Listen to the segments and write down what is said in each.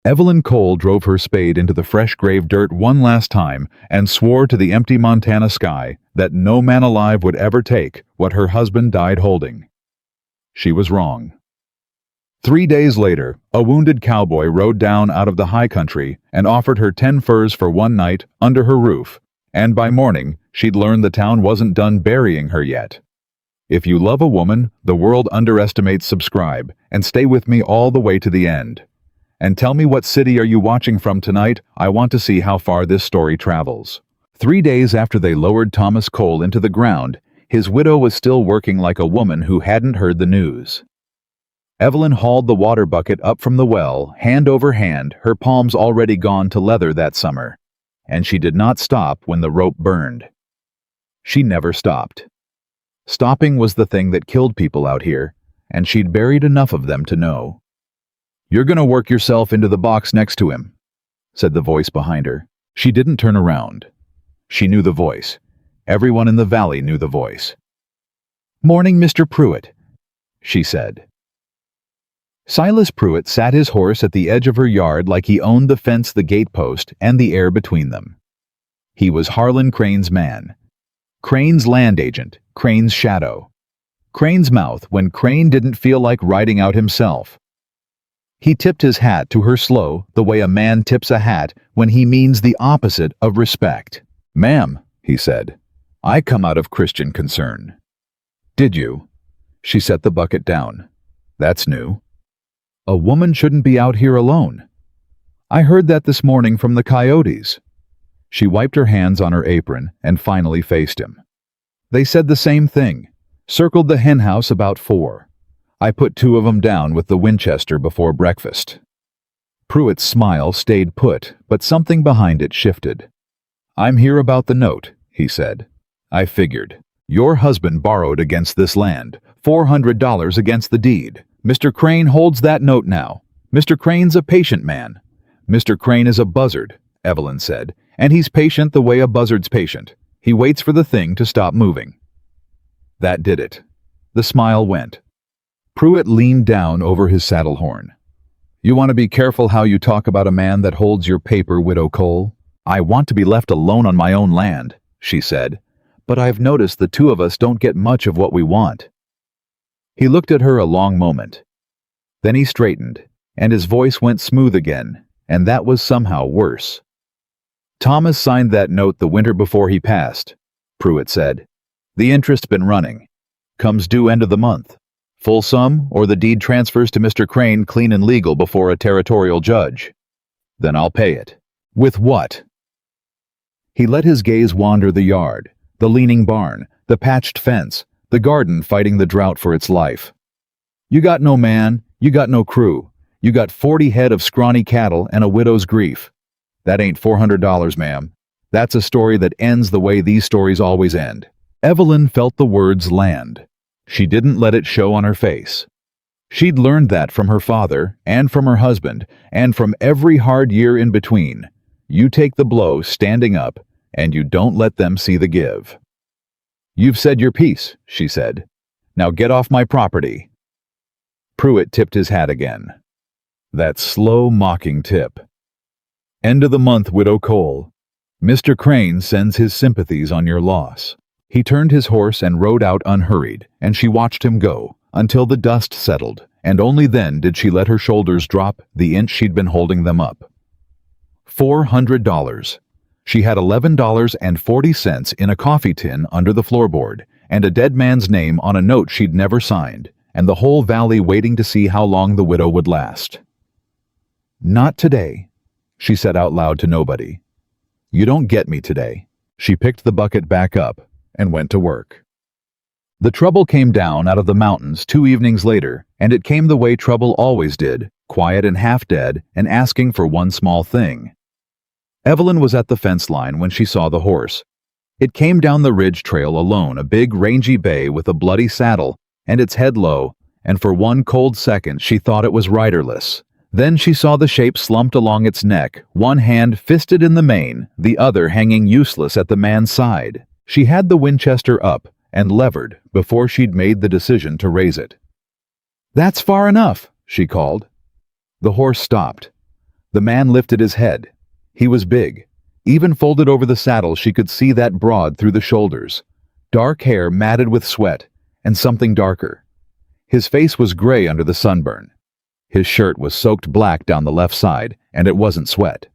Evelyn Cole drove her spade into the fresh grave dirt one last time and swore to the empty Montana sky that no man alive would ever take what her husband died holding. She was wrong. 3 days later, a wounded cowboy rode down out of the high country and offered her 10 furs for one night under her roof, and by morning she'd learned the town wasn't done burying her yet. If you love a woman, the world underestimates. Subscribe, and stay with me all the way to the end. And tell me, what city are you watching from tonight? I want to see how far this story travels. 3 days after they lowered Thomas Cole into the ground, his widow was still working like a woman who hadn't heard the news. Evelyn hauled the water bucket up from the well, hand over hand, her palms already gone to leather that summer. And she did not stop when the rope burned. She never stopped. Stopping was the thing that killed people out here, and she'd buried enough of them to know. "You're gonna work yourself into the box next to him," said the voice behind her. She didn't turn around. She knew the voice. Everyone in the valley knew the voice. "Morning, Mr. Pruitt," she said. Silas Pruitt sat his horse at the edge of her yard like he owned the fence, the gatepost, and the air between them. He was Harlan Crane's man. Crane's land agent, Crane's shadow. Crane's mouth when Crane didn't feel like riding out himself. He tipped his hat to her slow, the way a man tips a hat when he means the opposite of respect. "Ma'am," he said, "I come out of Christian concern." "Did you?" She set the bucket down. "That's new. A woman shouldn't be out here alone. I heard that this morning from the coyotes." She wiped her hands on her apron and finally faced him. "They said the same thing. Circled the henhouse about 4. I put 2 of them down with the Winchester before breakfast." Pruitt's smile stayed put, but something behind it shifted. "I'm here about the note," he said. "I figured. Your husband borrowed against this land, $400 against the deed. Mr. Crane holds that note now. Mr. Crane's a patient man." "Mr. Crane is a buzzard," Evelyn said, "and he's patient the way a buzzard's patient. He waits for the thing to stop moving." That did it. The smile went. Pruitt leaned down over his saddle horn. "You want to be careful how you talk about a man that holds your paper, Widow Cole. I want to be left alone on my own land," she said, "but I've noticed the 2 of us don't get much of what we want." He looked at her a long moment. Then he straightened, and his voice went smooth again, and that was somehow worse. "Thomas signed that note the winter before he passed," Pruitt said. "The interest been running. Comes due end of the month. Full sum, or the deed transfers to Mr. Crane clean and legal before a territorial judge. Then I'll pay it." "With what?" He let his gaze wander the yard, the leaning barn, the patched fence, the garden fighting the drought for its life. "You got no man, you got no crew. You got 40 head of scrawny cattle and a widow's grief. That ain't $400, ma'am. That's a story that ends the way these stories always end." Evelyn felt the words land. She didn't let it show on her face. She'd learned that from her father, and from her husband, and from every hard year in between. You take the blow standing up, and you don't let them see the give. "You've said your piece," she said. "Now get off my property." Pruitt tipped his hat again. That slow, mocking tip. "End of the month, Widow Cole. Mr. Crane sends his sympathies on your loss." He turned his horse and rode out unhurried, and she watched him go, until the dust settled, and only then did she let her shoulders drop the inch she'd been holding them up. $400. She had $11.40 in a coffee tin under the floorboard, and a dead man's name on a note she'd never signed, and the whole valley waiting to see how long the widow would last. "Not today," she said out loud to nobody. "You don't get me today." She picked the bucket back up and went to work. The trouble came down out of the mountains 2 evenings later, and it came the way trouble always did, quiet and half dead, and asking for one small thing. Evelyn was at the fence line when she saw the horse. It came down the ridge trail alone, a big rangy bay with a bloody saddle, and its head low, and for one cold second she thought it was riderless. Then she saw the shape slumped along its neck, one hand fisted in the mane, the other hanging useless at the man's side. She had the Winchester up and levered before she'd made the decision to raise it. "That's far enough," she called. The horse stopped. The man lifted his head. He was big. Even folded over the saddle, she could see that broad through the shoulders. Dark hair matted with sweat, and something darker. His face was gray under the sunburn. His shirt was soaked black down the left side, and it wasn't sweat.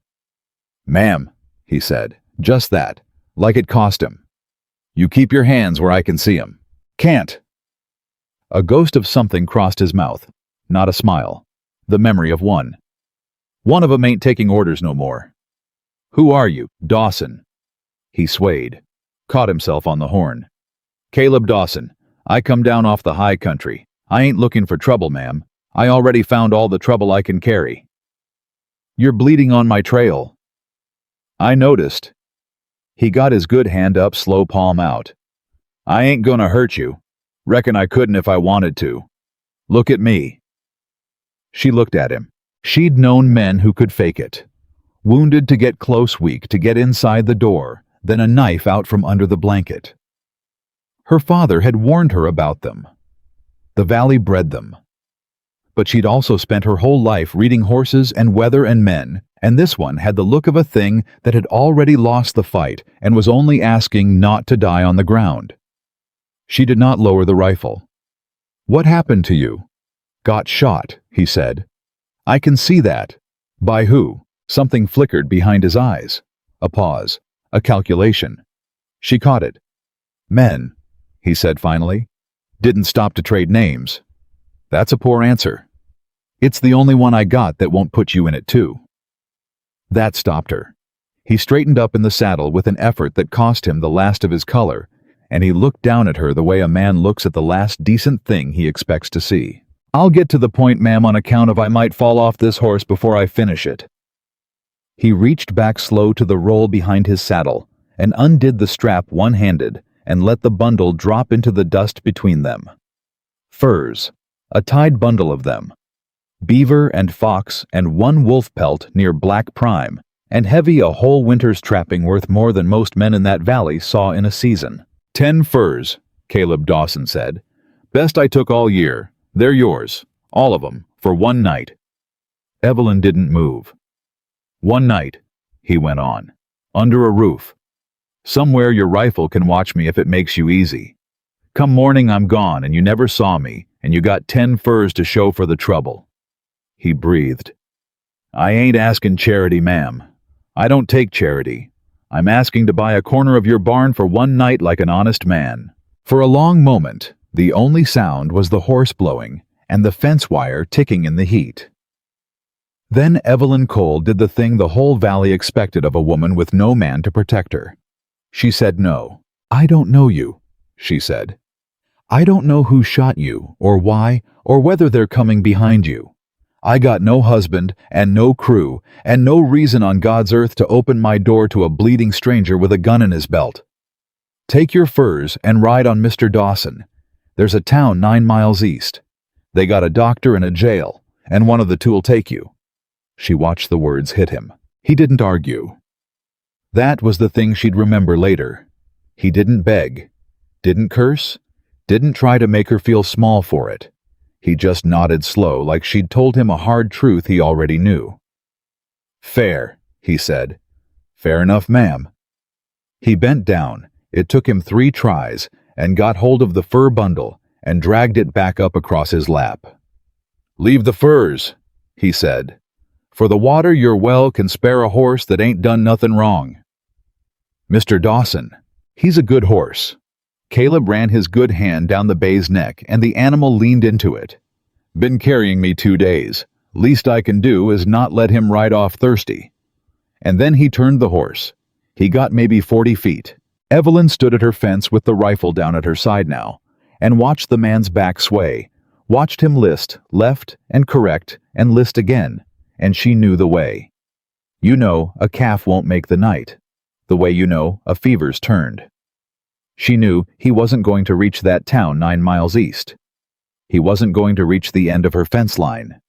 "Ma'am," he said, just that, like it cost him. "You keep your hands where I can see 'em." "Can't." A ghost of something crossed his mouth. Not a smile. The memory of one. "One of 'em ain't taking orders no more." "Who are you?" "Dawson." He swayed. Caught himself on the horn. "Caleb Dawson. I come down off the high country. I ain't looking for trouble, ma'am. I already found all the trouble I can carry." "You're bleeding on my trail." "I noticed." He got his good hand up, slow palm out. "I ain't gonna hurt you. Reckon I couldn't if I wanted to. Look at me." She looked at him. She'd known men who could fake it. Wounded to get close, weak to get inside the door, then a knife out from under the blanket. Her father had warned her about them. The valley bred them. But she'd also spent her whole life reading horses and weather and men, and this one had the look of a thing that had already lost the fight and was only asking not to die on the ground. She did not lower the rifle. "What happened to you?" "Got shot," he said. "I can see that." "By who?" Something flickered behind his eyes. A pause. A calculation. She caught it. "Men," he said finally. "Didn't stop to trade names." "That's a poor answer." "It's the only one I got that won't put you in it too." That stopped her. He straightened up in the saddle with an effort that cost him the last of his color, and he looked down at her the way a man looks at the last decent thing he expects to see. "I'll get to the point, ma'am, on account of I might fall off this horse before I finish it." He reached back slow to the roll behind his saddle and undid the strap one-handed and let the bundle drop into the dust between them. Furs. A tied bundle of them. Beaver and fox and one wolf pelt near black prime, and heavy a whole winter's trapping worth more than most men in that valley saw in a season. 10 furs, Caleb Dawson said. "Best I took all year. They're yours. All of them. For one night." Evelyn didn't move. "One night," he went on. "Under a roof. Somewhere your rifle can watch me if it makes you easy. Come morning I'm gone and you never saw me, and you got 10 furs to show for the trouble." He breathed. "I ain't asking charity, ma'am. I don't take charity. I'm asking to buy a corner of your barn for one night like an honest man." For a long moment, the only sound was the horse blowing and the fence wire ticking in the heat. Then Evelyn Cole did the thing the whole valley expected of a woman with no man to protect her. She said no. "I don't know you," she said. "I don't know who shot you, or why, or whether they're coming behind you. I got no husband, and no crew, and no reason on God's earth to open my door to a bleeding stranger with a gun in his belt. Take your furs and ride on Mr. Dawson. There's a town 9 miles east. They got a doctor and a jail, and one of the two'll take you." She watched the words hit him. He didn't argue. That was the thing she'd remember later. He didn't beg, didn't curse, didn't try to make her feel small for it. He just nodded slow, like she'd told him a hard truth he already knew. "Fair," he said. "Fair enough, ma'am." He bent down. It took him 3 tries, and got hold of the fur bundle and dragged it back up across his lap. "Leave the furs," he said. "For the water your well can spare a horse that ain't done nothing wrong." "Mr. Dawson, he's a good horse." Caleb ran his good hand down the bay's neck, and the animal leaned into it. "Been carrying me 2 days. Least I can do is not let him ride off thirsty." And then he turned the horse. He got maybe 40 feet. Evelyn stood at her fence with the rifle down at her side now, and watched the man's back sway, watched him list, left, and correct, and list again, and she knew the way. You know, a calf won't make the night. The way you know, a fever's turned. She knew he wasn't going to reach that town 9 miles east. He wasn't going to reach the end of her fence line.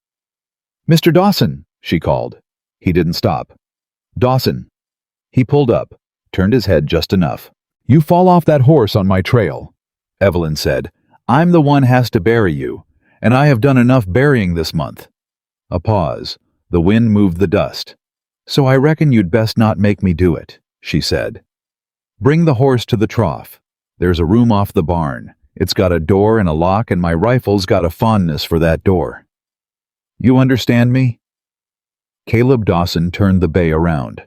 "Mr. Dawson," she called. He didn't stop. "Dawson." He pulled up, turned his head just enough. "You fall off that horse on my trail," Evelyn said. "I'm the one has to bury you, and I have done enough burying this month." A pause. The wind moved the dust. "So I reckon you'd best not make me do it," she said. "Bring the horse to the trough. There's a room off the barn. It's got a door and a lock, and my rifle's got a fondness for that door. You understand me?" Caleb Dawson turned the bay around.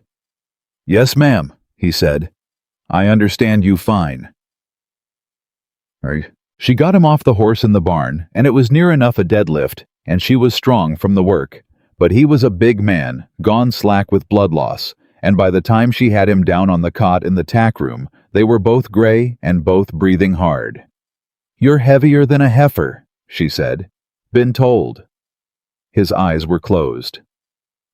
"Yes, ma'am," he said. "I understand you fine." She got him off the horse in the barn, and it was near enough a deadlift, and she was strong from the work. But he was a big man, gone slack with blood loss, and by the time she had him down on the cot in the tack room, they were both gray and both breathing hard. "You're heavier than a heifer," she said. "Been told." His eyes were closed.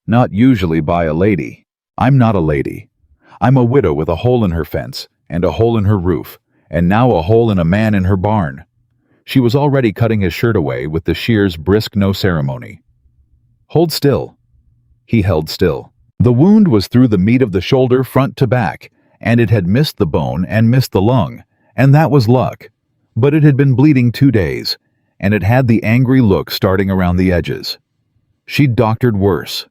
"Not usually by a lady. I'm not a lady. I'm a widow with a hole in her fence, and a hole in her roof, and now a hole in a man in her barn." She was already cutting his shirt away with the shears brisk no ceremony. "Hold still." He held still. The wound was through the meat of the shoulder front to back, and it had missed the bone and missed the lung, and that was luck. But it had been bleeding 2 days, and it had the angry look starting around the edges. She'd doctored worse.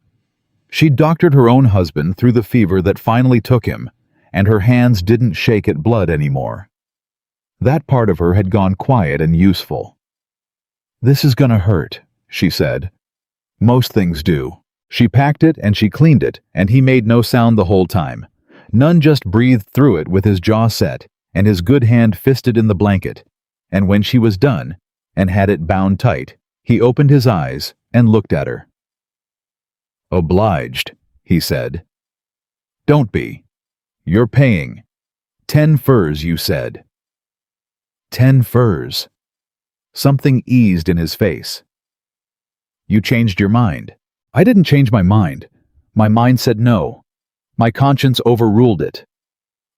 She'd doctored her own husband through the fever that finally took him, and her hands didn't shake at blood anymore. That part of her had gone quiet and useful. "This is gonna hurt," she said. "Most things do." She packed it and she cleaned it, and he made no sound the whole time. None, just breathed through it with his jaw set, and his good hand fisted in the blanket. And when she was done, and had it bound tight, he opened his eyes and looked at her. "Obliged," he said. "Don't be. You're paying. 10 furs, you said." 10 furs. Something eased in his face. "You changed your mind." "I didn't change my mind. My mind said no. My conscience overruled it."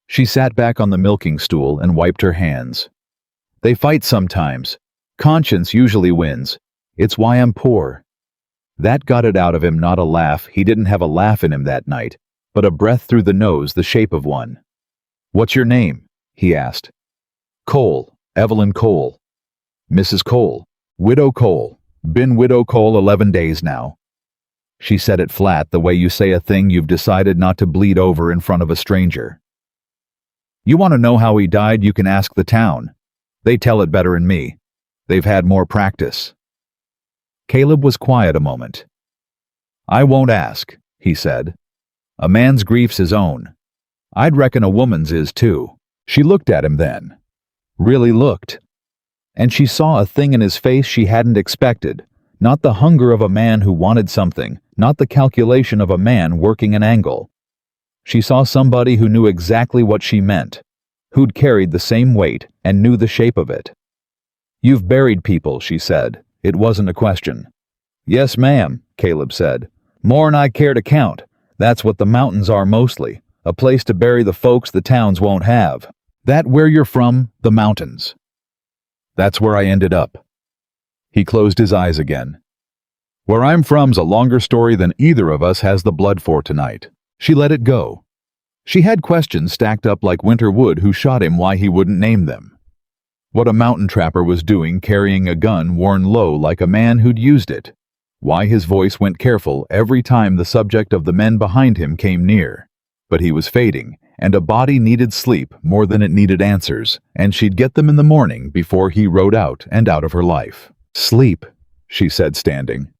She sat back on the milking stool and wiped her hands. "They fight sometimes. Conscience usually wins. It's why I'm poor." That got it out of him, not a laugh. He didn't have a laugh in him that night, but a breath through the nose the shape of one. "What's your name?" he asked. "Cole. Evelyn Cole." "Mrs. Cole. Widow Cole. Been Widow Cole 11 days now." She said it flat, the way you say a thing you've decided not to bleed over in front of a stranger. "You want to know how he died, you can ask the town. They tell it better than me. They've had more practice." Caleb was quiet a moment. "I won't ask," he said. "A man's grief's his own. I'd reckon a woman's is too." She looked at him then. Really looked. And she saw a thing in his face she hadn't expected. Not the hunger of a man who wanted something, not the calculation of a man working an angle. She saw somebody who knew exactly what she meant, who'd carried the same weight and knew the shape of it. "You've buried people," she said. It wasn't a question. "Yes, ma'am," Caleb said. "More'n I care to count. That's what the mountains are mostly, a place to bury the folks the towns won't have. That where you're from, the mountains. That's where I ended up." He closed his eyes again. "Where I'm from's a longer story than either of us has the blood for tonight." She let it go. She had questions stacked up like winter wood who shot him why he wouldn't name them. What a mountain trapper was doing carrying a gun worn low like a man who'd used it. Why his voice went careful every time the subject of the men behind him came near. But he was fading, and a body needed sleep more than it needed answers, and she'd get them in the morning before he rode out and out of her life. "Sleep," she said, standing.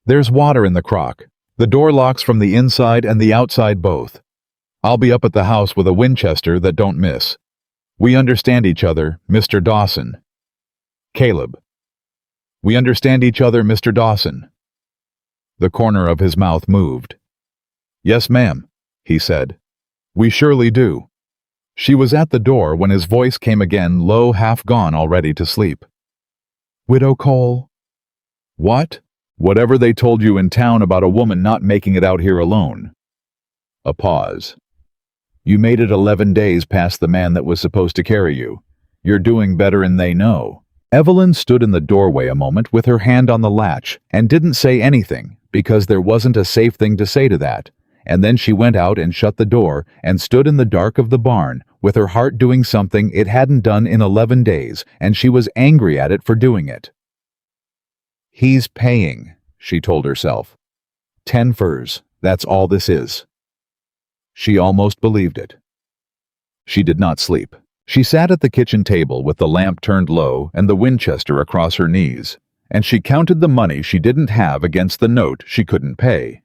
"There's water in the crock. The door locks from the inside and the outside both. I'll be up at the house with a Winchester that don't miss. We understand each other, Mr. Dawson." "Caleb." "We understand each other, Mr. Dawson." The corner of his mouth moved. "Yes, ma'am," he said. "We surely do." She was at the door when his voice came again, low, half gone already to sleep. "Widow Cole." "What?" "Whatever they told you in town about a woman not making it out here alone." A pause. "You made it 11 days past the man that was supposed to carry you. You're doing better'n they know." Evelyn stood in the doorway a moment with her hand on the latch and didn't say anything because there wasn't a safe thing to say to that. And then she went out and shut the door and stood in the dark of the barn with her heart doing something it hadn't done in 11 days, and she was angry at it for doing it. "He's paying," she told herself. 10 furs, that's all this is. She almost believed it. She did not sleep. She sat at the kitchen table with the lamp turned low and the Winchester across her knees, and she counted the money she didn't have against the note she couldn't pay.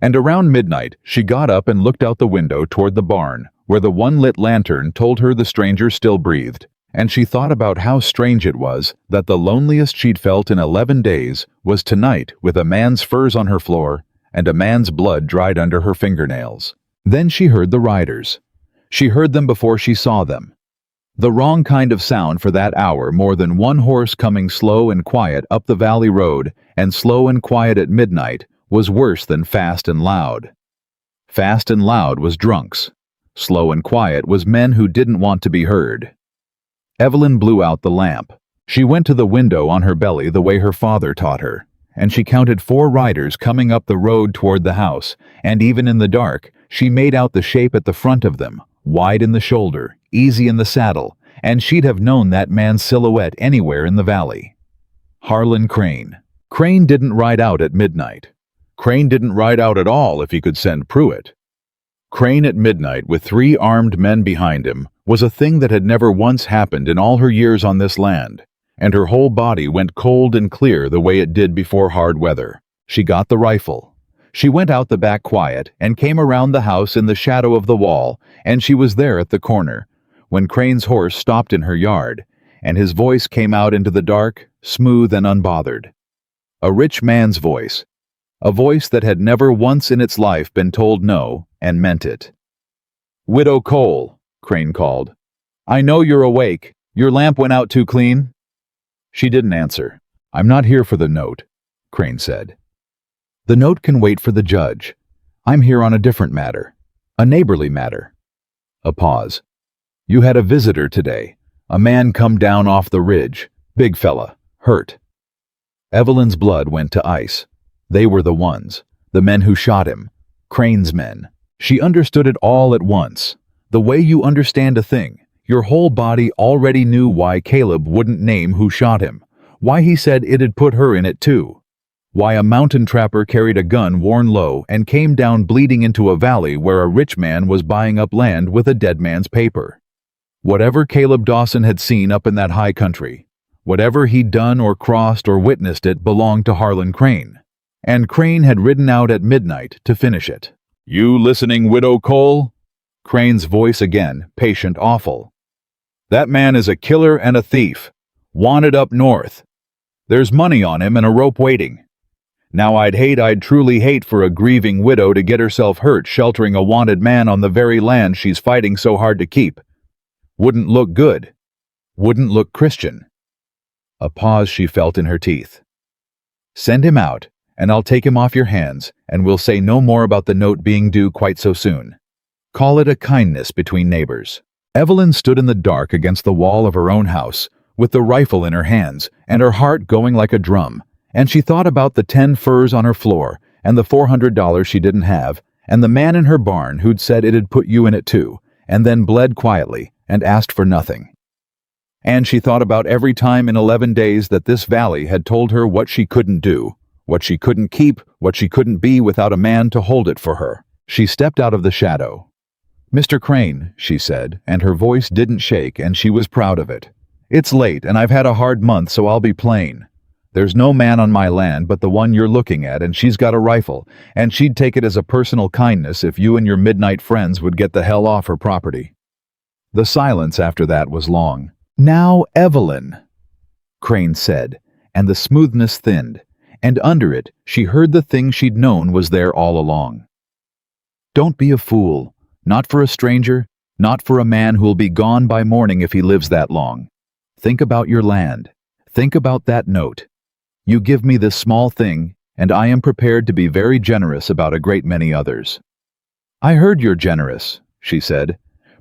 And around midnight, she got up and looked out the window toward the barn, where the one lit lantern told her the stranger still breathed, and she thought about how strange it was that the loneliest she'd felt in 11 days was tonight with a man's furs on her floor and a man's blood dried under her fingernails. Then she heard the riders. She heard them before she saw them. The wrong kind of sound for that hour, more than one horse coming slow and quiet up the valley road, and slow and quiet at midnight, was worse than fast and loud. Fast and loud was drunks. Slow and quiet was men who didn't want to be heard. Evelyn blew out the lamp. She went to the window on her belly the way her father taught her, and she counted 4 riders coming up the road toward the house, and even in the dark, she made out the shape at the front of them, wide in the shoulder, easy in the saddle, and she'd have known that man's silhouette anywhere in the valley. Harlan Crane. Crane didn't ride out at midnight. Crane didn't ride out at all if he could send Pruitt. Crane at midnight with 3 armed men behind him was a thing that had never once happened in all her years on this land, and her whole body went cold and clear the way it did before hard weather. She got the rifle. She went out the back quiet and came around the house in the shadow of the wall, and she was there at the corner, when Crane's horse stopped in her yard, and his voice came out into the dark, smooth and unbothered. A rich man's voice. A voice that had never once in its life been told no, and meant it. "Widow Cole," Crane called. "I know you're awake. Your lamp went out too clean?" She didn't answer. "I'm not here for the note," Crane said. "The note can wait for the judge. I'm here on a different matter. A neighborly matter." A pause. "You had a visitor today. A man come down off the ridge. Big fella. Hurt." Evelyn's blood went to ice. They were the ones. The men who shot him. Crane's men. She understood it all at once. The way you understand a thing. Your whole body already knew why Caleb wouldn't name who shot him. Why he said it'd put her in it too. Why a mountain trapper carried a gun worn low and came down bleeding into a valley where a rich man was buying up land with a dead man's paper. Whatever Caleb Dawson had seen up in that high country, whatever he'd done or crossed or witnessed, it belonged to Harlan Crane. And Crane had ridden out at midnight to finish it. "You listening, Widow Cole?" Crane's voice again, patient, awful. "That man is a killer and a thief. Wanted up north. There's money on him and a rope waiting. Now I'd truly hate for a grieving widow to get herself hurt sheltering a wanted man on the very land she's fighting so hard to keep. Wouldn't look good. Wouldn't look Christian." A pause she felt in her teeth. "Send him out, and I'll take him off your hands, and we'll say no more about the note being due quite so soon. Call it a kindness between neighbors." Evelyn stood in the dark against the wall of her own house, with the rifle in her hands, and her heart going like a drum, and she thought about the 10 furs on her floor, and the $400 she didn't have, and the man in her barn who'd said it'd put you in it too, and then bled quietly, and asked for nothing. And she thought about every time in 11 days that this valley had told her what she couldn't do, what she couldn't keep, what she couldn't be without a man to hold it for her. She stepped out of the shadow. "Mr. Crane," she said, and her voice didn't shake, and she was proud of it. "It's late, and I've had a hard month, so I'll be plain. There's no man on my land but the one you're looking at, and she's got a rifle, and she'd take it as a personal kindness if you and your midnight friends would get the hell off her property." The silence after that was long. "Now, Evelyn," Crane said, and the smoothness thinned, and under it she heard the thing she'd known was there all along. "Don't be a fool. Not for a stranger, not for a man who'll be gone by morning if he lives that long. Think about your land. Think about that note. You give me this small thing, and I am prepared to be very generous about a great many others." "I heard you're generous," she said.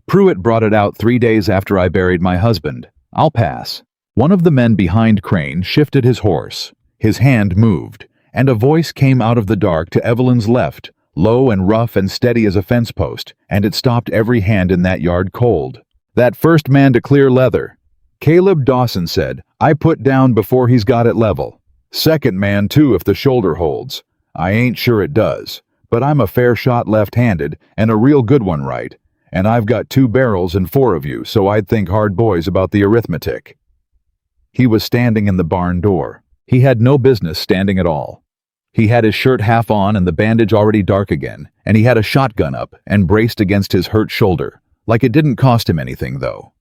"Pruitt brought it out 3 days after I buried my husband. I'll pass." One of the men behind Crane shifted his horse. His hand moved, and a voice came out of the dark to Evelyn's left, low and rough and steady as a fence post, and it stopped every hand in that yard cold. "That first man to clear leather," Caleb Dawson said, "I put down before he's got it level. Second man too if the shoulder holds. I ain't sure it does, but I'm a fair shot left-handed and a real good one right, and I've got 2 barrels and 4 of you, so I'd think hard boys about the arithmetic. He was standing in the barn door. He had no business standing at all. He had his shirt half on and the bandage already dark again, and he had a shotgun up and braced against his hurt shoulder, like it didn't cost him anything, though.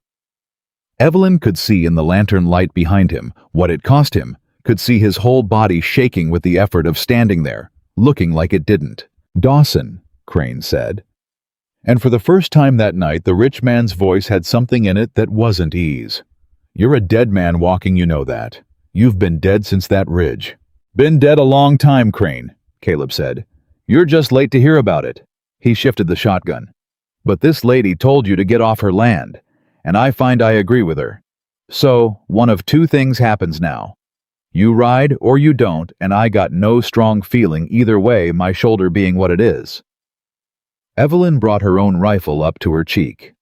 Evelyn could see in the lantern light behind him what it cost him, could see his whole body shaking with the effort of standing there, looking like it didn't. "Dawson," Crane said. And for the first time that night, the rich man's voice had something in it that wasn't ease. "You're a dead man walking, you know that. You've been dead since that ridge." "Been dead a long time, Crane," Caleb said. "You're just late to hear about it." He shifted the shotgun. "But this lady told you to get off her land, and I find I agree with her. So, one of 2 things happens now. You ride or you don't, and I got no strong feeling either way, my shoulder being what it is." Evelyn brought her own rifle up to her cheek.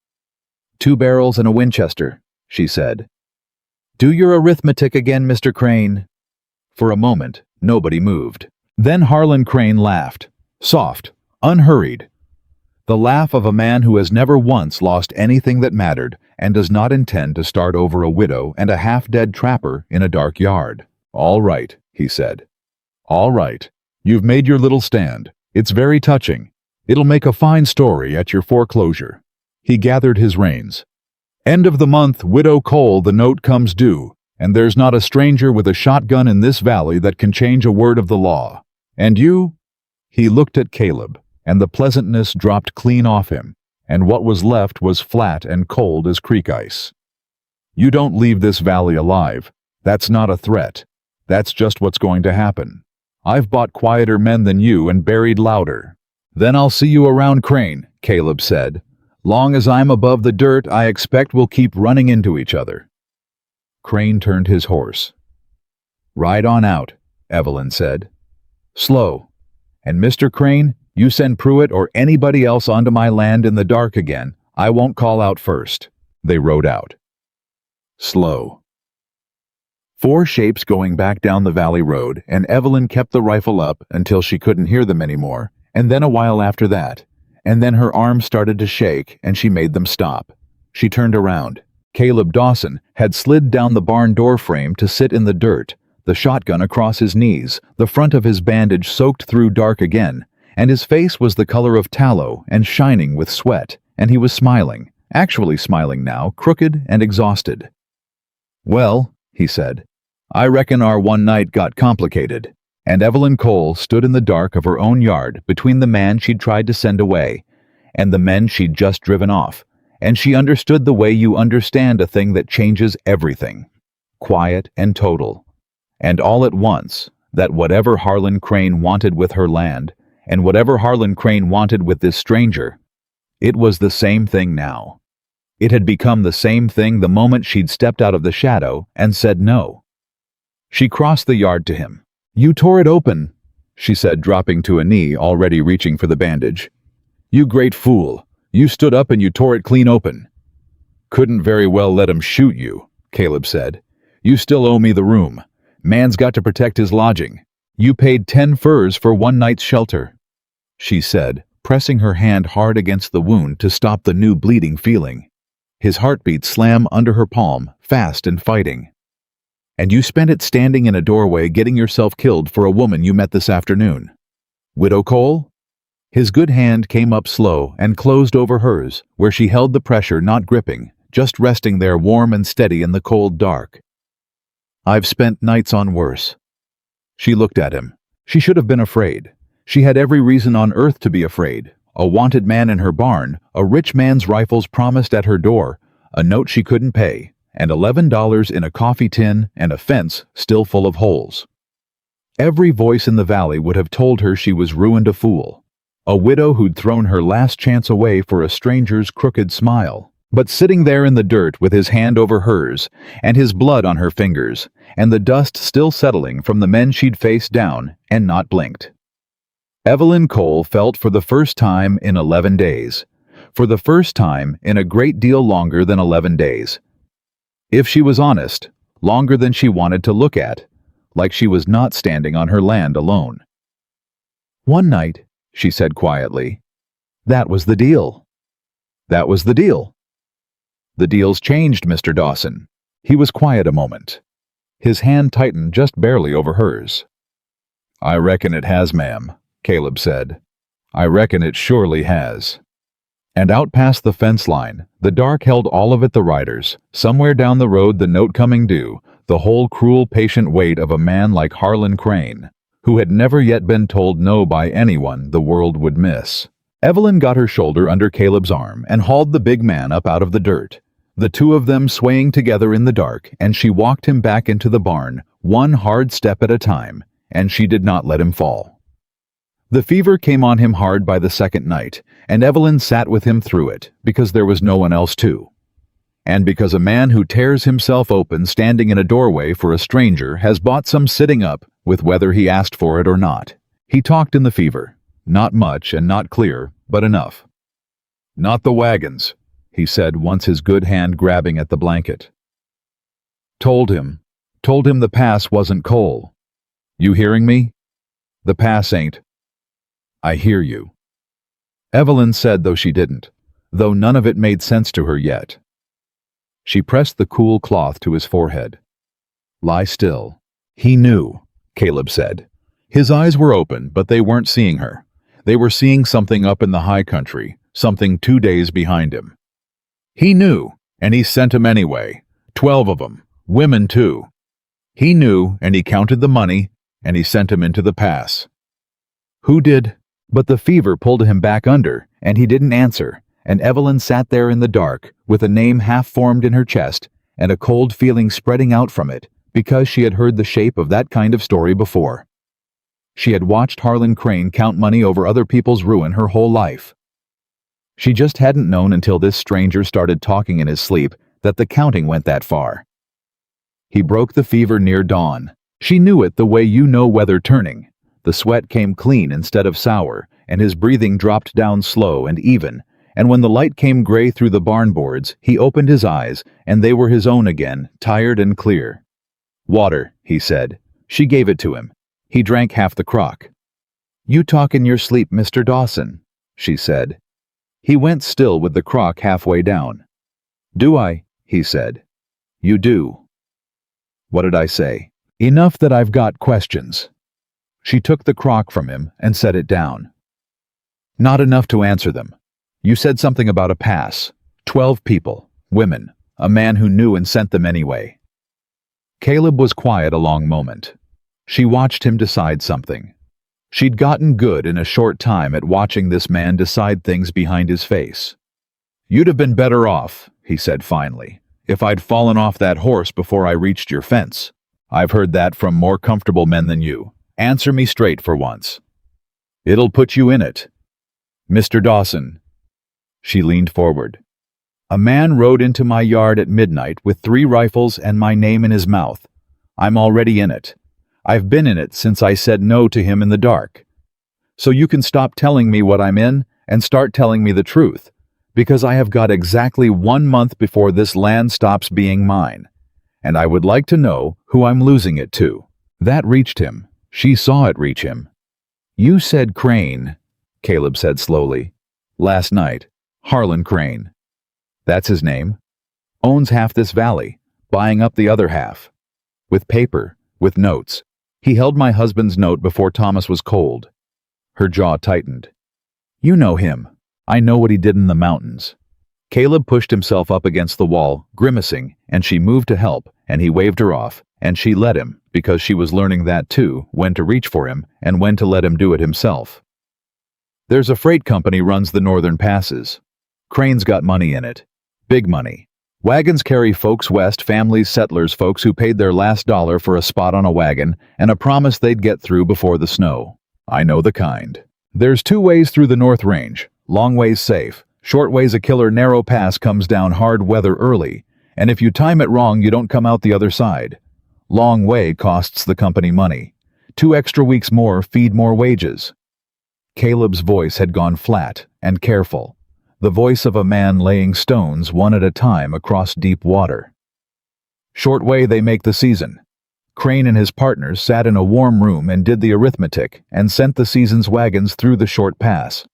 2 barrels and a Winchester," she said. "Do your arithmetic again, Mr. Crane." For a moment, nobody moved. Then Harlan Crane laughed, soft, unhurried. The laugh of a man who has never once lost anything that mattered and does not intend to start over a widow and a half-dead trapper in a dark yard. "All right," he said. "All right. You've made your little stand. It's very touching. It'll make a fine story at your foreclosure." He gathered his reins. "End of the month, Widow Cole, the note comes due, and there's not a stranger with a shotgun in this valley that can change a word of the law. And you?" He looked at Caleb, and the pleasantness dropped clean off him, and what was left was flat and cold as creek ice. "You don't leave this valley alive. That's not a threat. That's just what's going to happen. I've bought quieter men than you and buried louder." "Then I'll see you around, Crane," Caleb said. "Long as I'm above the dirt, I expect we'll keep running into each other." Crane turned his horse. "Ride on out," Evelyn said. "Slow. And Mr. Crane, you send Pruitt or anybody else onto my land in the dark again. I won't call out first." They rode out. Slow. 4 shapes going back down the valley road, and Evelyn kept the rifle up until she couldn't hear them anymore, and then a while after that, and then her arms started to shake and she made them stop. She turned around. Caleb Dawson had slid down the barn door frame to sit in the dirt, the shotgun across his knees, the front of his bandage soaked through dark again, and his face was the color of tallow and shining with sweat, and he was smiling, actually smiling now, crooked and exhausted. "Well," he said, "I reckon our one night got complicated." And Evelyn Cole stood in the dark of her own yard between the man she'd tried to send away and the men she'd just driven off, and she understood the way you understand a thing that changes everything, quiet and total. And all at once, that whatever Harlan Crane wanted with her land, and whatever Harlan Crane wanted with this stranger, it was the same thing now. It had become the same thing the moment she'd stepped out of the shadow and said no. She crossed the yard to him. "You tore it open," she said, dropping to a knee, already reaching for the bandage. "You great fool. You stood up and you tore it clean open." "Couldn't very well let 'em shoot you," Caleb said. "You still owe me the room. Man's got to protect his lodging. You paid 10 furs for one night's shelter," she said, pressing her hand hard against the wound to stop the new bleeding feeling. His heartbeat slammed under her palm, fast and fighting. "And you spent it standing in a doorway getting yourself killed for a woman you met this afternoon. Widow Cole?" His good hand came up slow and closed over hers, where she held the pressure not gripping, just resting there warm and steady in the cold dark. "I've spent nights on worse." She looked at him. She should have been afraid. She had every reason on earth to be afraid. A wanted man in her barn, a rich man's rifles promised at her door, a note she couldn't pay, and $11 in a coffee tin and a fence still full of holes. Every voice in the valley would have told her she was ruined, a fool. A widow who'd thrown her last chance away for a stranger's crooked smile. But sitting there in the dirt with his hand over hers, and his blood on her fingers, and the dust still settling from the men she'd faced down and not blinked. Evelyn Cole felt for the first time in 11 days. For the first time in a great deal longer than 11 days. If she was honest, longer than she wanted to look at, like she was not standing on her land alone. "One night," she said quietly. "That was the deal." "That was the deal." "The deal's changed, Mr. Dawson." He was quiet a moment. His hand tightened just barely over hers. "I reckon it has, ma'am," Caleb said. "I reckon it surely has." And out past the fence line, the dark held all of it the riders. Somewhere down the road the note coming due, the whole cruel patient weight of a man like Harlan Crane, who had never yet been told no by anyone the world would miss. Evelyn got her shoulder under Caleb's arm and hauled the big man up out of the dirt, the two of them swaying together in the dark, and she walked him back into the barn, one hard step at a time, and she did not let him fall. The fever came on him hard by the second night, and Evelyn sat with him through it, because there was no one else to. And because a man who tears himself open standing in a doorway for a stranger has bought some sitting up, with whether he asked for it or not. He talked in the fever. Not much and not clear, but enough. "Not the wagons," he said, once his good hand grabbing at the blanket. Told him the pass wasn't coal. "You hearing me? The pass ain't." "I hear you." Evelyn said, though she didn't, though none of it made sense to her yet. She pressed the cool cloth to his forehead. "Lie still." He knew, Caleb said. His eyes were open, but they weren't seeing her. They were seeing something up in the high country, something 2 days behind him. He knew, and he sent 'em anyway. 12 of 'em, women too. He knew, and he counted the money, and he sent 'em into the pass. Who did? But the fever pulled him back under, and he didn't answer, and Evelyn sat there in the dark, with a name half-formed in her chest, and a cold feeling spreading out from it, because she had heard the shape of that kind of story before. She had watched Harlan Crane count money over other people's ruin her whole life. She just hadn't known until this stranger started talking in his sleep that the counting went that far. He broke the fever near dawn. She knew it the way you know weather turning. The sweat came clean instead of sour, and his breathing dropped down slow and even, and when the light came gray through the barn boards, he opened his eyes, and they were his own again, tired and clear. "Water," he said. She gave it to him. He drank half the crock. "You talk in your sleep, Mr. Dawson," she said. He went still with the crock halfway down. "Do I?" he said. "You do." "What did I say?" "Enough that I've got questions." She took the crock from him and set it down. "Not enough to answer them. You said something about a pass. 12 people, women, a man who knew and sent them anyway." Caleb was quiet a long moment. She watched him decide something. She'd gotten good in a short time at watching this man decide things behind his face. "You'd have been better off," he said finally, "if I'd fallen off that horse before I reached your fence. I've heard that from more comfortable men than you. Answer me straight for once." "It'll put you in it." "Mr. Dawson." She leaned forward. "A man rode into my yard at midnight with 3 rifles and my name in his mouth. I'm already in it. I've been in it since I said no to him in the dark. So you can stop telling me what I'm in and start telling me the truth, because I have got exactly 1 month before this land stops being mine, and I would like to know who I'm losing it to." That reached him. She saw it reach him. "You said Crane," Caleb said slowly. "Last night. Harlan Crane. That's his name. Owns half this valley, buying up the other half. With paper, with notes. He held my husband's note before Thomas was cold." Her jaw tightened. "You know him. I know what he did in the mountains." Caleb pushed himself up against the wall, grimacing, and she moved to help, and he waved her off, and she let him, because she was learning that too, when to reach for him and when to let him do it himself. "There's a freight company runs the northern passes. Crane's got money in it. Big money. Wagons carry folks west, families, settlers, folks who paid their last dollar for a spot on a wagon and a promise they'd get through before the snow. I know the kind. There's 2 ways through the North Range. Long ways safe. Short ways a killer narrow pass comes down hard weather early, and if you time it wrong you don't come out the other side. Long way costs the company money. 2 extra weeks more feed more wages." Caleb's voice had gone flat and careful, the voice of a man laying stones one at a time across deep water. "Short way they make the season. Crane and his partners sat in a warm room and did the arithmetic and sent the season's wagons through the short pass.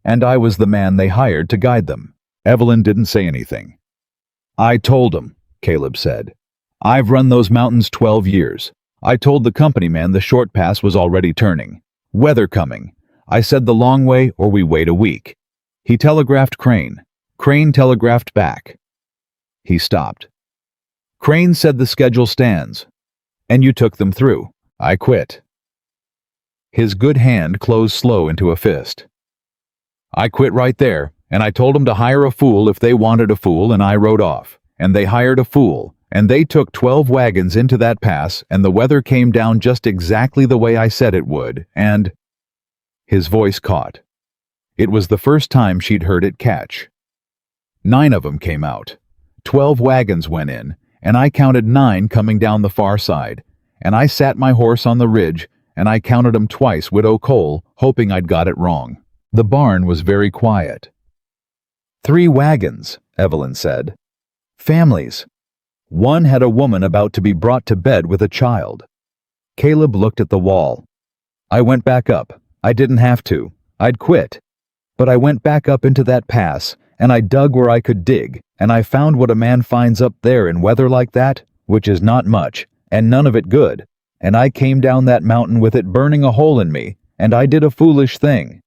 And I was the man they hired to guide them. Evelyn didn't say anything. I told him, Caleb said. I've run those mountains 12 years. I told the company man the short pass was already turning. Weather coming. I said the long way or we wait a week. He telegraphed Crane. Crane telegraphed back. He stopped. Crane said the schedule stands. And you took them through. I quit. His good hand closed slow into a fist. I quit right there, and I told them to hire a fool if they wanted a fool, and I rode off. And they hired a fool, and they took 12 wagons into that pass, and the weather came down just exactly the way I said it would, and... His voice caught. It was the first time she'd heard it catch. 9 of them came out. 12 wagons went in, and I counted 9 coming down the far side, and I sat my horse on the ridge, and I counted 'em twice, Widow Cole, hoping I'd got it wrong. The barn was very quiet. 3 wagons, Evelyn said. Families. One had a woman about to be brought to bed with a child. Caleb looked at the wall. I went back up. I didn't have to. I'd quit. But I went back up into that pass, and I dug where I could dig, and I found what a man finds up there in weather like that, which is not much, and none of it good, and I came down that mountain with it burning a hole in me, and I did a foolish thing.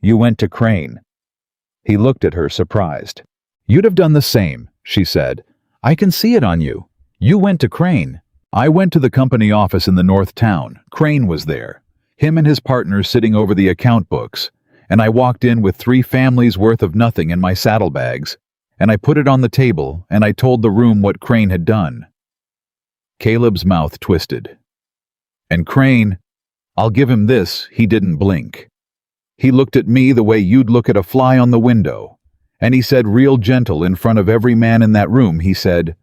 You went to Crane. He looked at her surprised. You'd have done the same, she said. I can see it on you. You went to Crane. I went to the company office in the north town. Crane was there, him and his partners sitting over the account books, and I walked in with 3 families' worth of nothing in my saddlebags, and I put it on the table, and I told the room what Crane had done. Caleb's mouth twisted. And Crane, I'll give him this, he didn't blink. He looked at me the way you'd look at a fly on the window, and he said real gentle in front of every man in that room, he said,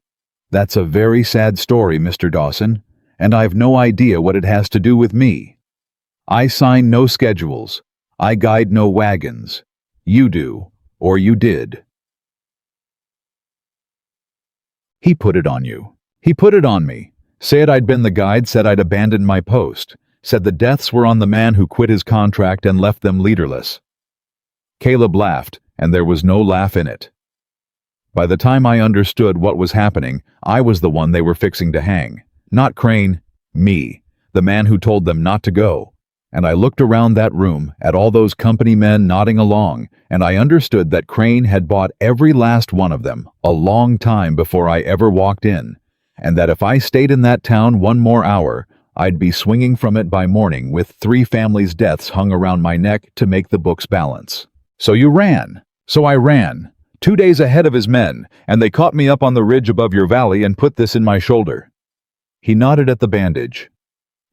That's a very sad story, Mr. Dawson, and I've no idea what it has to do with me. I sign no schedules. I guide no wagons. You do, or you did. He put it on you. He put it on me. Said I'd been the guide, said I'd abandoned my post, said the deaths were on the man who quit his contract and left them leaderless. Caleb laughed, and there was no laugh in it. By the time I understood what was happening, I was the one they were fixing to hang. Not Crane, me, the man who told them not to go. And I looked around that room at all those company men nodding along, and I understood that Crane had bought every last one of them a long time before I ever walked in, and that if I stayed in that town 1 more hour, I'd be swinging from it by morning with 3 families' deaths hung around my neck to make the books balance. So you ran. So I ran, 2 days ahead of his men, and they caught me up on the ridge above your valley and put this in my shoulder. He nodded at the bandage.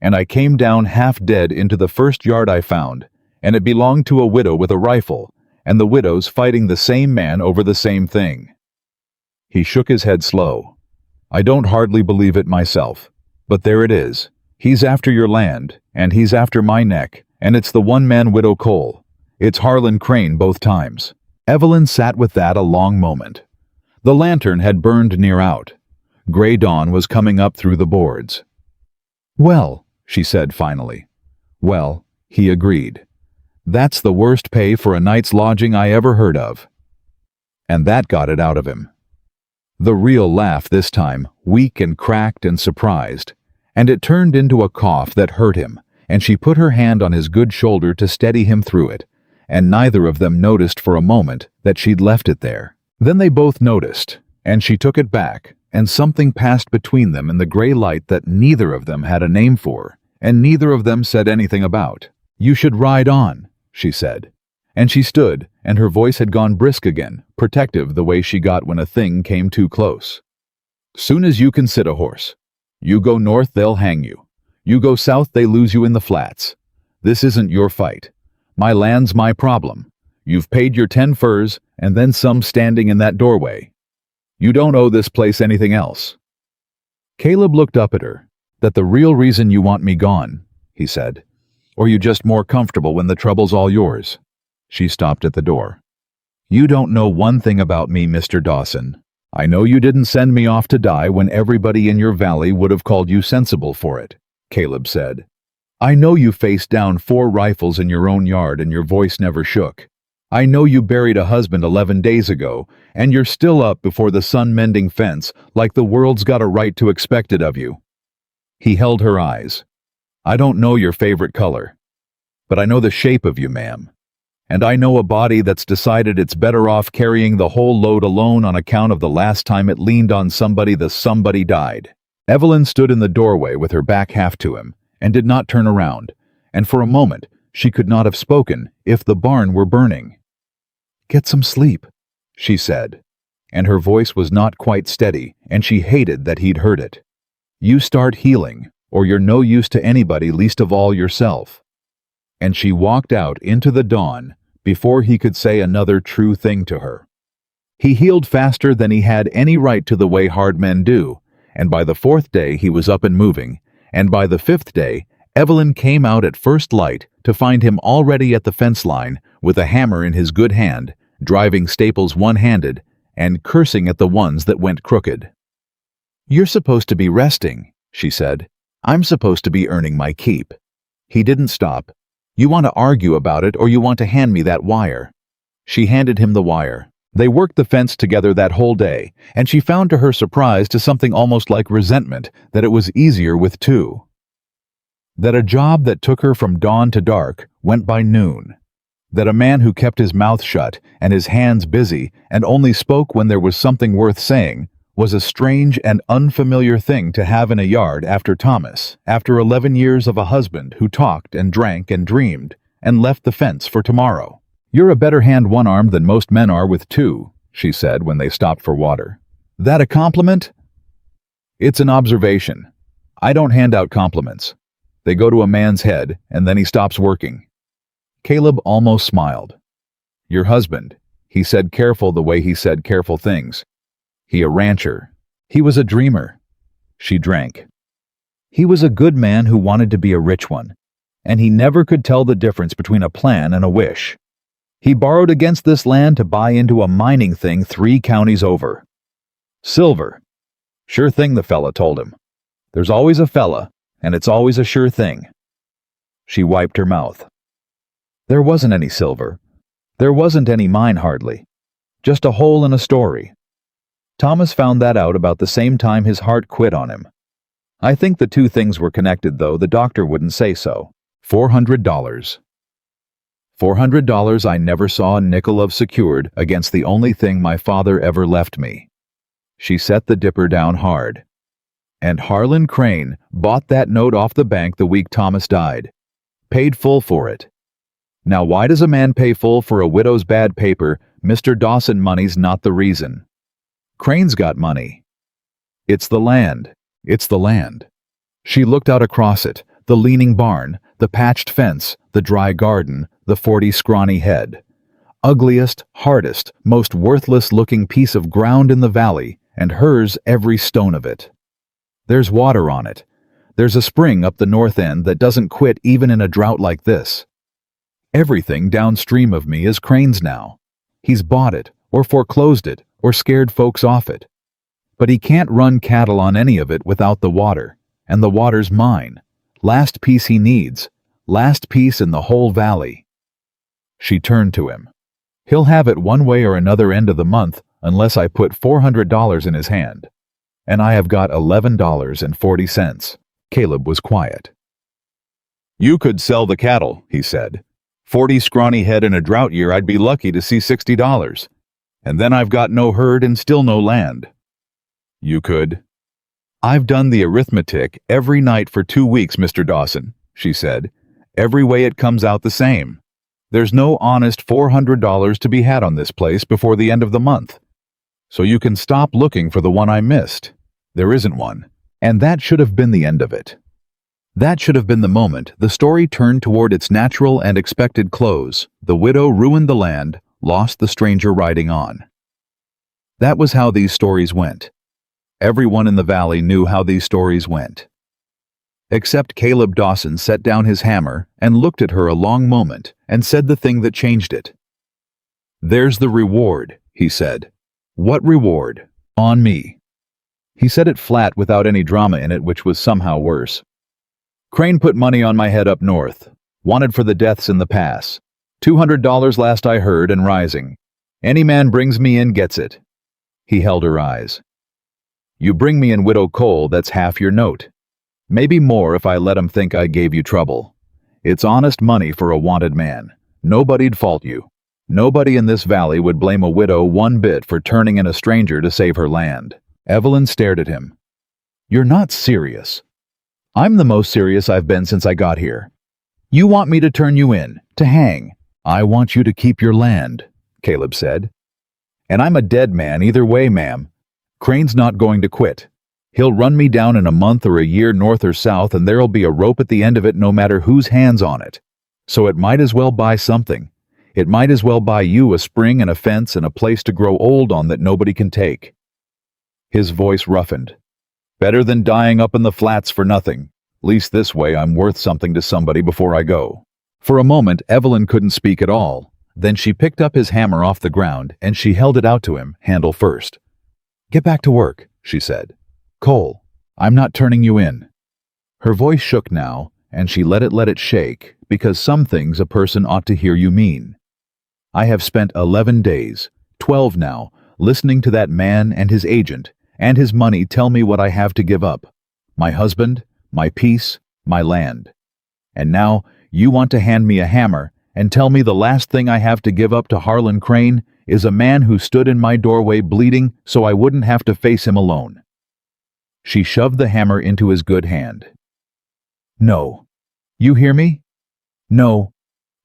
And I came down half dead into the first yard I found, and it belonged to a widow with a rifle, and the widow's fighting the same man over the same thing. He shook his head slow. I don't hardly believe it myself, but there it is. He's after your land, and he's after my neck, and it's the one-man Widow Cole. It's Harlan Crane both times. Evelyn sat with that a long moment. The lantern had burned near out. Gray dawn was coming up through the boards. Well, she said finally. Well, he agreed. That's the worst pay for a night's lodging I ever heard of. And that got it out of him. The real laugh this time, weak and cracked and surprised, and it turned into a cough that hurt him, and she put her hand on his good shoulder to steady him through it, and neither of them noticed for a moment that she'd left it there. Then they both noticed, and she took it back, and something passed between them in the gray light that neither of them had a name for, and neither of them said anything about. You should ride on, she said. And she stood, and her voice had gone brisk again, protective the way she got when a thing came too close. Soon as you can sit a horse. You go north, they'll hang you. You go south, they lose you in the flats. This isn't your fight. My land's my problem. You've paid your 10 furs, and then some standing in that doorway. You don't owe this place anything else. Caleb looked up at her. That the real reason you want me gone, he said. Or you just more comfortable when the trouble's all yours? She stopped at the door. You don't know one thing about me, Mr. Dawson. I know you didn't send me off to die when everybody in your valley would have called you sensible for it, Caleb said. I know you faced down 4 rifles in your own yard and your voice never shook. I know you buried a husband 11 days ago, and you're still up before the sun mending fence like the world's got a right to expect it of you. He held her eyes. I don't know your favorite color, but I know the shape of you, ma'am. And I know a body that's decided it's better off carrying the whole load alone on account of the last time it leaned on somebody the somebody died. Evelyn stood in the doorway with her back half to him and did not turn around, and for a moment she could not have spoken if the barn were burning. Get some sleep, she said, and her voice was not quite steady, and she hated that he'd heard it. You start healing, or you're no use to anybody, least of all yourself. And she walked out into the dawn before he could say another true thing to her. He healed faster than he had any right to, the way hard men do, and by the 4th day he was up and moving, and by the 5th day Evelyn came out at first light to find him already at the fence line with a hammer in his good hand, driving staples one-handed and cursing at the ones that went crooked. You're supposed to be resting, she said. I'm supposed to be earning my keep. He didn't stop. You want to argue about it, or you want to hand me that wire? She handed him the wire. They worked the fence together that whole day, and she found to her surprise, to something almost like resentment, that it was easier with 2. That a job that took her from dawn to dark went by noon. That a man who kept his mouth shut and his hands busy and only spoke when there was something worth saying was a strange and unfamiliar thing to have in a yard after Thomas, after 11 years of a husband who talked and drank and dreamed and left the fence for tomorrow. You're a better hand one-armed than most men are with 2, she said when they stopped for water. That a compliment? It's an observation. I don't hand out compliments. They go to a man's head, and then he stops working. Caleb almost smiled. Your husband, he said, careful the way he said careful things. He a rancher. He was a dreamer. She drank. He was a good man who wanted to be a rich one, and he never could tell the difference between a plan and a wish. He borrowed against this land to buy into a mining thing 3 counties over. Silver. Sure thing, the fella told him. There's always a fella, and it's always a sure thing. She wiped her mouth. There wasn't any silver. There wasn't any mine hardly. Just a hole in a story. Thomas found that out about the same time his heart quit on him. I think the 2 things were connected, though the doctor wouldn't say so. $400. $400 I never saw a nickel of secured against the only thing my father ever left me. She set the dipper down hard. And Harlan Crane bought that note off the bank the week Thomas died. Paid full for it. Now why does a man pay full for a widow's bad paper? Mr. Dawson money's not the reason. Crane's got money. It's the land. It's the land. She looked out across it, the leaning barn, the patched fence, the dry garden, the 40 scrawny head. Ugliest, hardest, most worthless-looking piece of ground in the valley, and hers every stone of it. There's water on it. There's a spring up the north end that doesn't quit even in a drought like this. Everything downstream of me is Crane's now. He's bought it, or foreclosed it, or scared folks off it. But he can't run cattle on any of it without the water, and the water's mine. Last piece he needs, last piece in the whole valley. She turned to him. He'll have it one way or another end of the month unless I put $400 in his hand. And I have got $11.40. Caleb was quiet. You could sell the cattle, he said. 40 scrawny head in a drought year, I'd be lucky to see $60. And then I've got no herd and still no land. You could. I've done the arithmetic every night for 2 weeks, Mr. Dawson, she said. Every way it comes out the same. There's no honest $400 to be had on this place before the end of the month. So you can stop looking for the one I missed. There isn't one. And that should have been the end of it. That should have been the moment the story turned toward its natural and expected close. The widow ruined the land, lost the stranger riding on. That was how these stories went. Everyone in the valley knew how these stories went. Except Caleb Dawson set down his hammer and looked at her a long moment and said the thing that changed it. There's the reward, he said. What reward? On me. He said it flat without any drama in it, which was somehow worse. Crane put money on my head up north. Wanted for the deaths in the pass. $200 last I heard and rising. Any man brings me in gets it. He held her eyes. You bring me in Widow Cole, that's half your note. Maybe more if I let 'em think I gave you trouble. It's honest money for a wanted man. Nobody'd fault you. Nobody in this valley would blame a widow one bit for turning in a stranger to save her land. Evelyn stared at him. You're not serious. I'm the most serious I've been since I got here. You want me to turn you in, to hang. I want you to keep your land, Caleb said. And I'm a dead man either way, ma'am. Crane's not going to quit. He'll run me down in a month or a year north or south, and there'll be a rope at the end of it no matter whose hand's on it. So it might as well buy something. It might as well buy you a spring and a fence and a place to grow old on that nobody can take. His voice roughened. Better than dying up in the flats for nothing. Least this way I'm worth something to somebody before I go. For a moment, Evelyn couldn't speak at all. Then she picked up his hammer off the ground and she held it out to him, handle first. Get back to work, she said. Cole, I'm not turning you in. Her voice shook now, and she let it shake, because some things a person ought to hear you mean. I have spent 11 days, 12 now, listening to that man and his agent, and his money tell me what I have to give up. My husband, my peace, my land. And now you want to hand me a hammer and tell me the last thing I have to give up to Harlan Crane is a man who stood in my doorway bleeding so I wouldn't have to face him alone. She shoved the hammer into his good hand. No. You hear me? No.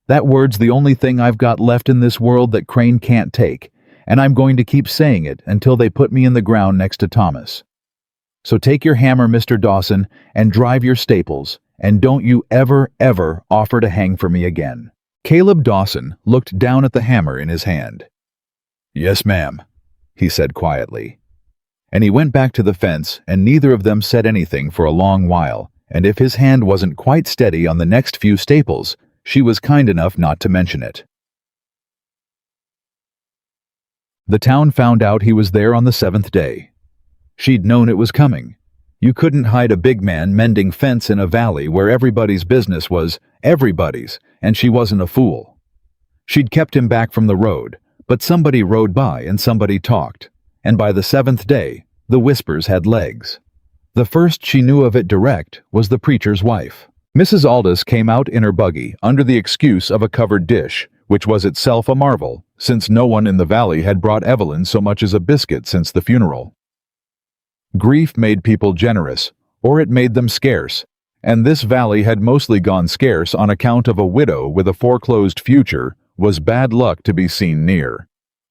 That word's the only thing I've got left in this world that Crane can't take, and I'm going to keep saying it until they put me in the ground next to Thomas. So take your hammer, Mr. Dawson, and drive your staples, and don't you ever, ever offer to hang for me again. Caleb Dawson looked down at the hammer in his hand. Yes, ma'am, he said quietly. And he went back to the fence, and neither of them said anything for a long while, and if his hand wasn't quite steady on the next few staples, she was kind enough not to mention it. The town found out he was there on the 7th day. She'd known it was coming. You couldn't hide a big man mending fence in a valley where everybody's business was everybody's, and she wasn't a fool. She'd kept him back from the road, but somebody rode by and somebody talked, and by the 7th day, the whispers had legs. The first she knew of it direct was the preacher's wife. Mrs. Aldous came out in her buggy under the excuse of a covered dish, which was itself a marvel, since no one in the valley had brought Evelyn so much as a biscuit since the funeral. Grief made people generous, or it made them scarce, and this valley had mostly gone scarce on account of a widow with a foreclosed future was bad luck to be seen near.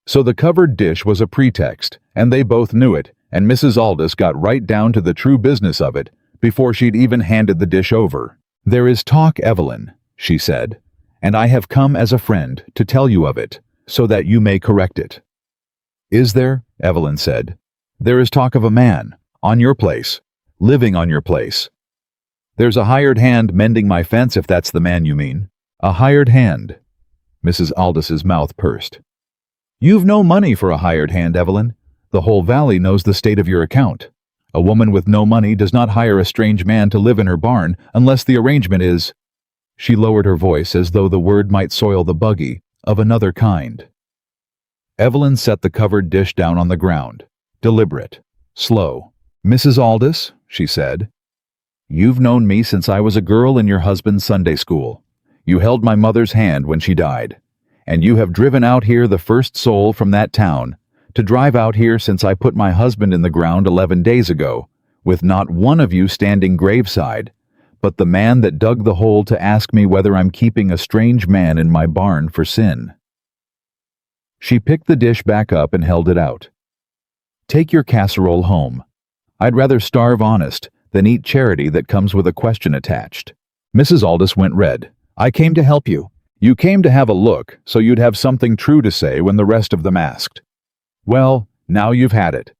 So the covered dish was a pretext, and they both knew it, and Mrs. Aldous got right down to the true business of it before she'd even handed the dish over. There is talk, Evelyn, she said, and I have come as a friend to tell you of it, so that you may correct it. Is there? Evelyn said. There is talk of a man, on your place, living on your place. There's a hired hand mending my fence, if that's the man you mean. A hired hand. Mrs. Aldous's mouth pursed. You've no money for a hired hand, Evelyn. The whole valley knows the state of your account. A woman with no money does not hire a strange man to live in her barn unless the arrangement is— She lowered her voice as though the word might soil the buggy, of another kind. Evelyn set the covered dish down on the ground, deliberate, slow. Mrs. Aldous, she said, you've known me since I was a girl in your husband's Sunday school. You held my mother's hand when she died, and you have driven out here the first soul from that town, to drive out here since I put my husband in the ground 11 days ago, with not one of you standing graveside, but the man that dug the hole to ask me whether I'm keeping a strange man in my barn for sin. She picked the dish back up and held it out. Take your casserole home. I'd rather starve honest than eat charity that comes with a question attached. Mrs. Aldous went red. I came to help you. You came to have a look, so you'd have something true to say when the rest of them asked. Well, now you've had it.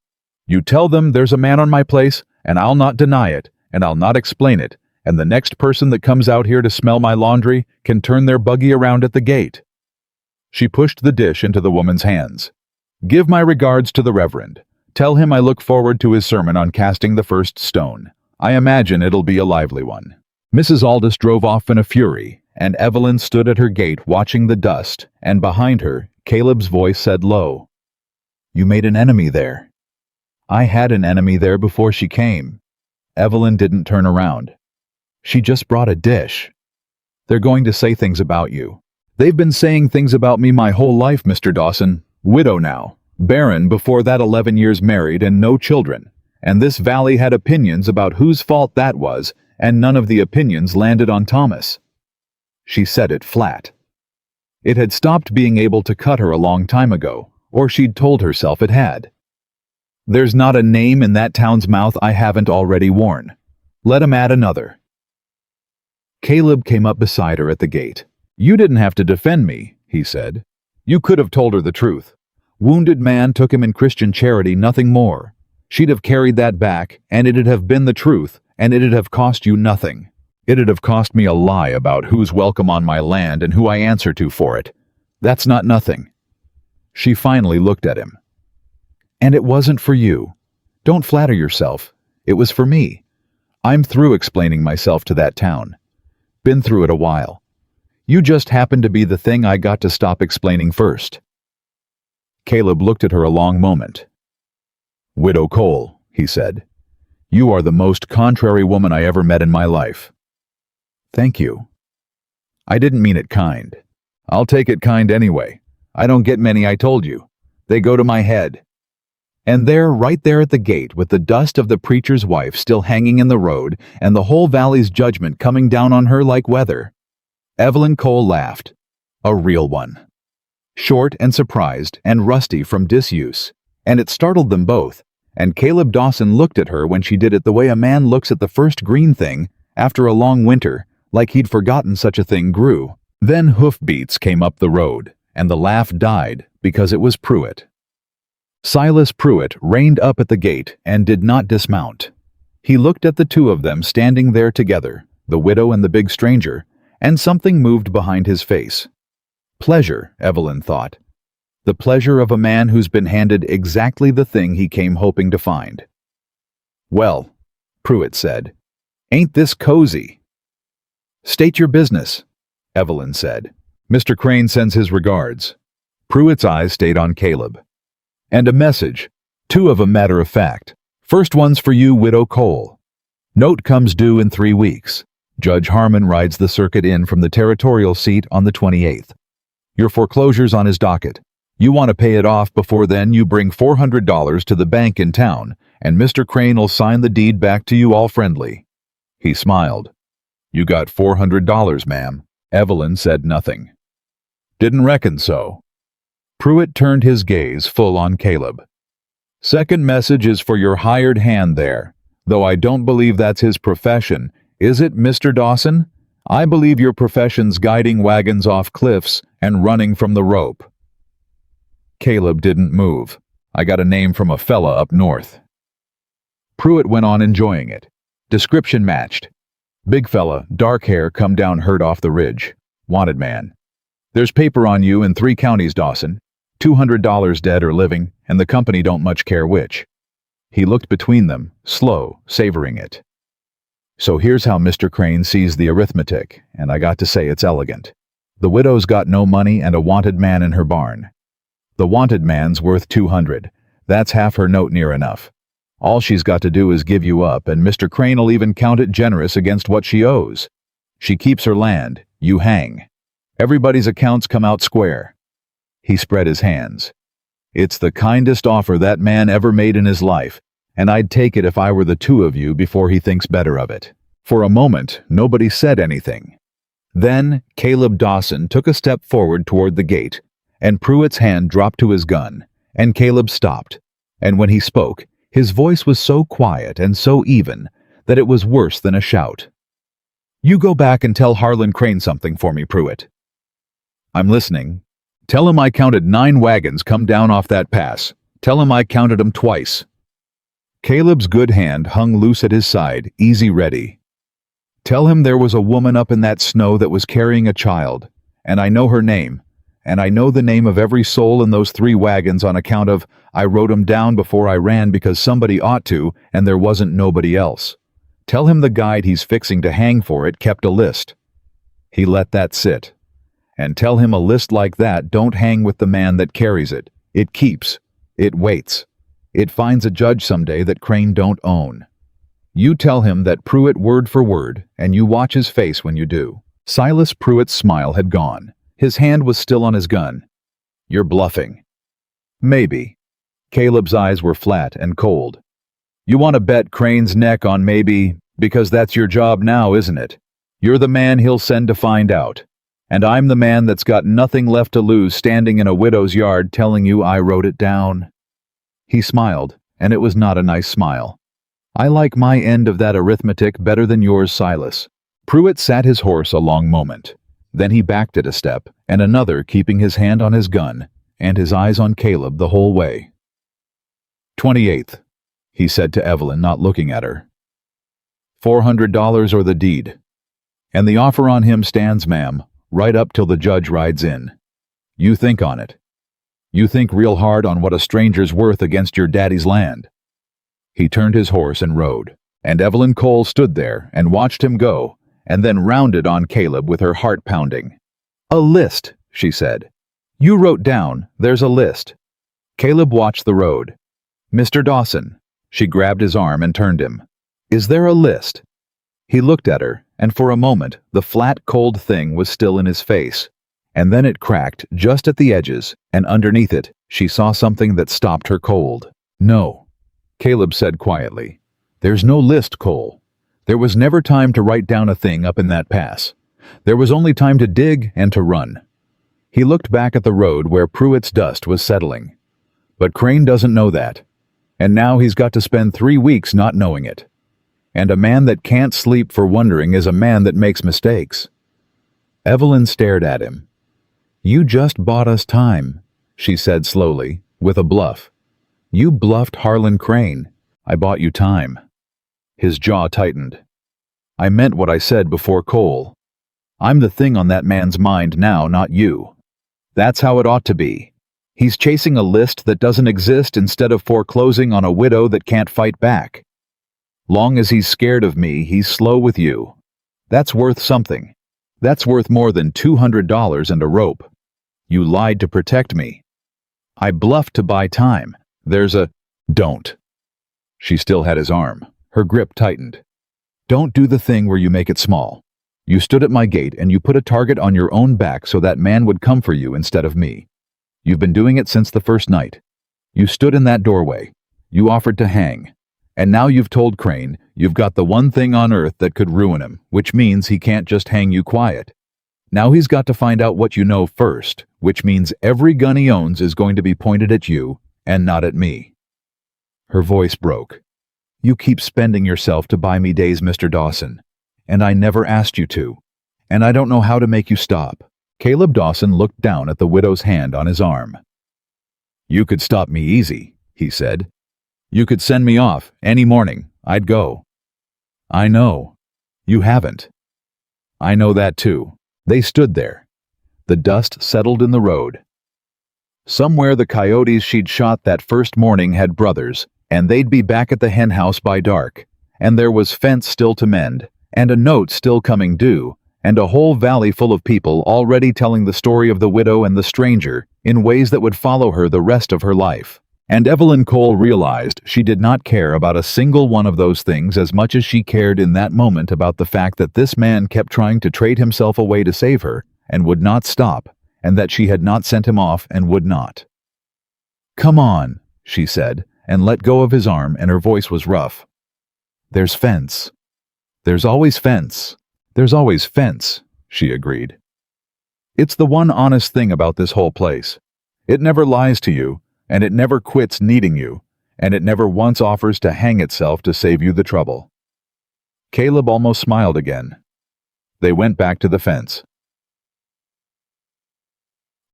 You tell them there's a man on my place, and I'll not deny it, and I'll not explain it, and the next person that comes out here to smell my laundry can turn their buggy around at the gate. She pushed the dish into the woman's hands. Give my regards to the Reverend. Tell him I look forward to his sermon on casting the first stone. I imagine it'll be a lively one." Mrs. Aldous drove off in a fury, and Evelyn stood at her gate watching the dust, and behind her, Caleb's voice said low, "You made an enemy there." "I had an enemy there before she came." Evelyn didn't turn around. "She just brought a dish." "They're going to say things about you." "They've been saying things about me my whole life, Mr. Dawson. Widow now. Barren before that, 11 years married and no children. And this valley had opinions about whose fault that was, and none of the opinions landed on Thomas." She said it flat. It had stopped being able to cut her a long time ago, or she'd told herself it had. "There's not a name in that town's mouth I haven't already worn. Let 'em add another." Caleb came up beside her at the gate. "You didn't have to defend me," he said. "You could have told her the truth. Wounded man took him in Christian charity, nothing more. She'd have carried that back, and it'd have been the truth, and it'd have cost you nothing. It'd have cost me a lie about who's welcome on my land and who I answer to for it. That's not nothing." She finally looked at him. "And it wasn't for you. Don't flatter yourself. It was for me. I'm through explaining myself to that town. Been through it a while. You just happened to be the thing I got to stop explaining first." Caleb looked at her a long moment. "Widow Cole," he said, "you are the most contrary woman I ever met in my life." "Thank you." "I didn't mean it kind. I'll take it kind anyway. I don't get many, I told you. They go to my head." And there, right there at the gate, with the dust of the preacher's wife still hanging in the road, and the whole valley's judgment coming down on her like weather, Evelyn Cole laughed. A real one. Short and surprised and rusty from disuse, and it startled them both, and Caleb Dawson looked at her when she did it the way a man looks at the first green thing after a long winter, like he'd forgotten such a thing grew. Then hoofbeats came up the road, and the laugh died because it was Pruitt. Silas Pruitt reined up at the gate and did not dismount. He looked at the two of them standing there together, the widow and the big stranger, and something moved behind his face. Pleasure, Evelyn thought. The pleasure of a man who's been handed exactly the thing he came hoping to find. "Well," Pruitt said, "ain't this cozy?" "State your business," Evelyn said. "Mr. Crane sends his regards." Pruitt's eyes stayed on Caleb. "And a message, two of 'em matter of fact. First one's for you, Widow Cole. Note comes due in 3 weeks. Judge Harmon rides the circuit in from the territorial seat on the 28th. Your foreclosure's on his docket. You want to pay it off before then, you bring $400 to the bank in town, and Mr. Crane'll sign the deed back to you all friendly." He smiled. "You got $400, ma'am." Evelyn said nothing. "Didn't reckon so." Pruitt turned his gaze full on Caleb. "Second message is for your hired hand there, though I don't believe that's his profession. Is it, Mr. Dawson? I believe your profession's guiding wagons off cliffs and running from the rope." Caleb didn't move. "I got a name from a fella up north." Pruitt went on enjoying it. Description matched. "Big fella, dark hair, come down hurt off the ridge. Wanted man. There's paper on you in 3 counties, Dawson. $200 dead or living, and the company don't much care which." He looked between them, slow, savoring it. "So here's how Mr. Crane sees the arithmetic, and I got to say it's elegant. The widow's got no money and a wanted man in her barn. The wanted man's worth 200. That's half her note near enough. All she's got to do is give you up, and Mr. Crane'll even count it generous against what she owes. She keeps her land, you hang. Everybody's accounts come out square." He spread his hands. "It's the kindest offer that man ever made in his life, and I'd take it if I were the two of you before he thinks better of it." For a moment, nobody said anything. Then Caleb Dawson took a step forward toward the gate, and Pruitt's hand dropped to his gun, and Caleb stopped, and when he spoke, his voice was so quiet and so even that it was worse than a shout. "You go back and tell Harlan Crane something for me, Pruitt." "I'm listening." "Tell him I counted 9 wagons come down off that pass. Tell him I counted 'em twice." Caleb's good hand hung loose at his side, easy ready. "Tell him there was a woman up in that snow that was carrying a child, and I know her name, and I know the name of every soul in those 3 wagons on account of I wrote 'em down before I ran because somebody ought to, and there wasn't nobody else. Tell him the guide he's fixing to hang for it kept a list." He let that sit. "And tell him a list like that don't hang with the man that carries it. It keeps. It waits. It finds a judge someday that Crane don't own. You tell him that Pruitt word for word, and you watch his face when you do." Silas Pruitt's smile had gone. His hand was still on his gun. "You're bluffing." "Maybe." Caleb's eyes were flat and cold. "You want to bet Crane's neck on maybe, because that's your job now, isn't it? You're the man he'll send to find out. And I'm the man that's got nothing left to lose standing in a widow's yard telling you I wrote it down." He smiled, and it was not a nice smile. "I like my end of that arithmetic better than yours, Silas." Pruitt sat his horse a long moment. Then he backed it a step, and another, keeping his hand on his gun, and his eyes on Caleb the whole way. 28th, he said to Evelyn, not looking at her. $400 or the deed. And the offer on him stands, ma'am, right up till the judge rides in. You think on it. You think real hard on what a stranger's worth against your daddy's land." He turned his horse and rode, and Evelyn Cole stood there and watched him go, and then rounded on Caleb with her heart pounding. "A list," she said. "You wrote down, there's a list." Caleb watched the road. "Mr. Dawson," she grabbed his arm and turned him. "Is there a list?" He looked at her, and for a moment the flat, cold thing was still in his face, and then it cracked just at the edges, and underneath it she saw something that stopped her cold. "No," Caleb said quietly. "There's no list, Cole. There was never time to write down a thing up in that pass. There was only time to dig and to run." He looked back at the road where Pruitt's dust was settling. "But Crane doesn't know that. And now he's got to spend 3 weeks not knowing it. And a man that can't sleep for wondering is a man that makes mistakes." Evelyn stared at him. "You just bought us time," she said slowly, with a bluff. "You bluffed Harlan Crane. I bought you time." His jaw tightened. "I meant what I said before, Cole. I'm the thing on that man's mind now, not you. That's how it ought to be. He's chasing a list that doesn't exist instead of foreclosing on a widow that can't fight back. Long as he's scared of me, he's slow with you. That's worth something. That's worth more than $200 and a rope. You lied to protect me. I bluffed to buy time. There's a—" "Don't." She still had his arm. Her grip tightened. "Don't do the thing where you make it small. You stood at my gate and you put a target on your own back so that man would come for you instead of me. You've been doing it since the first night. You stood in that doorway. You offered to hang. And now you've told Crane you've got the one thing on earth that could ruin him, which means he can't just hang you quiet. Now he's got to find out what you know first, which means every gun he owns is going to be pointed at you and not at me." Her voice broke. "You keep spending yourself to buy me days, Mr. Dawson, and I never asked you to, and I don't know how to make you stop." Caleb Dawson looked down at the widow's hand on his arm. "You could stop me easy," he said. "You could send me off any morning. I'd go." "I know. You haven't." "I know that too." They stood there. The dust settled in the road. Somewhere the coyotes she'd shot that first morning had brothers, and they'd be back at the hen house by dark, and there was fence still to mend, and a note still coming due, and a whole valley full of people already telling the story of the widow and the stranger in ways that would follow her the rest of her life. And Evelyn Cole realized she did not care about a single one of those things as much as she cared in that moment about the fact that this man kept trying to trade himself away to save her and would not stop, and that she had not sent him off and would not. "Come on," she said, and let go of his arm, and her voice was rough. "There's fence. There's always fence. There's always fence," she agreed. "It's the one honest thing about this whole place. It never lies to you, and it never quits needing you, and it never once offers to hang itself to save you the trouble." Caleb almost smiled again. They went back to the fence.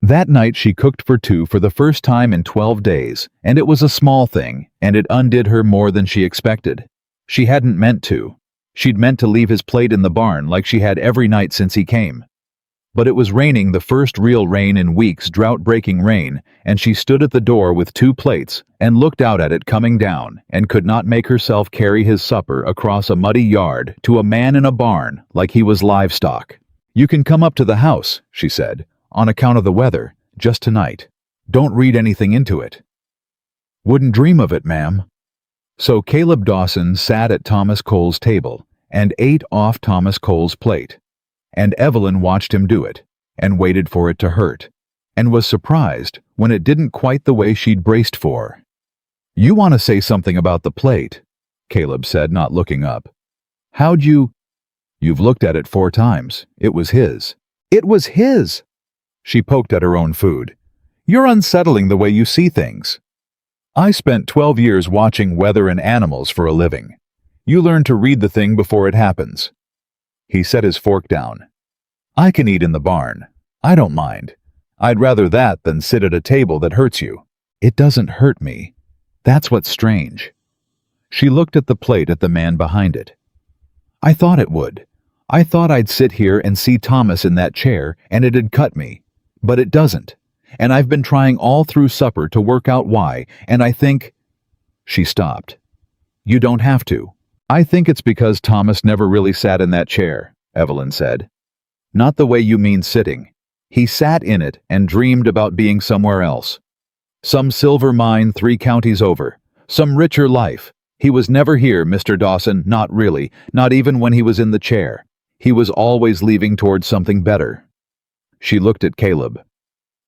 That night she cooked for 2 for the first time in 12 days, and it was a small thing, and it undid her more than she expected. She hadn't meant to. She'd meant to leave his plate in the barn like she had every night since he came. But it was raining, the first real rain in weeks, drought-breaking rain, and she stood at the door with 2 plates and looked out at it coming down and could not make herself carry his supper across a muddy yard to a man in a barn like he was livestock. "You can come up to the house," she said, "on account of the weather, just tonight. Don't read anything into it." "Wouldn't dream of it, ma'am." So Caleb Dawson sat at Thomas Cole's table and ate off Thomas Cole's plate. And Evelyn watched him do it, and waited for it to hurt, and was surprised when it didn't quite the way she'd braced for. "You want to say something about the plate," Caleb said, not looking up. "How'd you—" "You've looked at it 4 times. It was his." "It was his!" She poked at her own food. "You're unsettling the way you see things. I spent 12 years watching weather and animals for a living. You learn to read the thing before it happens." He set his fork down. "I can eat in the barn. I don't mind. I'd rather that than sit at a table that hurts you." "It doesn't hurt me. That's what's strange." She looked at the plate at the man behind it. "I thought it would. I thought I'd sit here and see Thomas in that chair and it'd cut me. But it doesn't. And I've been trying all through supper to work out why, and I think—" She stopped. "You don't have to. I think it's because Thomas never really sat in that chair," Evelyn said. "Not the way you mean sitting. He sat in it and dreamed about being somewhere else. Some silver mine 3 counties over. Some richer life. He was never here, Mr. Dawson, not really, not even when he was in the chair. He was always leaving towards something better." She looked at Caleb.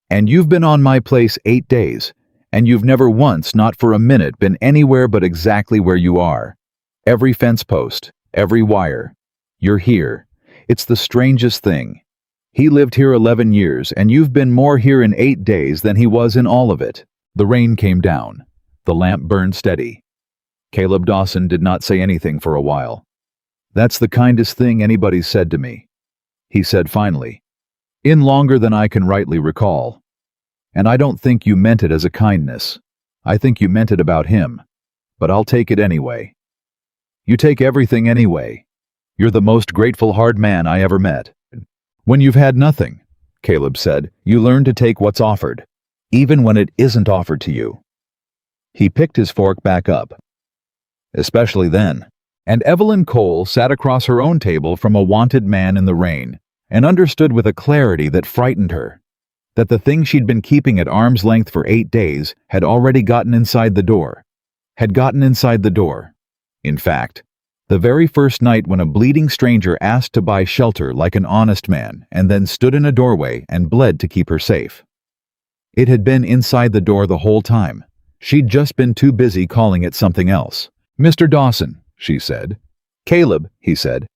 "And you've been on my place 8 days, and you've never once, not for a minute, been anywhere but exactly where you are. Every fence post, every wire. You're here. It's the strangest thing. He lived here 11 years, and you've been more here in 8 days than he was in all of it." The rain came down. The lamp burned steady. Caleb Dawson did not say anything for a while. "That's the kindest thing anybody's said to me," he said finally. "In longer than I can rightly recall. And I don't think you meant it as a kindness. I think you meant it about him. But I'll take it anyway." "You take everything anyway. You're the most grateful hard man I ever met." "When you've had nothing," Caleb said, "you learn to take what's offered, even when it isn't offered to you." He picked his fork back up. "Especially then." And Evelyn Cole sat across her own table from a wanted man in the rain, and understood with a clarity that frightened her, that the thing she'd been keeping at arm's length for 8 days had already gotten inside the door. In fact, the very first night when a bleeding stranger asked to buy shelter like an honest man and then stood in a doorway and bled to keep her safe. It had been inside the door the whole time. She'd just been too busy calling it something else. "Mr. Dawson," she said. "Caleb," he said.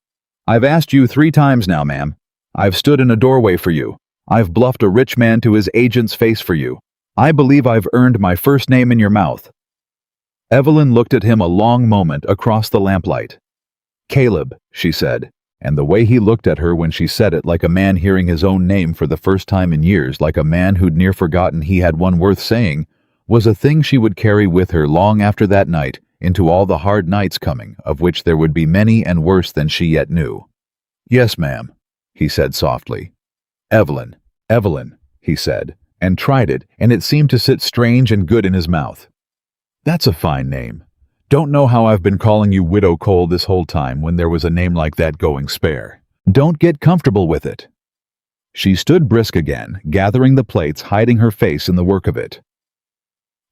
"I've asked you 3 times now, ma'am. I've stood in a doorway for you. I've bluffed a rich man to his agent's face for you. I believe I've earned my first name in your mouth." Evelyn looked at him a long moment across the lamplight. "Caleb," she said, and the way he looked at her when she said it, like a man hearing his own name for the first time in years, like a man who'd near forgotten he had one worth saying, was a thing she would carry with her long after that night into all the hard nights coming, of which there would be many and worse than she yet knew. "Yes, ma'am," he said softly. "Evelyn, Evelyn," he said, and tried it, and it seemed to sit strange and good in his mouth. "That's a fine name. Don't know how I've been calling you Widow Cole this whole time when there was a name like that going spare. Don't get comfortable with it." She stood brisk again, gathering the plates, hiding her face in the work of it.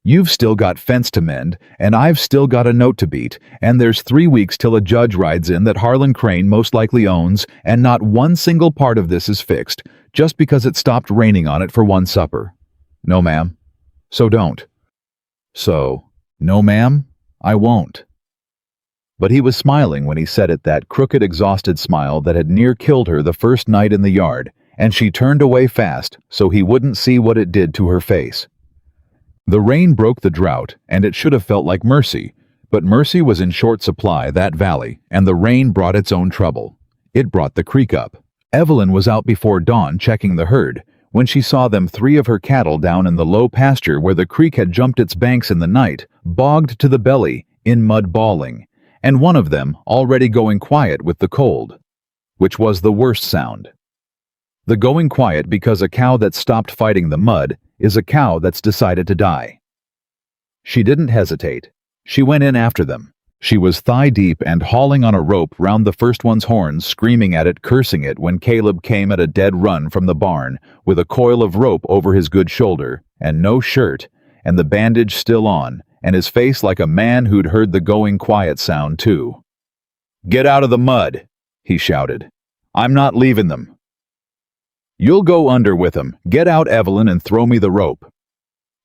"You've still got fence to mend, and I've still got a note to beat, and there's 3 weeks till a judge rides in that Harlan Crane most likely owns, and not one single part of this is fixed, just because it stopped raining on it for one supper. No, ma'am. So don't." "So, no, ma'am, I won't." But he was smiling when he said it, that crooked, exhausted smile that had near killed her the first night in the yard, and she turned away fast so he wouldn't see what it did to her face. The rain broke the drought, and it should have felt like mercy, but mercy was in short supply that valley, and the rain brought its own trouble. It brought the creek up. Evelyn was out before dawn checking the herd, when she saw them 3 of her cattle down in the low pasture where the creek had jumped its banks in the night, bogged to the belly, in mud bawling, and one of them already going quiet with the cold, which was the worst sound. The going quiet because a cow that stopped fighting the mud is a cow that's decided to die. She didn't hesitate. She went in after them. She was thigh-deep and hauling on a rope round the first one's horns, screaming at it, cursing it, when Caleb came at a dead run from the barn, with a coil of rope over his good shoulder, and no shirt, and the bandage still on, and his face like a man who'd heard the going quiet sound too. "Get out of the mud," he shouted. "I'm not leaving them." "You'll go under with them. Get out, Evelyn, and throw me the rope."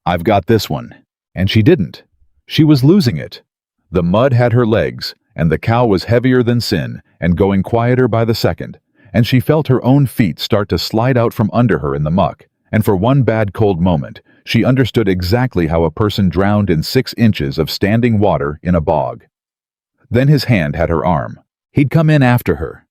"I've got this one." And she didn't. She was losing it. The mud had her legs, and the cow was heavier than sin, and going quieter by the second, and she felt her own feet start to slide out from under her in the muck, and for one bad cold moment, she understood exactly how a person drowned in 6 inches of standing water in a bog. Then his hand had her arm. He'd come in after her.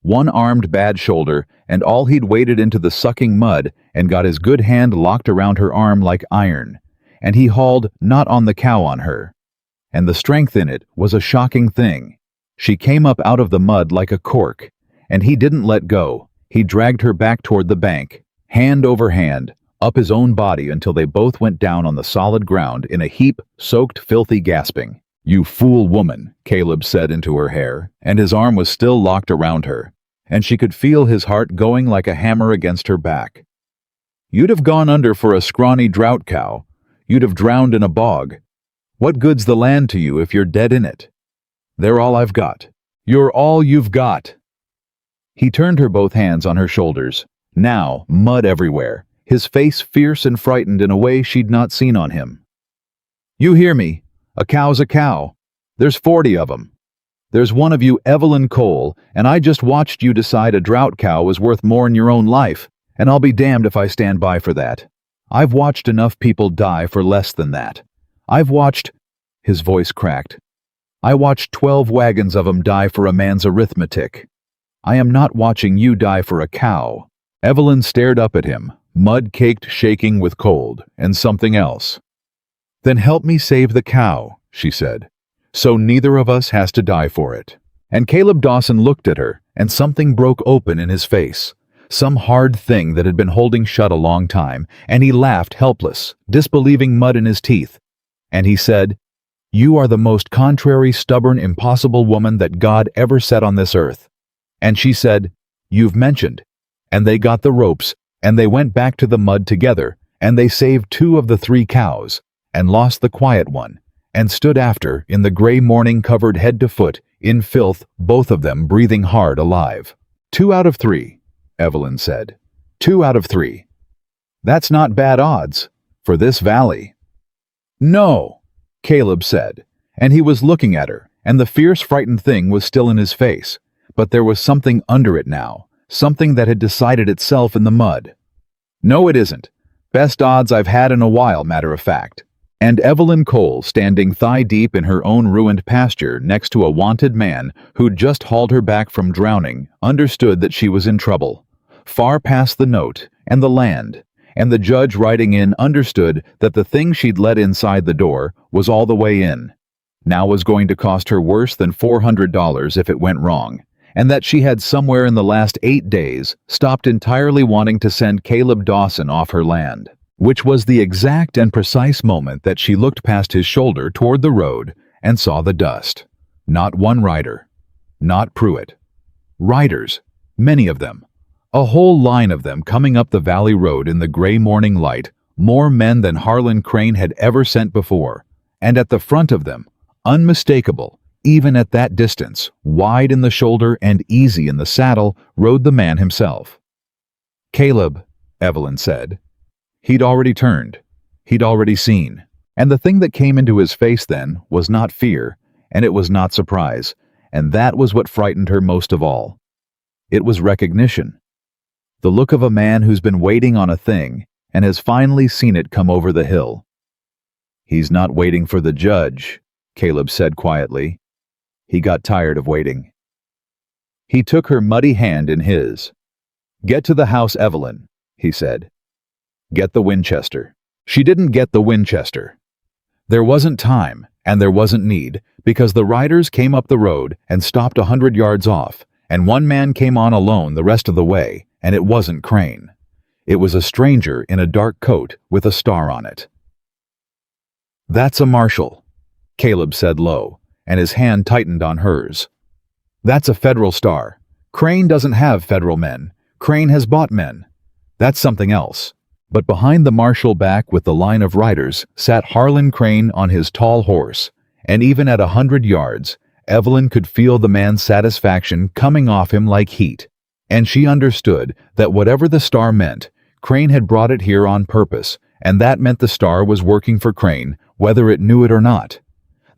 One-armed bad shoulder, and all he'd waded into the sucking mud and got his good hand locked around her arm like iron, and he hauled not on the cow on her. And the strength in it was a shocking thing. She came up out of the mud like a cork, and he didn't let go. He dragged her back toward the bank, hand over hand, up his own body until they both went down on the solid ground in a heap, soaked, filthy gasping. "You fool woman," Caleb said into her hair, and his arm was still locked around her, and she could feel his heart going like a hammer against her back. "You'd have gone under for a scrawny drought cow. You'd have drowned in a bog. What good's the land to you if you're dead in it? They're all I've got. You're all you've got." He turned her both hands on her shoulders. Now, mud everywhere, his face fierce and frightened in a way she'd not seen on him. "You hear me? A cow's a cow. There's 40 of 'em. There's one of you, Evelyn Cole, and I just watched you decide a drought cow was worth more'n your own life, and I'll be damned if I stand by for that. I've watched enough people die for less than that. I've watched—" his voice cracked. "I watched 12 wagons of 'em die for a man's arithmetic. I am not watching you die for a cow." Evelyn stared up at him, mud-caked, shaking with cold, and something else. "Then help me save the cow," she said, "so neither of us has to die for it." And Caleb Dawson looked at her, and something broke open in his face. Some hard thing that had been holding shut a long time, and he laughed helpless, disbelieving mud in his teeth. And he said, "You are the most contrary, stubborn, impossible woman that God ever set on this earth." And she said, "You've mentioned." And they got the ropes, and they went back to the mud together, and they saved 2 of the 3 cows, and lost the quiet one, and stood after, in the gray morning covered head to foot, in filth, both of them breathing hard alive. 2 out of 3, Evelyn said. 2 out of 3. That's not bad odds, for this valley. "No," Caleb said, and he was looking at her, and the fierce, frightened thing was still in his face, but there was something under it now, something that had decided itself in the mud. "No, it isn't. Best odds I've had in a while, matter of fact." And Evelyn Cole, standing thigh-deep in her own ruined pasture next to a wanted man who'd just hauled her back from drowning, understood that she was in trouble, far past the note and the land. And the judge riding in understood that the thing she'd let inside the door was all the way in. Now was going to cost her worse than $400 if it went wrong, and that she had somewhere in the last 8 days stopped entirely wanting to send Caleb Dawson off her land, which was the exact and precise moment that she looked past his shoulder toward the road and saw the dust. Not one rider. Not Pruitt. Riders, many of them. A whole line of them coming up the valley road in the gray morning light, more men than Harlan Crane had ever sent before, and at the front of them, unmistakable, even at that distance, wide in the shoulder and easy in the saddle, rode the man himself. "Caleb," Evelyn said. He'd already turned. He'd already seen. And the thing that came into his face then was not fear, and it was not surprise, and that was what frightened her most of all. It was recognition. The look of a man who's been waiting on a thing and has finally seen it come over the hill. "He's not waiting for the judge," Caleb said quietly. He got tired of waiting. He took her muddy hand in his. "Get to the house, Evelyn," he said. "Get the Winchester." She didn't get the Winchester. There wasn't time, and there wasn't need, because the riders came up the road and stopped 100 yards off, and one man came on alone the rest of the way, and it wasn't Crane. It was a stranger in a dark coat with a star on it. "That's a marshal," Caleb said low, and his hand tightened on hers. "That's a federal star. Crane doesn't have federal men. Crane has bought men. That's something else." But behind the marshal back with the line of riders sat Harlan Crane on his tall horse, and even at 100 yards, Evelyn could feel the man's satisfaction coming off him like heat, and she understood that whatever the star meant, Crane had brought it here on purpose, and that meant the star was working for Crane, whether it knew it or not.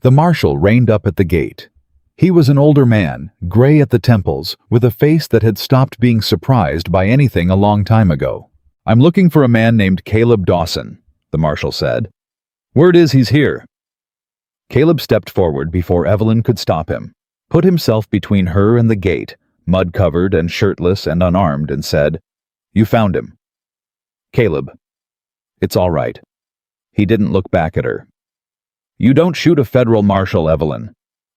The marshal reined up at the gate. He was an older man, gray at the temples, with a face that had stopped being surprised by anything a long time ago. "I'm looking for a man named Caleb Dawson," the marshal said. "Word is he's here." Caleb stepped forward before Evelyn could stop him, put himself between her and the gate, mud-covered and shirtless and unarmed, and said, "You found him." "Caleb, it's all right." He didn't look back at her. "You don't shoot a federal marshal, Evelyn.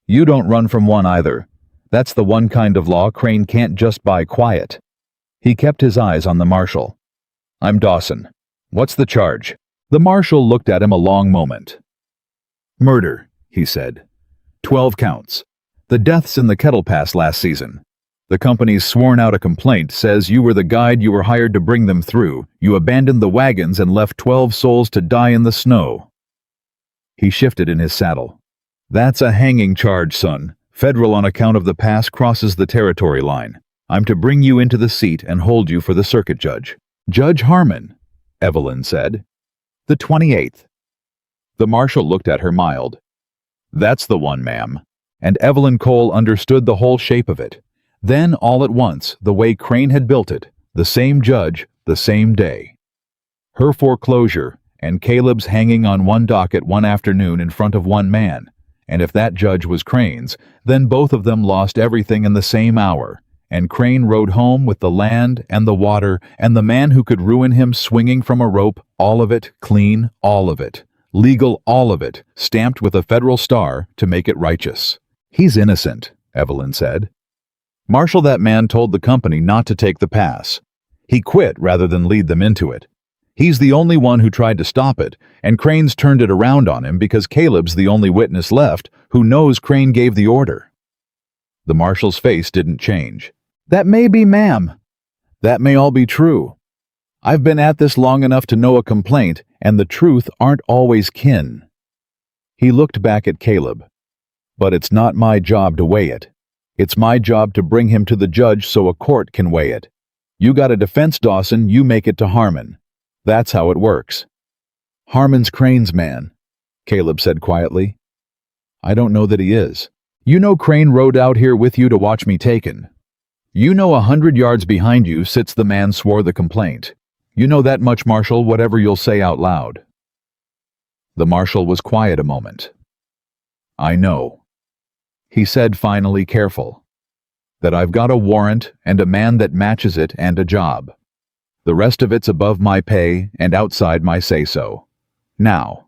You don't run from one either. That's the one kind of law Crane can't just buy quiet." He kept his eyes on the marshal. "I'm Dawson. What's the charge?" The marshal looked at him a long moment. "Murder," he said. 12 counts. The deaths in the Kettle Pass last season. The company's sworn out a complaint says you were the guide you were hired to bring them through. You abandoned the wagons and left 12 souls to die in the snow. He shifted in his saddle. "That's a hanging charge, son. Federal on account of the pass crosses the territory line. I'm to bring you into the seat and hold you for the circuit judge." "Judge Harmon," Evelyn said. "The 28th. The marshal looked at her mild. "That's the one, ma'am." And Evelyn Cole understood the whole shape of it. Then, all at once, the way Crane had built it, the same judge, the same day. Her foreclosure, and Caleb's hanging on one docket one afternoon in front of one man. And if that judge was Crane's, then both of them lost everything in the same hour. And Crane rode home with the land and the water and the man who could ruin him swinging from a rope, all of it, clean, all of it, legal, all of it, stamped with a federal star to make it righteous. "He's innocent," Evelyn said. "Marshal, that man told the company not to take the pass. He quit rather than lead them into it. He's the only one who tried to stop it, and Crane's turned it around on him because Caleb's the only witness left who knows Crane gave the order." The marshal's face didn't change. "That may be, ma'am. That may all be true. I've been at this long enough to know a complaint and the truth aren't always kin." He looked back at Caleb. "But it's not my job to weigh it. It's my job to bring him to the judge so a court can weigh it. You got a defense, Dawson, you make it to Harmon. That's how it works." "Harmon's Crane's man," Caleb said quietly. "I don't know that he is. You know Crane rode out here with you to watch me taken. You know 100 yards behind you sits the man swore the complaint. You know that much, Marshal, whatever you'll say out loud." The marshal was quiet a moment. "I know," he said finally, careful, "that I've got a warrant and a man that matches it and a job. The rest of it's above my pay and outside my say-so. Now,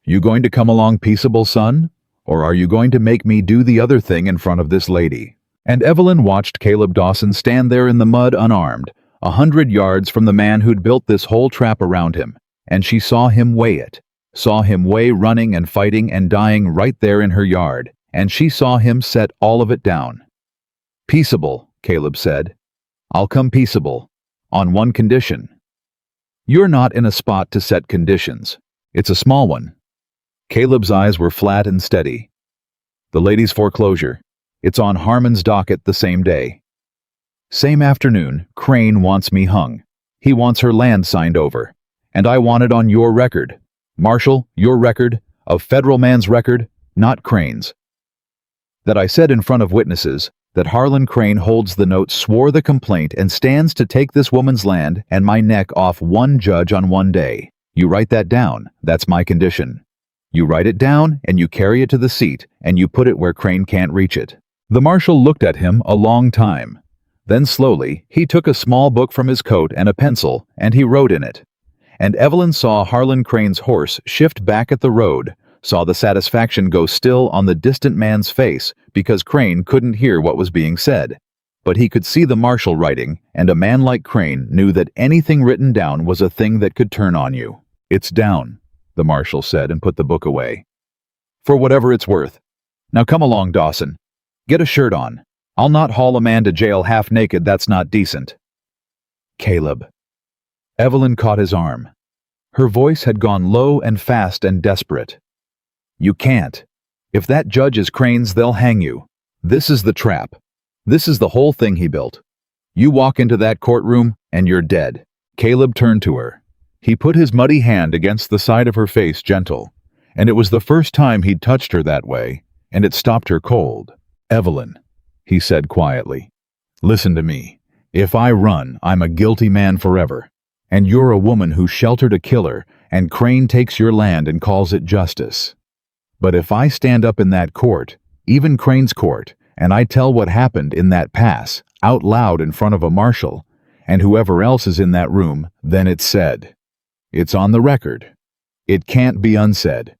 you going to come along peaceable, son? Or are you going to make me do the other thing in front of this lady?" And Evelyn watched Caleb Dawson stand there in the mud unarmed, 100 yards from the man who'd built this whole trap around him, and she saw him weigh it, saw him weigh running and fighting and dying right there in her yard, and she saw him set all of it down. "Peaceable," Caleb said. "I'll come peaceable, on one condition." "You're not in a spot to set conditions. It's a small one." Caleb's eyes were flat and steady. "The lady's foreclosure. It's on Harmon's docket the same day. Same afternoon, Crane wants me hung. He wants her land signed over. And I want it on your record. Marshal, your record, a federal man's record, not Crane's. That I said in front of witnesses that Harlan Crane holds the note, swore the complaint, and stands to take this woman's land and my neck off one judge on one day. You write that down. That's my condition. You write it down, and you carry it to the seat, and you put it where Crane can't reach it." The marshal looked at him a long time. Then slowly, he took a small book from his coat and a pencil, and he wrote in it. And Evelyn saw Harlan Crane's horse shift back at the road, saw the satisfaction go still on the distant man's face because Crane couldn't hear what was being said. But he could see the marshal writing, and a man like Crane knew that anything written down was a thing that could turn on you. "It's down," the marshal said and put the book away. "For whatever it's worth. Now come along, Dawson. Get a shirt on. I'll not haul a man to jail half naked, that's not decent." "Caleb." Evelyn caught his arm. Her voice had gone low and fast and desperate. "You can't. If that judge is Crane's, they'll hang you. This is the trap. This is the whole thing he built. You walk into that courtroom, and you're dead." Caleb turned to her. He put his muddy hand against the side of her face, gentle, and it was the first time he'd touched her that way, and it stopped her cold. "Evelyn," he said quietly, "listen to me. If I run, I'm a guilty man forever. And you're a woman who sheltered a killer, and Crane takes your land and calls it justice. But if I stand up in that court, even Crane's court, and I tell what happened in that pass, out loud in front of a marshal, and whoever else is in that room, then it's said. It's on the record. It can't be unsaid.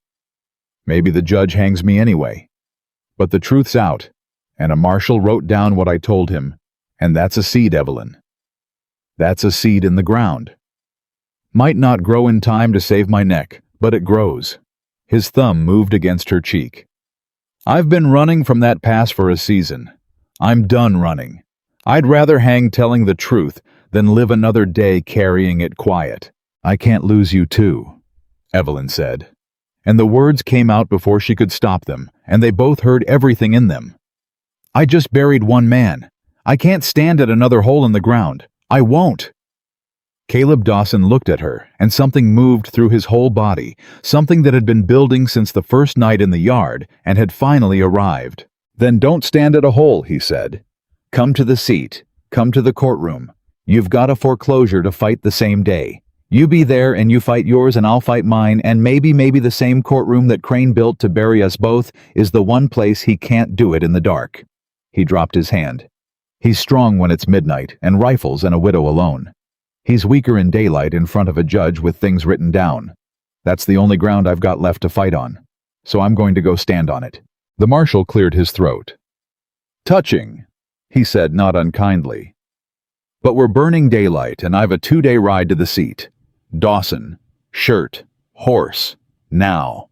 Maybe the judge hangs me anyway. But the truth's out, and a marshal wrote down what I told him, and that's a seed, Evelyn. That's a seed in the ground. Might not grow in time to save my neck, but it grows." His thumb moved against her cheek. "I've been running from that pass for a season. I'm done running. I'd rather hang telling the truth than live another day carrying it quiet." "I can't lose you too," Evelyn said. And the words came out before she could stop them, and they both heard everything in them. "I just buried one man. I can't stand at another hole in the ground. I won't." Caleb Dawson looked at her, and something moved through his whole body, something that had been building since the first night in the yard and had finally arrived. "Then don't stand at a hole," he said. "Come to the seat. Come to the courtroom. You've got a foreclosure to fight the same day. You be there and you fight yours and I'll fight mine, and maybe the same courtroom that Crane built to bury us both is the one place he can't do it in the dark." He dropped his hand. "He's strong when it's midnight, and rifles and a widow alone. He's weaker in daylight in front of a judge with things written down. That's the only ground I've got left to fight on. So I'm going to go stand on it." The marshal cleared his throat. "Touching," he said, not unkindly. "But we're burning daylight, and I've a 2-day ride to the seat. Dawson, shirt, horse, now."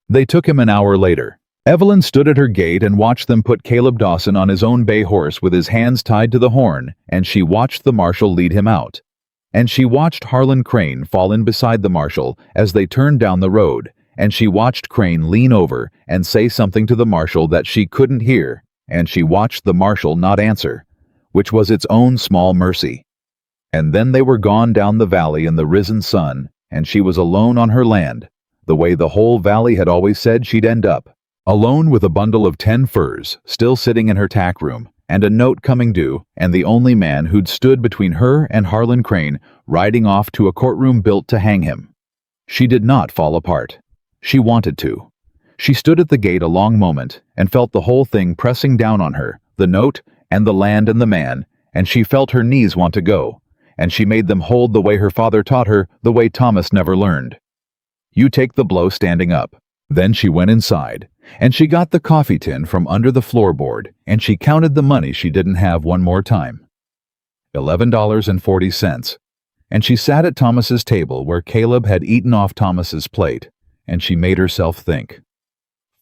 They took him an hour later. Evelyn stood at her gate and watched them put Caleb Dawson on his own bay horse with his hands tied to the horn, and she watched the marshal lead him out. And she watched Harlan Crane fall in beside the marshal as they turned down the road, and she watched Crane lean over and say something to the marshal that she couldn't hear, and she watched the marshal not answer, which was its own small mercy. And then they were gone down the valley in the risen sun, and she was alone on her land, the way the whole valley had always said she'd end up. Alone with a bundle of 10 furs still sitting in her tack room, and a note coming due, and the only man who'd stood between her and Harlan Crane riding off to a courtroom built to hang him. She did not fall apart. She wanted to. She stood at the gate a long moment and felt the whole thing pressing down on her, the note and the land and the man, and she felt her knees want to go, and she made them hold the way her father taught her, the way Thomas never learned. You take the blow standing up. Then she went inside, and she got the coffee tin from under the floorboard, and she counted the money she didn't have one more time. $11.40. And she sat at Thomas's table where Caleb had eaten off Thomas's plate, and she made herself think.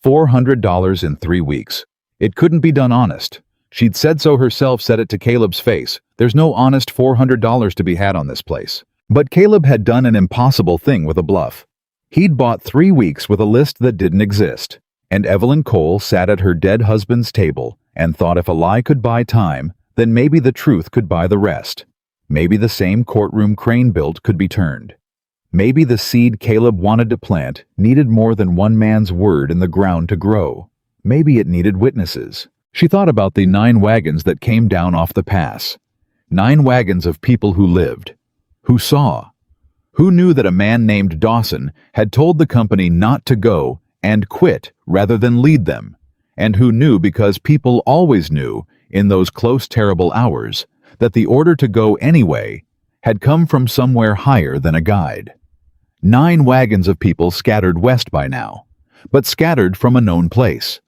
$400 in 3 weeks. It couldn't be done honest. She'd said so herself, said it to Caleb's face. There's no honest $400 to be had on this place. But Caleb had done an impossible thing with a bluff. He'd bought 3 weeks with a list that didn't exist, and Evelyn Cole sat at her dead husband's table and thought if a lie could buy time, then maybe the truth could buy the rest. Maybe the same courtroom Crane built could be turned. Maybe the seed Caleb wanted to plant needed more than one man's word in the ground to grow. Maybe it needed witnesses. She thought about the 9 wagons that came down off the pass. 9 wagons of people who lived, who saw, who knew that a man named Dawson had told the company not to go and quit rather than lead them, and who knew because people always knew in those close, terrible hours that the order to go anyway had come from somewhere higher than a guide. 9 wagons of people scattered west by now, but scattered from a known place,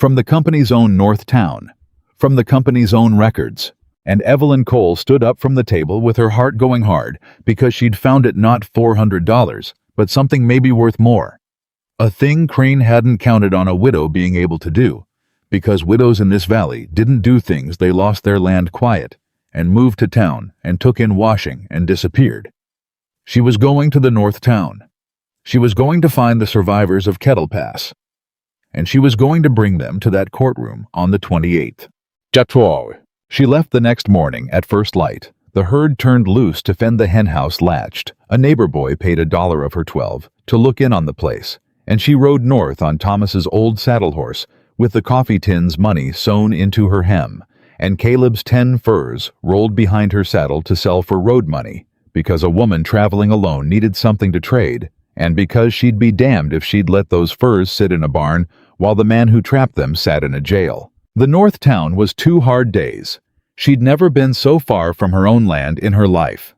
from the company's own North Town, from the company's own records. And Evelyn Cole stood up from the table with her heart going hard because she'd found it not $400, but something maybe worth more. A thing Crane hadn't counted on a widow being able to do, because widows in this valley didn't do things. They lost their land quiet and moved to town and took in washing and disappeared. She was going to the North Town. She was going to find the survivors of Kettle Pass, and she was going to bring them to that courtroom on the 28th. She left the next morning at first light. The herd turned loose to fend the henhouse latched. A neighbor boy paid $1 of her 12 to look in on the place, and she rode north on Thomas's old saddle horse with the coffee tin's money sewn into her hem, and Caleb's 10 furs rolled behind her saddle to sell for road money, because a woman traveling alone needed something to trade, and because she'd be damned if she'd let those furs sit in a barn while the man who trapped them sat in a jail. The North Town was 2 hard days. She'd never been so far from her own land in her life.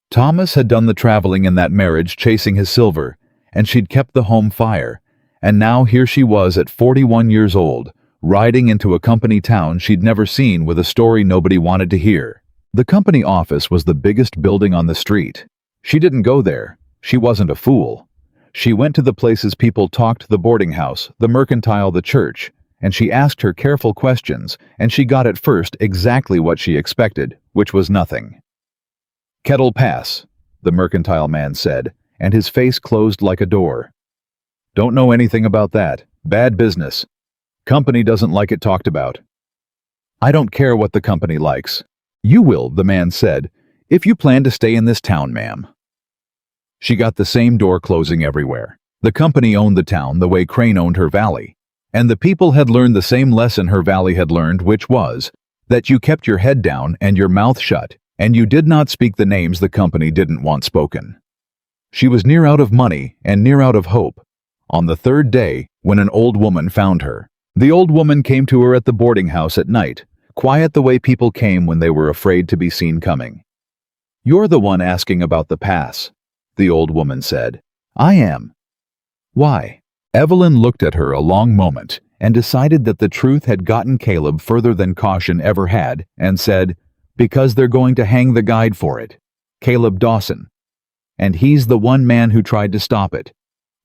Thomas had done the traveling in that marriage chasing his silver, and she'd kept the home fire, and now here she was at 41 years old, riding into a company town she'd never seen with a story nobody wanted to hear. The company office was the biggest building on the street. She didn't go there. She wasn't a fool. She went to the places people talked: the boarding house, the mercantile, the church, and she asked her careful questions, and she got at first exactly what she expected, which was nothing. "Kettle Pass," the mercantile man said, and his face closed like a door. "Don't know anything about that. Bad business. Company doesn't like it talked about." "I don't care what the company likes. You will," the man said, "if you plan to stay in this town, ma'am." She got the same door closing everywhere. The company owned the town the way Crane owned her valley, and the people had learned the same lesson her valley had learned, which was that you kept your head down and your mouth shut, and you did not speak the names the company didn't want spoken. She was near out of money and near out of hope on the 3rd day when an old woman found her. The old woman came to her at the boarding house at night, quiet the way people came when they were afraid to be seen coming. "You're the one asking about the pass," the old woman said. "I am." "Why?" Evelyn looked at her a long moment and decided that the truth had gotten Caleb further than caution ever had, and said, "Because they're going to hang the guide for it, Caleb Dawson. And he's the one man who tried to stop it.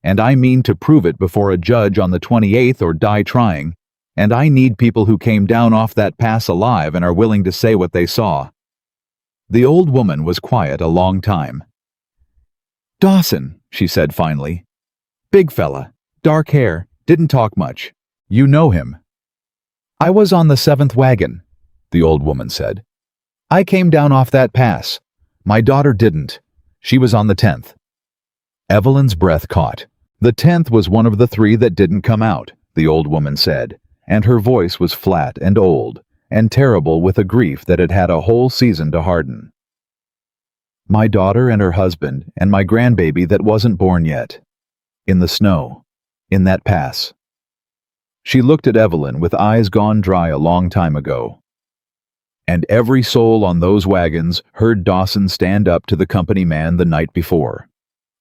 And I mean to prove it before a judge on the 28th or die trying, and I need people who came down off that pass alive and are willing to say what they saw." The old woman was quiet a long time. "Dawson," she said finally. "Big fella, dark hair, didn't talk much. You know him." "I was on the 7th wagon," the old woman said. "I came down off that pass. My daughter didn't. She was on the 10th. Evelyn's breath caught. "The 10th was one of the 3 that didn't come out," the old woman said, and her voice was flat and old, and terrible with a grief that had had a whole season to harden. "My daughter and her husband and my grandbaby that wasn't born yet. In the snow. In that pass." She looked at Evelyn with eyes gone dry a long time ago. "And every soul on those wagons heard Dawson stand up to the company man the night before.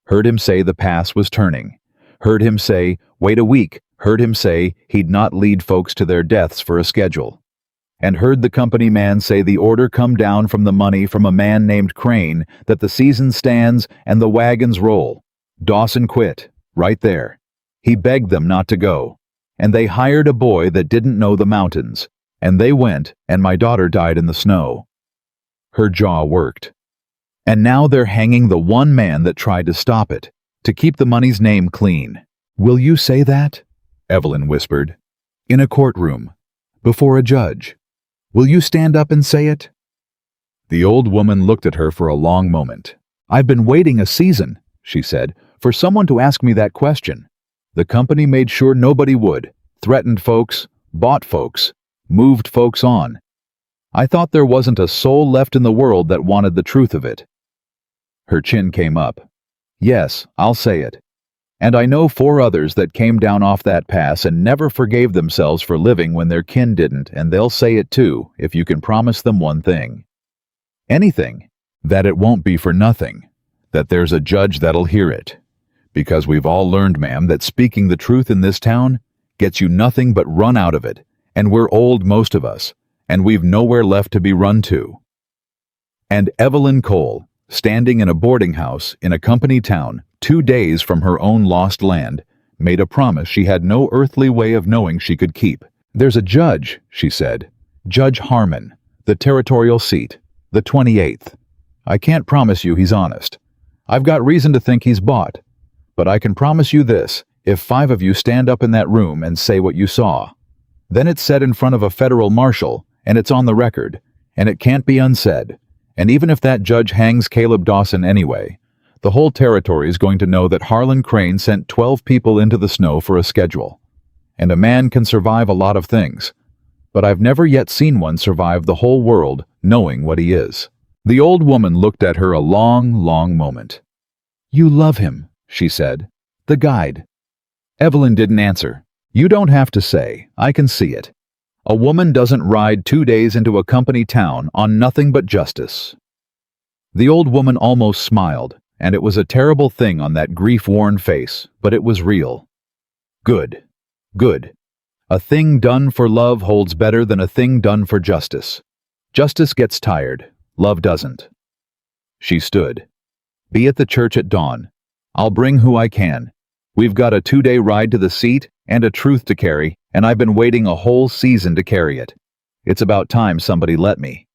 Heard him say the pass was turning. Heard him say, wait a week. Heard him say he'd not lead folks to their deaths for a schedule. And heard the company man say the order come down from the money from a man named Crane that the season stands and the wagons roll. Dawson quit, right there. He begged them not to go. And they hired a boy that didn't know the mountains. And they went, and my daughter died in the snow." Her jaw worked. "And now they're hanging the one man that tried to stop it, to keep the money's name clean. Will you say that?" Evelyn whispered. "In a courtroom, before a judge. Will you stand up and say it?" The old woman looked at her for a long moment. "I've been waiting a season," she said, "for someone to ask me that question. The company made sure nobody would, threatened folks, bought folks, moved folks on. I thought there wasn't a soul left in the world that wanted the truth of it." Her chin came up. "Yes, I'll say it. And I know 4 others that came down off that pass and never forgave themselves for living when their kin didn't, and they'll say it too, if you can promise them one thing. Anything. That it won't be for nothing. That there's a judge that'll hear it. Because we've all learned, ma'am, that speaking the truth in this town gets you nothing but run out of it, and we're old, most of us, and we've nowhere left to be run to. And Evelyn Cole, standing in a boarding house in a company town 2 days from her own lost land, made a promise she had no earthly way of knowing she could keep. "There's a judge," she said. "Judge Harmon, the territorial seat, the 28th. I can't promise you he's honest. I've got reason to think he's bought. But I can promise you this, if 5 of you stand up in that room and say what you saw. Then it's said in front of a federal marshal, and it's on the record, and it can't be unsaid. And even if that judge hangs Caleb Dawson anyway, the whole territory is going to know that Harlan Crane sent 12 people into the snow for a schedule. And a man can survive a lot of things, but I've never yet seen one survive the whole world knowing what he is." The old woman looked at her a long, long moment. "You love him," she said. "The guide." Evelyn didn't answer. "You don't have to say. I can see it. A woman doesn't ride 2 days into a company town on nothing but justice." The old woman almost smiled, and it was a terrible thing on that grief-worn face, but it was real. "Good. Good. A thing done for love holds better than a thing done for justice. Justice gets tired. Love doesn't." She stood. "Be at the church at dawn. I'll bring who I can. We've got a 2-day ride to the seat and a truth to carry, and I've been waiting a whole season to carry it. It's about time somebody let me."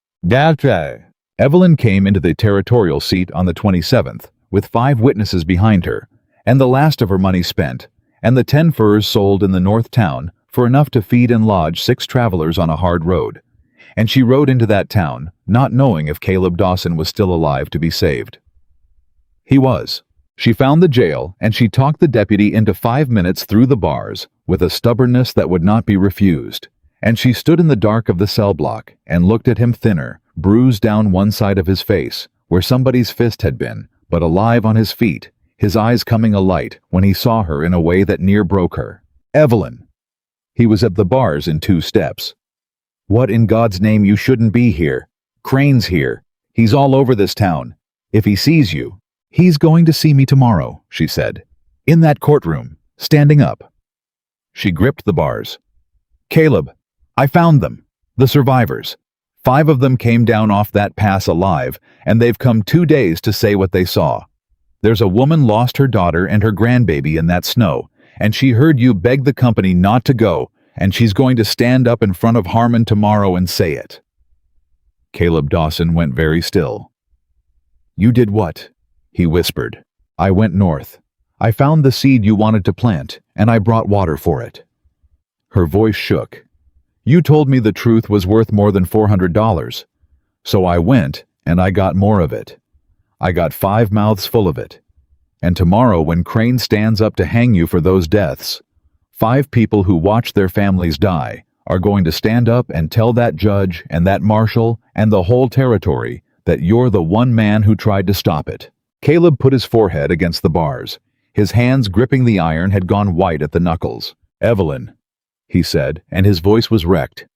Evelyn came into the territorial seat on the 27th, with 5 witnesses behind her, and the last of her money spent, and the 10 furs sold in the north town for enough to feed and lodge 6 travelers on a hard road. And she rode into that town, not knowing if Caleb Dawson was still alive to be saved. He was. She found the jail, and she talked the deputy into 5 minutes through the bars, with a stubbornness that would not be refused. And she stood in the dark of the cell block, and looked at him thinner, bruised down one side of his face, where somebody's fist had been, but alive on his feet, his eyes coming alight when he saw her in a way that near broke her. "Evelyn!" He was at the bars in 2 steps. "What in God's name, you shouldn't be here. Crane's here. He's all over this town. If he sees you—" "He's going to see me tomorrow," she said. "In that courtroom, standing up." She gripped the bars. "Caleb, I found them. The survivors. 5 of them came down off that pass alive, and they've come 2 days to say what they saw. There's a woman lost her daughter and her grandbaby in that snow, and she heard you beg the company not to go, and she's going to stand up in front of Harmon tomorrow and say it." Caleb Dawson went very still. "You did what?" he whispered. "I went north. I found the seed you wanted to plant, and I brought water for it." Her voice shook. "You told me the truth was worth more than $400. So I went, and I got more of it. I got 5 mouths full of it. And tomorrow, when Crane stands up to hang you for those deaths, 5 people who watched their families die are going to stand up and tell that judge and that marshal and the whole territory that you're the one man who tried to stop it." Caleb put his forehead against the bars. His hands gripping the iron had gone white at the knuckles. "Evelyn," he said, and his voice was wrecked.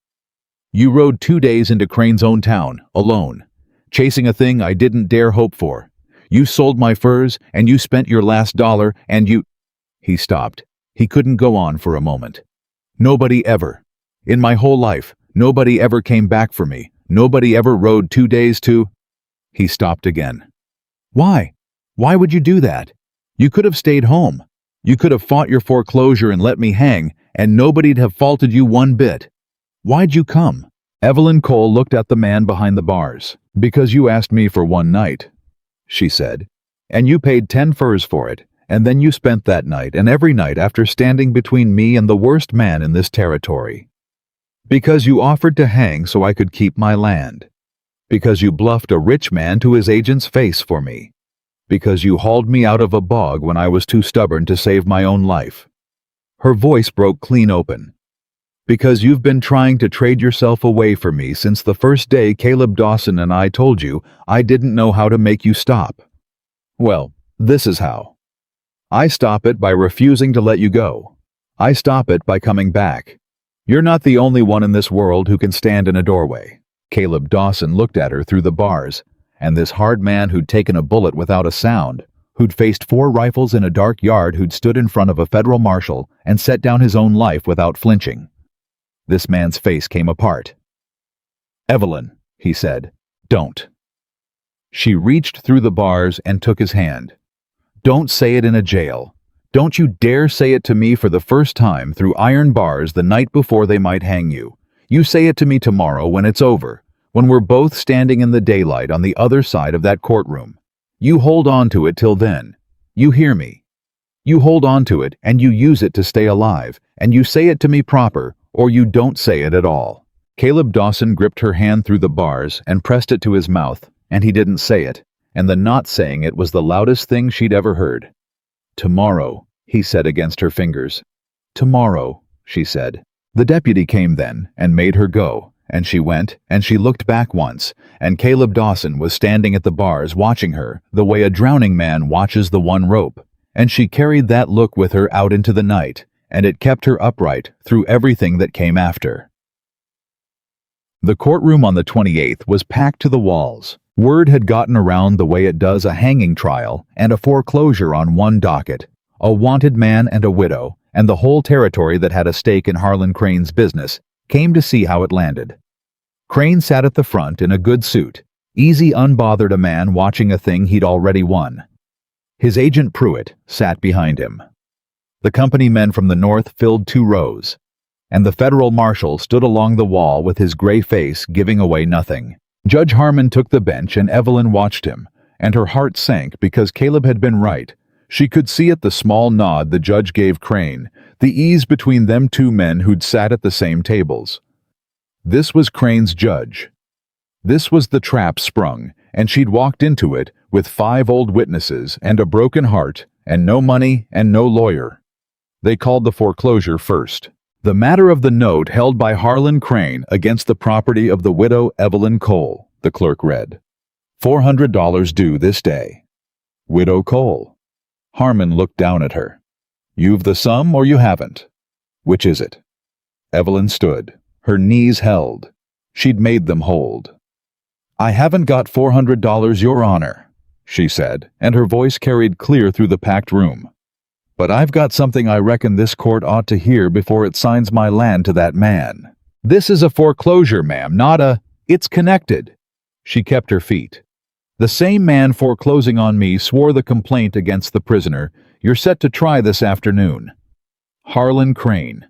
"You rode 2 days into Crane's own town, alone, chasing a thing I didn't dare hope for. You sold my furs, and you spent your last dollar, and you—" He stopped. He couldn't go on for a moment. "Nobody ever. In my whole life, nobody ever came back for me. Nobody ever rode 2 days to—" He stopped again. "Why? Why would you do that? You could have stayed home. You could have fought your foreclosure and let me hang, and nobody'd have faulted you one bit. Why'd you come?" Evelyn Cole looked at the man behind the bars. "Because you asked me for one night," she said. "And you paid 10 furs for it, and then you spent that night and every night after standing between me and the worst man in this territory. Because you offered to hang so I could keep my land. Because you bluffed a rich man to his agent's face for me. Because you hauled me out of a bog when I was too stubborn to save my own life." Her voice broke clean open. "Because you've been trying to trade yourself away from me since the first day Caleb Dawson and I told you I didn't know how to make you stop. Well, this is how. I stop it by refusing to let you go. I stop it by coming back. You're not the only one in this world who can stand in a doorway." Caleb Dawson looked at her through the bars, and this hard man who'd taken a bullet without a sound, who'd faced 4 rifles in a dark yard, who'd stood in front of a federal marshal and set down his own life without flinching. This man's face came apart. "Evelyn," he said, "don't." She reached through the bars and took his hand. "Don't say it in a jail. Don't you dare say it to me for the first time through iron bars the night before they might hang you. You say it to me tomorrow when it's over, when we're both standing in the daylight on the other side of that courtroom. You hold on to it till then. You hear me? You hold on to it and you use it to stay alive, and you say it to me proper, or you don't say it at all." Caleb Dawson gripped her hand through the bars and pressed it to his mouth, and he didn't say it, and the not saying it was the loudest thing she'd ever heard. "Tomorrow," he said against her fingers. "Tomorrow," she said. The deputy came then and made her go, and she went, and she looked back once, and Caleb Dawson was standing at the bars watching her the way a drowning man watches the one rope, and she carried that look with her out into the night, and it kept her upright through everything that came after. The courtroom on the 28th was packed to the walls. Word had gotten around the way it does a hanging trial and a foreclosure on one docket, a wanted man and a widow, and the whole territory that had a stake in Harlan Crane's business came to see how it landed. Crane sat at the front in a good suit, easy unbothered, a man watching a thing he'd already won. His agent Pruitt sat behind him. The company men from the north filled 2 rows, and the federal marshal stood along the wall with his gray face giving away nothing. Judge Harmon took the bench and Evelyn watched him, and her heart sank because Caleb had been right. She could see at the small nod the judge gave Crane, the ease between them 2 men who'd sat at the same tables. This was Crane's judge. This was the trap sprung, and she'd walked into it with 5 old witnesses and a broken heart and no money and no lawyer. They called the foreclosure first. The matter of the note held by Harlan Crane against the property of the widow Evelyn Cole, the clerk read. $400 due this day. Widow Cole. Harmon looked down at her. "You've the sum or you haven't? Which is it?" Evelyn stood, her knees held. She'd made them hold. "I haven't got $400, Your Honor," she said, and her voice carried clear through the packed room. "But I've got something I reckon this court ought to hear before it signs my land to that man. This is a foreclosure, ma'am, not a... It's connected." She kept her feet. "The same man foreclosing on me swore the complaint against the prisoner you're set to try this afternoon. Harlan Crane.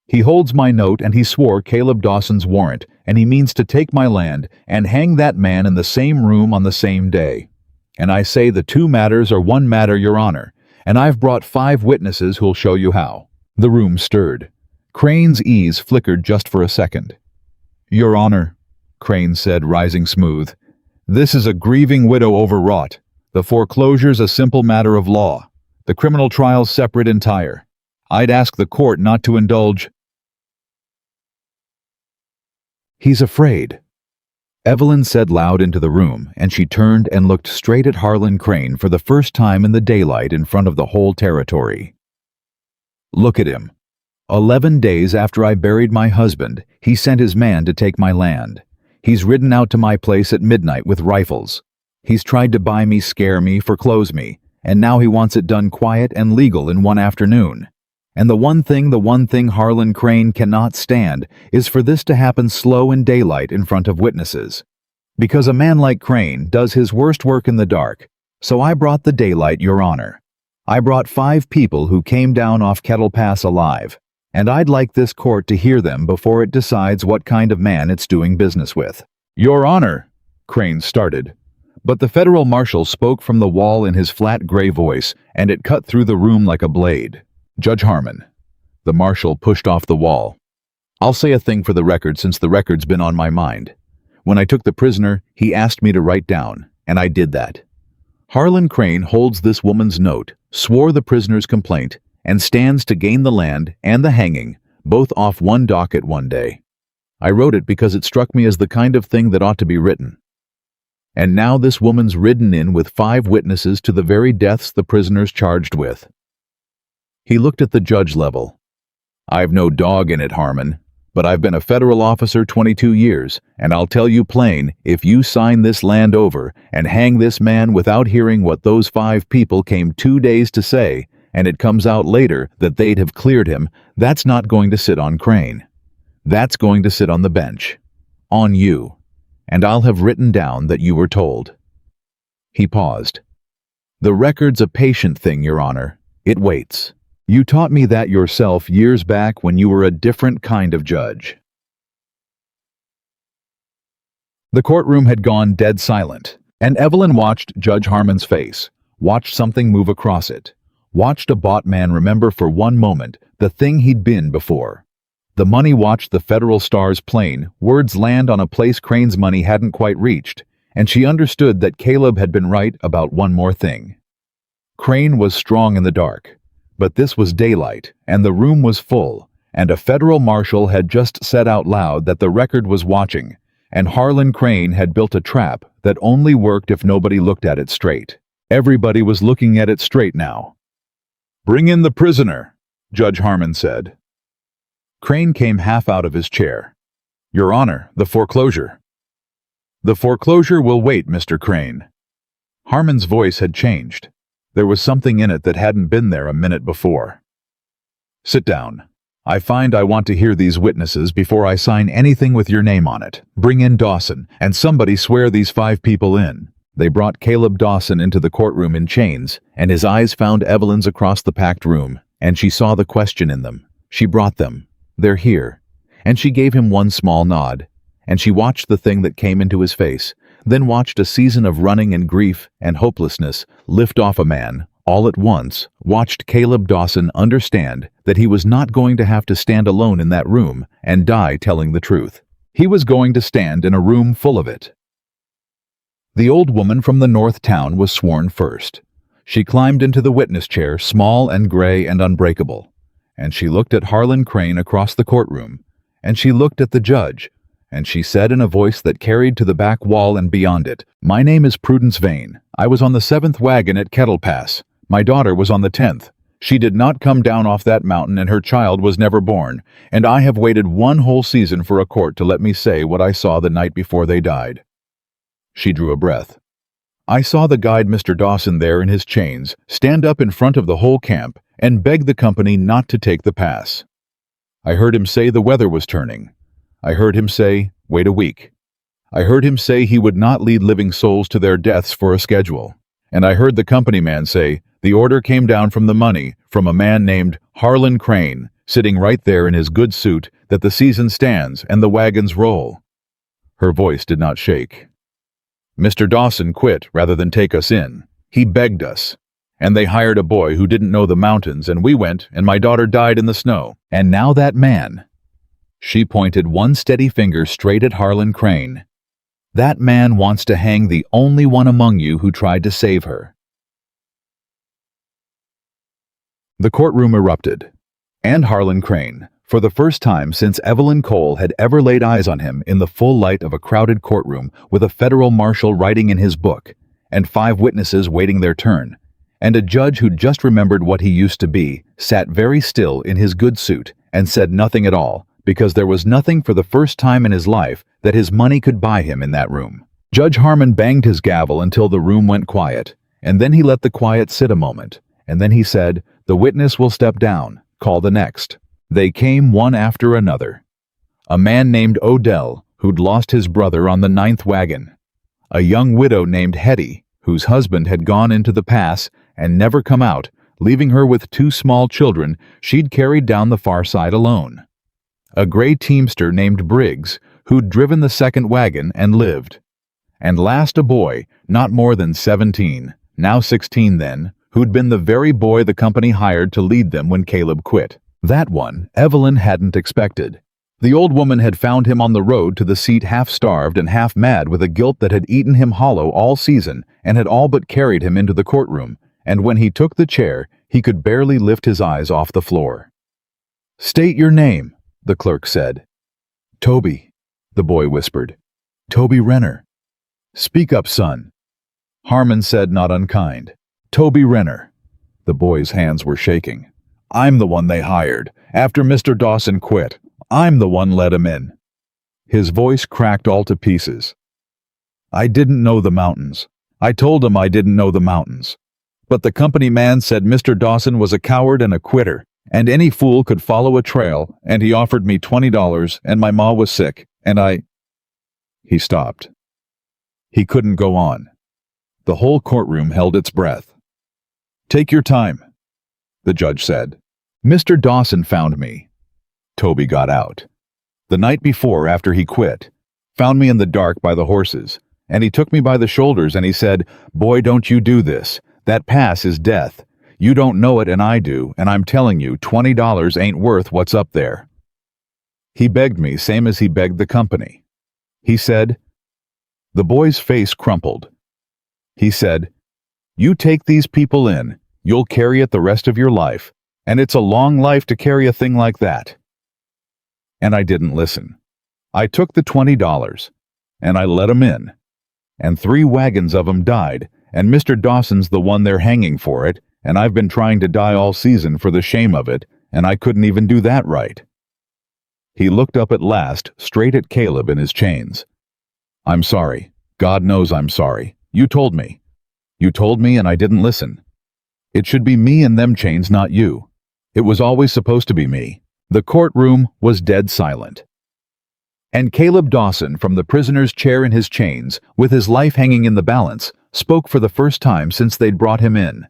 He holds my note and he swore Caleb Dawson's warrant, and he means to take my land and hang that man in the same room on the same day. And I say the 2 matters are one matter, Your Honor, and I've brought 5 witnesses who'll show you how." The room stirred. Crane's ease flickered just for a second. "Your Honor," Crane said, rising smooth, "this is a grieving widow overwrought. The foreclosure's a simple matter of law. The criminal trial's separate entire. I'd ask the court not to indulge—" "He's afraid," Evelyn said loud into the room, and she turned and looked straight at Harlan Crane for the first time in the daylight in front of the whole territory. "Look at him. 11 days after I buried my husband, he sent his man to take my land. He's ridden out to my place at midnight with rifles. He's tried to buy me, scare me, foreclose me, and now he wants it done quiet and legal in one afternoon. And the one thing Harlan Crane cannot stand is for this to happen slow in daylight in front of witnesses. Because a man like Crane does his worst work in the dark. So I brought the daylight, Your Honor. I brought 5 people who came down off Kettle Pass alive, and I'd like this court to hear them before it decides what kind of man it's doing business with." "Your Honor," Crane started, but the federal marshal spoke from the wall in his flat gray voice, and it cut through the room like a blade. "Judge Harmon." The marshal pushed off the wall. "I'll say a thing for the record since the record's been on my mind. When I took the prisoner, he asked me to write down, and I did that. Harlan Crane holds this woman's note, swore the prisoner's complaint, and stands to gain the land and the hanging, both off one docket one day. I wrote it because it struck me as the kind of thing that ought to be written. And now this woman's ridden in with 5 witnesses to the very deaths the prisoner's charged with." He looked at the judge level. "I've no dog in it, Harmon, But I've been a federal officer 22 years, and I'll tell you plain, if you sign this land over and hang this man without hearing what those 5 people came 2 days to say, and it comes out later that they'd have cleared him, that's not going to sit on Crane. That's going to sit on the bench. On you. And I'll have written down that you were told." He paused. "The record's a patient thing, Your Honor. It waits. You taught me that yourself years back when you were a different kind of judge." The courtroom had gone dead silent, and Evelyn watched Judge Harmon's face, watched something move across it, watched a bought man remember for one moment the thing he'd been before. The money watched the Federal Star's plane, words land on a place Crane's money hadn't quite reached, and she understood that Caleb had been right about one more thing. Crane was strong in the dark, but this was daylight, and the room was full, and a federal marshal had just said out loud that the record was watching, and Harlan Crane had built a trap that only worked if nobody looked at it straight. Everybody was looking at it straight now. "Bring in the prisoner," Judge Harmon said. Crane came half out of his chair. "Your Honor, the foreclosure." "The foreclosure will wait, Mr. Crane." Harmon's voice had changed. There was something in it that hadn't been there a minute before. "Sit down. I find I want to hear these witnesses before I sign anything with your name on it. Bring in Dawson, and somebody swear these 5 people in." They brought Caleb Dawson into the courtroom in chains, and his eyes found Evelyn's across the packed room, and she saw the question in them. She brought them. "They're here." And she gave him one small nod, and she watched the thing that came into his face, then watched a season of running and grief and hopelessness lift off a man, all at once, watched Caleb Dawson understand that he was not going to have to stand alone in that room and die telling the truth. He was going to stand in a room full of it. The old woman from the north town was sworn first. She climbed into the witness chair, small and gray and unbreakable, and she looked at Harlan Crane across the courtroom, and she looked at the judge, and she said in a voice that carried to the back wall and beyond it, "My name is Prudence Vane. I was on the 7th wagon at Kettle Pass. My daughter was on the 10th. She did not come down off that mountain, and her child was never born, and I have waited 1 whole season for a court to let me say what I saw the night before they died." She drew a breath. "I saw the guide Mr. Dawson there in his chains stand up in front of the whole camp and beg the company not to take the pass. I heard him say the weather was turning. I heard him say, wait a week. I heard him say he would not lead living souls to their deaths for a schedule. And I heard the company man say, the order came down from the money, from a man named Harlan Crane, sitting right there in his good suit, that the season stands and the wagons roll." Her voice did not shake. "Mr. Dawson quit rather than take us in. He begged us. And they hired a boy who didn't know the mountains, and we went, and my daughter died in the snow. And now that man—" She pointed one steady finger straight at Harlan Crane. "That man wants to hang the only one among you who tried to save her." The courtroom erupted. And Harlan Crane, for the first time since Evelyn Cole had ever laid eyes on him in the full light of a crowded courtroom with a federal marshal writing in his book, and 5 witnesses waiting their turn, and a judge who'd just remembered what he used to be, sat very still in his good suit and said nothing at all, because there was nothing for the first time in his life that his money could buy him in that room. Judge Harmon banged his gavel until the room went quiet, and then he let the quiet sit a moment, and then he said, "The witness will step down. Call the next." They came one after another. A man named Odell, who'd lost his brother on the 9th wagon. A young widow named Hetty, whose husband had gone into the pass and never come out, leaving her with 2 small children she'd carried down the far side alone. A gray teamster named Briggs, who'd driven the 2nd wagon and lived. And last a boy, not more than 17, now 16 then, who'd been the very boy the company hired to lead them when Caleb quit. That one, Evelyn hadn't expected. The old woman had found him on the road to the seat half-starved and half-mad with a guilt that had eaten him hollow all season and had all but carried him into the courtroom, and when he took the chair, he could barely lift his eyes off the floor. "State your name," the clerk said. "Toby," the boy whispered. "Toby Renner." "Speak up, son." Harmon said, not unkind. "Toby Renner." The boy's hands were shaking. "I'm the one they hired, after Mr. Dawson quit. I'm the one let him in." His voice cracked all to pieces. "I didn't know the mountains. I told him I didn't know the mountains. But the company man said Mr. Dawson was a coward and a quitter, and any fool could follow a trail, and he offered me $20, and my ma was sick, and I—" He stopped. He couldn't go on. The whole courtroom held its breath. "Take your time," the judge said. "Mr. Dawson found me." Toby got out. "The night before, after he quit. Found me in the dark by the horses, and he took me by the shoulders and he said, 'Boy, don't you do this. That pass is death. You don't know it and I do, and I'm telling you, $20 ain't worth what's up there.' He begged me, same as he begged the company. He said—" The boy's face crumpled. He said, "You take these people in, you'll carry it the rest of your life, and it's a long life to carry a thing like that." And I didn't listen. I took the $20, and I let 'em in. And 3 wagons of 'em died, and Mr. Dawson's the one they're hanging for it, and I've been trying to die all season for the shame of it, and I couldn't even do that right." He looked up at last, straight at Caleb in his chains. "I'm sorry. God knows I'm sorry. You told me. You told me and I didn't listen. It should be me in them chains, not you. It was always supposed to be me." The courtroom was dead silent. And Caleb Dawson, from the prisoner's chair in his chains, with his life hanging in the balance, spoke for the first time since they'd brought him in.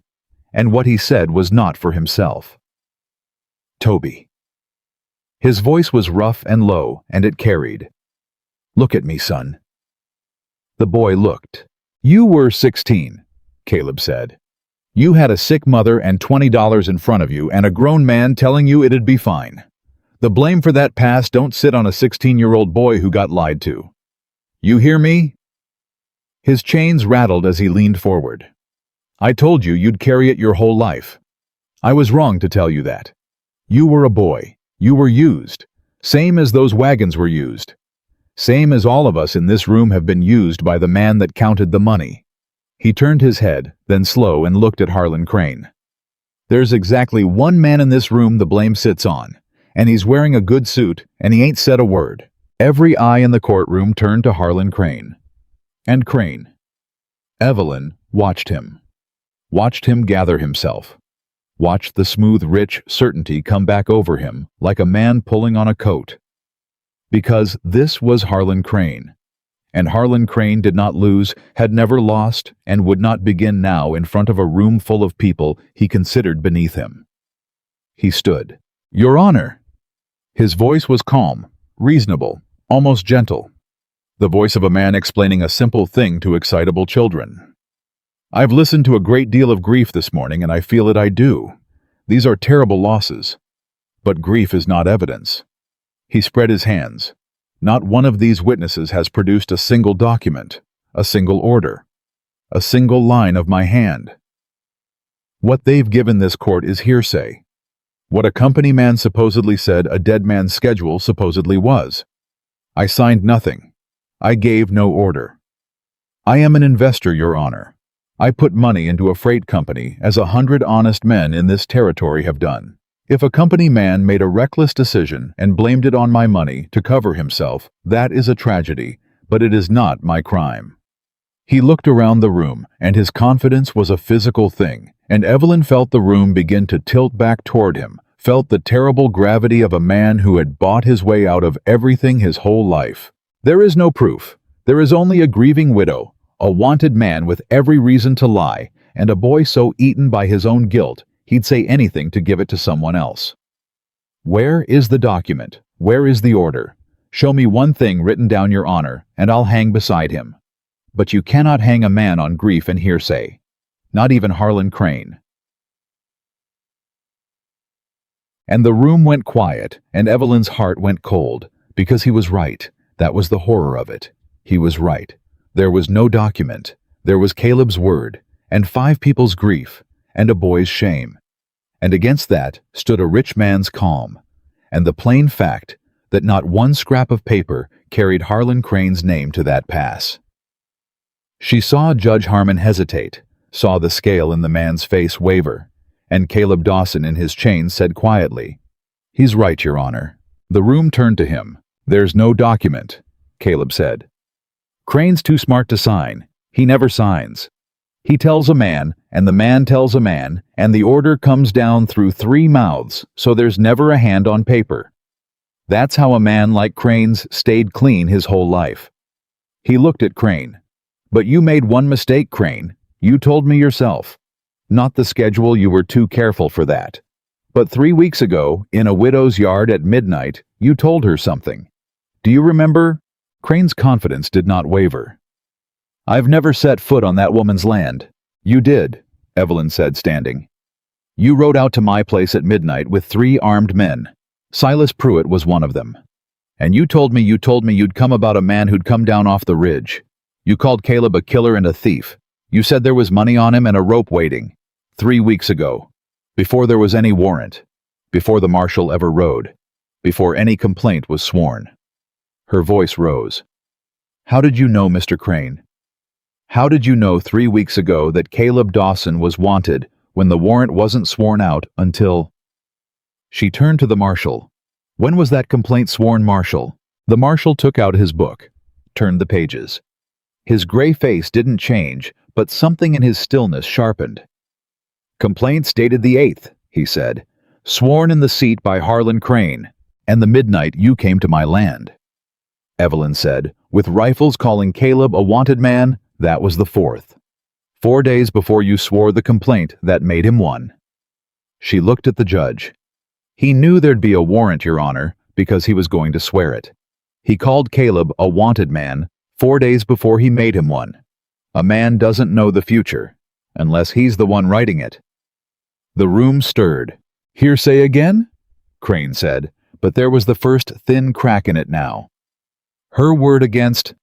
And what he said was not for himself. "Toby." His voice was rough and low, and it carried. "Look at me, son." The boy looked. "You were 16, Caleb said. "You had a sick mother and $20 in front of you and a grown man telling you it'd be fine. The blame for that past don't sit on a 16-year-old boy who got lied to. You hear me?" His chains rattled as he leaned forward. "I told you you'd carry it your whole life. I was wrong to tell you that. You were a boy. You were used. Same as those wagons were used. Same as all of us in this room have been used by the man that counted the money." He turned his head, then slow, and looked at Harlan Crane. "There's exactly one man in this room the blame sits on, and he's wearing a good suit, and he ain't said a word." Every eye in the courtroom turned to Harlan Crane. And Crane, Evelyn, watched him gather himself, watched the smooth, rich certainty come back over him like a man pulling on a coat. Because this was Harlan Crane. And Harlan Crane did not lose, had never lost, and would not begin now in front of a room full of people he considered beneath him. He stood. "Your Honor." His voice was calm, reasonable, almost gentle. The voice of a man explaining a simple thing to excitable children. "I've listened to a great deal of grief this morning, and I feel it I do. These are terrible losses. But grief is not evidence." He spread his hands. "Not one of these witnesses has produced a single document, a single order, a single line of my hand. What they've given this court is hearsay. What a company man supposedly said a dead man's schedule supposedly was. I signed nothing. I gave no order. I am an investor, Your Honor. I put money into a freight company, as 100 honest men in this territory have done. If a company man made a reckless decision and blamed it on my money to cover himself, that is a tragedy, but it is not my crime." He looked around the room, and his confidence was a physical thing, and Evelyn felt the room begin to tilt back toward him, felt the terrible gravity of a man who had bought his way out of everything his whole life. There is no proof. There is only a grieving widow, a wanted man with every reason to lie, and a boy so eaten by his own guilt he'd say anything to give it to someone else. Where is the document? Where is the order? Show me one thing written down, Your Honor, and I'll hang beside him. But you cannot hang a man on grief and hearsay. Not even Harlan Crane. And the room went quiet, and Evelyn's heart went cold, because he was right. That was the horror of it. He was right. There was no document. There was Caleb's word, and 5 people's grief, and a boy's shame. And against that stood a rich man's calm, and the plain fact that not one scrap of paper carried Harlan Crane's name to that pass. She saw Judge Harmon hesitate, saw the scale in the man's face waver, and Caleb Dawson in his chains said quietly, "He's right, Your Honor. The room turned to him. "There's no document," Caleb said. "Crane's too smart to sign. He never signs. He tells a man, and the man tells a man, and the order comes down through 3 mouths, so there's never a hand on paper. That's how a man like Crane's stayed clean his whole life." He looked at Crane. "But you made one mistake, Crane. You told me yourself. Not the schedule, you were too careful for that. But 3 weeks ago, in a widow's yard at midnight, you told her something. Do you remember?" Crane's confidence did not waver. "I've never set foot on that woman's land." "You did," Evelyn said, standing. "You rode out to my place at midnight with 3 armed men. Silas Pruitt was one of them. And you told me you'd come about a man who'd come down off the ridge. You called Caleb a killer and a thief. You said there was money on him and a rope waiting. 3 weeks ago. Before there was any warrant. Before the marshal ever rode. Before any complaint was sworn." Her voice rose. "How did you know, Mr. Crane? How did you know 3 weeks ago that Caleb Dawson was wanted when the warrant wasn't sworn out until—" She turned to the marshal. "When was that complaint sworn, Marshal?" The marshal took out his book, turned the pages. His gray face didn't change, but something in his stillness sharpened. "Complaint dated the 8th, he said. "Sworn in the seat by Harlan Crane, and the midnight you came to my land." Evelyn said, "With rifles calling Caleb a wanted man, that was the 4th. 4 days before you swore the complaint that made him one." She looked at the judge. "He knew there'd be a warrant, Your Honor, because he was going to swear it. He called Caleb a wanted man 4 days before he made him one. A man doesn't know the future, unless he's the one writing it." The room stirred. "Hearsay again?" Crane said, but there was the first thin crack in it now. "Her word against—"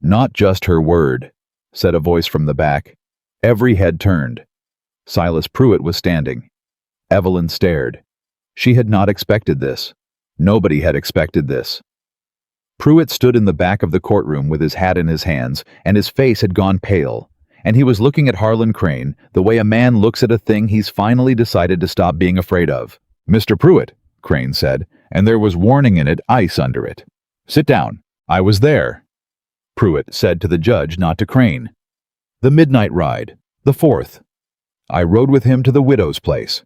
"Not just her word," said a voice from the back. Every head turned. Silas Pruitt was standing. Evelyn stared. She had not expected this. Nobody had expected this. Pruitt stood in the back of the courtroom with his hat in his hands, and his face had gone pale, and he was looking at Harlan Crane the way a man looks at a thing he's finally decided to stop being afraid of. "Mr. Pruitt," Crane said, and there was warning in it, ice under it. "Sit down. I was there." Pruitt said to the judge, not to Crane. "The midnight ride, the 4th. I rode with him to the widow's place.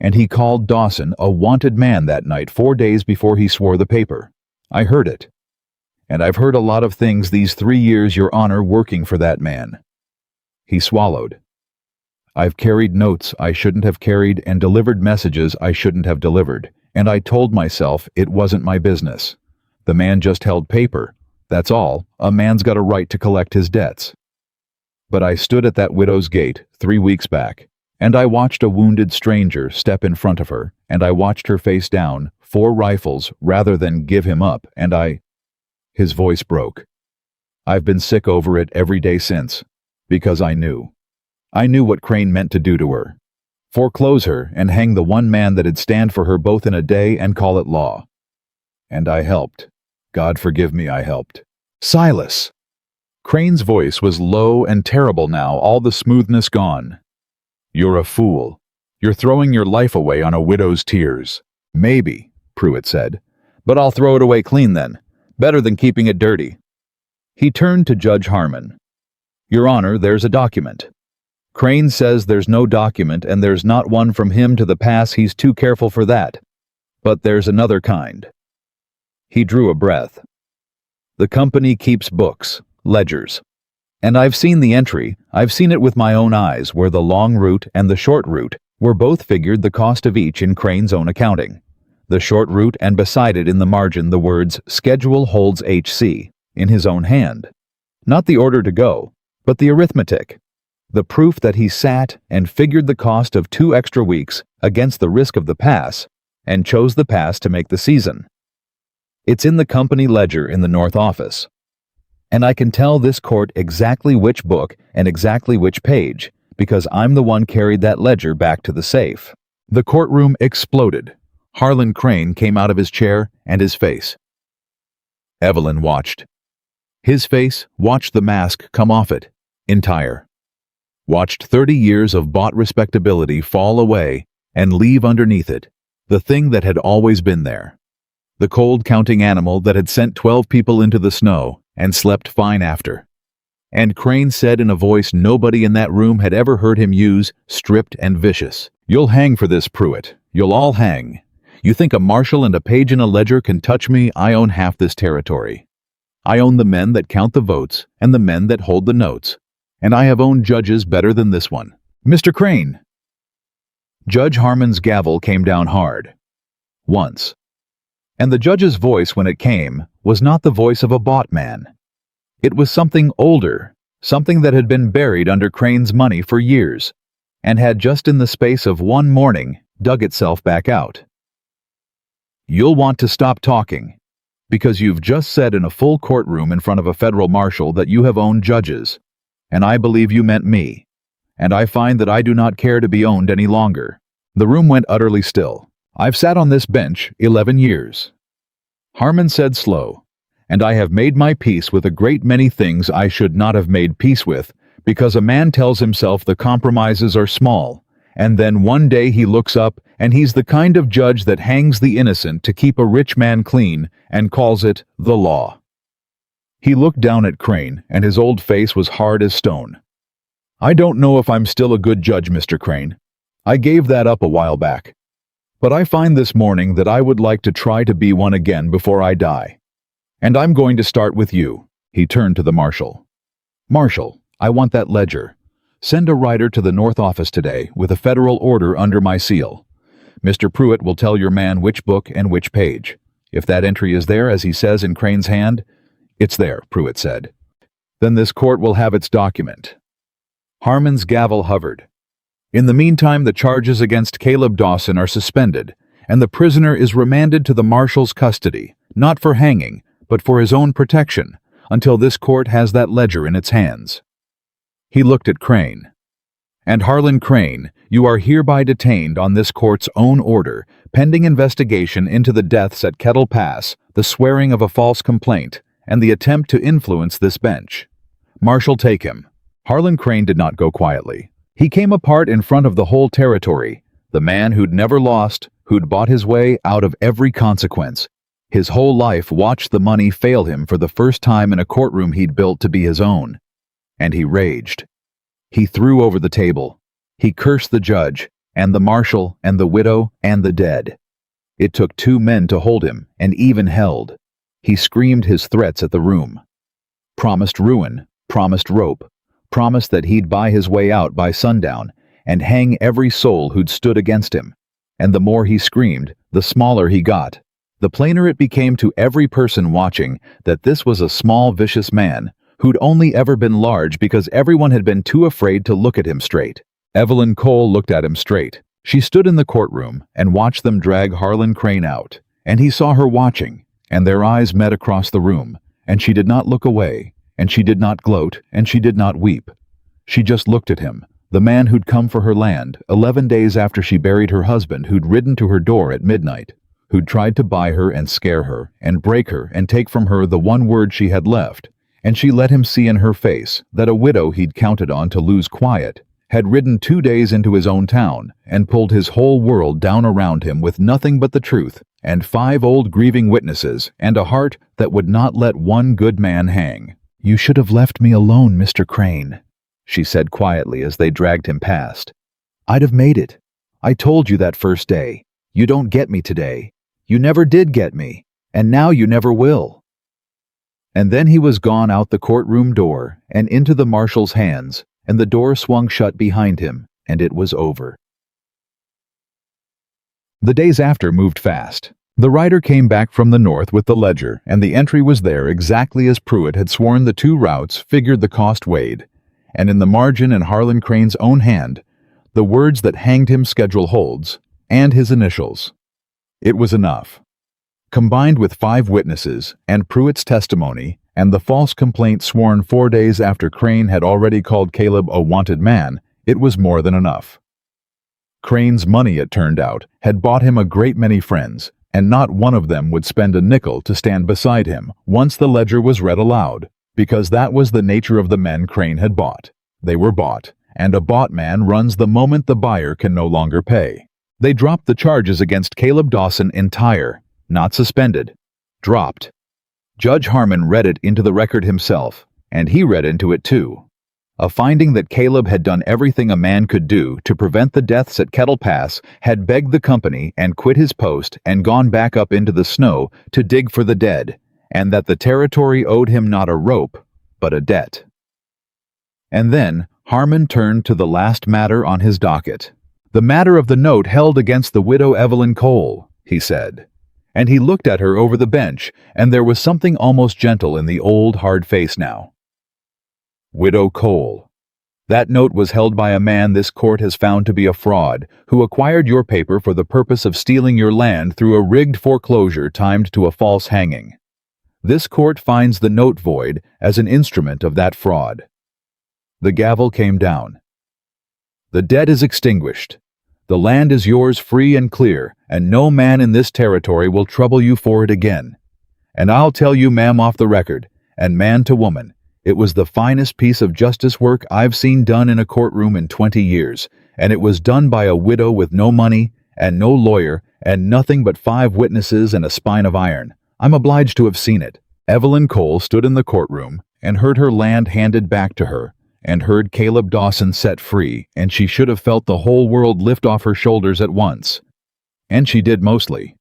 And he called Dawson a wanted man that night 4 days before he swore the paper. I heard it. And I've heard a lot of things these 3 years, Your Honor, working for that man." He swallowed. "I've carried notes I shouldn't have carried and delivered messages I shouldn't have delivered, and I told myself it wasn't my business. The man just held paper. That's all. A man's got a right to collect his debts. But I stood at that widow's gate 3 weeks back, and I watched a wounded stranger step in front of her, and I watched her face down, 4 rifles, rather than give him up, and I—" His voice broke. "I've been sick over it every day since, because I knew. I knew what Crane meant to do to her. Foreclose her and hang the one man that'd stand for her both in a day and call it law. And I helped. God forgive me, I helped." "Silas!" Crane's voice was low and terrible now, all the smoothness gone. "You're a fool. You're throwing your life away on a widow's tears." "Maybe," Pruitt said. "But I'll throw it away clean then. Better than keeping it dirty." He turned to Judge Harmon. "Your Honor, there's a document. Crane says there's no document, and there's not one from him to the pass. He's too careful for that. But there's another kind." He drew a breath. "The company keeps books, ledgers. And I've seen the entry, I've seen it with my own eyes, where the long route and the short route were both figured the cost of each in Crane's own accounting. The short route, and beside it in the margin the words, 'Schedule holds HC,' in his own hand. Not the order to go, but the arithmetic. The proof that he sat and figured the cost of 2 extra weeks against the risk of the pass, and chose the pass to make the season. It's in the company ledger in the North Office. And I can tell this court exactly which book and exactly which page, because I'm the one carried that ledger back to the safe." The courtroom exploded. Harlan Crane came out of his chair, and his face. Evelyn watched. His face watched the mask come off it, entire. Watched 30 years of bought respectability fall away and leave underneath it the thing that had always been there. the cold counting animal that had sent 12 people into the snow and slept fine after. And Crane said in a voice nobody in that room had ever heard him use, stripped and vicious, "You'll hang for this, Pruitt. You'll all hang. You think a marshal and a page in a ledger can touch me? I own half this territory. I own the men that count the votes and the men that hold the notes. And I have owned judges better than this one. Mr. Crane!" Judge Harmon's gavel came down hard. Once. And the judge's voice, when it came, was not the voice of a bought man. It was something older, something that had been buried under Crane's money for years, and had just in the space of one morning dug itself back out. "You'll want to stop talking, because you've just said in a full courtroom in front of a federal marshal that you have owned judges, and I believe you meant me, and I find that I do not care to be owned any longer." The room went utterly still. "I've sat on this bench 11 years. Harmon said slow, "and I have made my peace with a great many things I should not have made peace with, because a man tells himself the compromises are small, and then one day he looks up and he's the kind of judge that hangs the innocent to keep a rich man clean and calls it the law." He looked down at Crane, and his old face was hard as stone. "I don't know if I'm still a good judge, Mr. Crane. I gave that up a while back. But I find this morning that I would like to try to be one again before I die. And I'm going to start with you." He turned to the marshal. "Marshal, I want that ledger. Send a writer to the North office today with a federal order under my seal. Mr. Pruitt will tell your man which book and which page. If that entry is there, as he says in Crane's hand—" "It's there," Pruitt said. "Then this court will have its document." Harmon's gavel hovered. "In the meantime, the charges against Caleb Dawson are suspended, and the prisoner is remanded to the marshal's custody, not for hanging, but for his own protection, until this court has that ledger in its hands." He looked at Crane. "And Harlan Crane, you are hereby detained on this court's own order, pending investigation into the deaths at Kettle Pass, the swearing of a false complaint, and the attempt to influence this bench. Marshal, take him." Harlan Crane did not go quietly. He came apart in front of the whole territory, the man who'd never lost, who'd bought his way out of every consequence. His whole life watched the money fail him for the first time in a courtroom he'd built to be his own. And he raged. He threw over the table. He cursed the judge, and the marshal, and the widow, and the dead. It took 2 men to hold him, and even held. He screamed his threats at the room. Promised ruin, promised rope, promised that he'd buy his way out by sundown and hang every soul who'd stood against him. And the more he screamed, the smaller he got. The plainer it became to every person watching that this was a small, vicious man who'd only ever been large because everyone had been too afraid to look at him straight. Evelyn Cole looked at him straight. She stood in the courtroom and watched them drag Harlan Crane out, and he saw her watching, and their eyes met across the room, and she did not look away, and she did not gloat, and she did not weep. She just looked at him, the man who'd come for her land 11 days after she buried her husband, who'd ridden to her door at midnight, who'd tried to buy her and scare her and break her and take from her the one word she had left, and she let him see in her face that a widow he'd counted on to lose quiet had ridden 2 days into his own town and pulled his whole world down around him with nothing but the truth and 5 old grieving witnesses and a heart that would not let one good man hang. "You should have left me alone, Mr. Crane," she said quietly as they dragged him past. "I'd have made it. I told you that first day. You don't get me today. You never did get me, and now you never will." And then he was gone out the courtroom door and into the marshal's hands, and the door swung shut behind him, and it was over. The days after moved fast. The writer came back from the north with the ledger, and the entry was there exactly as Pruitt had sworn. The 2 routes figured the cost weighed, and in the margin in Harlan Crane's own hand, the words that hanged him schedule holds, and his initials. It was enough. Combined with 5 witnesses, and Pruitt's testimony, and the false complaint sworn 4 days after Crane had already called Caleb a wanted man, it was more than enough. Crane's money, it turned out, had bought him a great many friends, and not one of them would spend a nickel to stand beside him once the ledger was read aloud, because that was the nature of the men Crane had bought. They were bought, and a bought man runs the moment the buyer can no longer pay. They dropped the charges against Caleb Dawson entire. not suspended. Dropped. Judge Harmon read it into the record himself, and he read into it too. A finding that Caleb had done everything a man could do to prevent the deaths at Kettle Pass, had begged the company and quit his post and gone back up into the snow to dig for the dead, and that the territory owed him not a rope, but a debt. And then Harmon turned to the last matter on his docket. The matter of the note held against the widow Evelyn Cole, he said. And he looked at her over the bench, and there was something almost gentle in the old, hard face now. Widow Cole. That note was held by a man this court has found to be a fraud, who acquired your paper for the purpose of stealing your land through a rigged foreclosure timed to a false hanging. This court finds the note void as an instrument of that fraud. The gavel came down. The debt is extinguished. The land is yours free and clear, and no man in this territory will trouble you for it again. And I'll tell you, ma'am, off the record, and man to woman, it was the finest piece of justice work I've seen done in a courtroom in 20 years, and it was done by a widow with no money, and no lawyer, and nothing but 5 witnesses and a spine of iron. I'm obliged to have seen it. Evelyn Cole stood in the courtroom and heard her land handed back to her, and heard Caleb Dawson set free, and she should have felt the whole world lift off her shoulders at once. And she did mostly.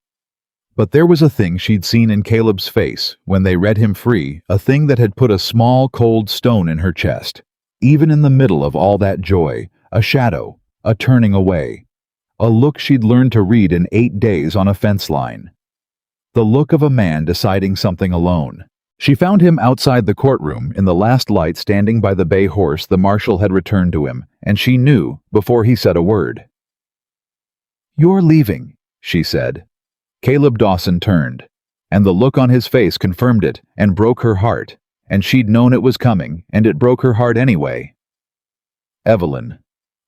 But there was a thing she'd seen in Caleb's face when they read him free, a thing that had put a small, cold stone in her chest. Even in the middle of all that joy, a shadow, a turning away. A look she'd learned to read in 8 days on a fence line. The look of a man deciding something alone. She found him outside the courtroom in the last light, standing by the bay horse the marshal had returned to him, and she knew before he said a word. "You're leaving," she said. Caleb Dawson turned, and the look on his face confirmed it and broke her heart, and she'd known it was coming, and it broke her heart anyway. "Evelyn,"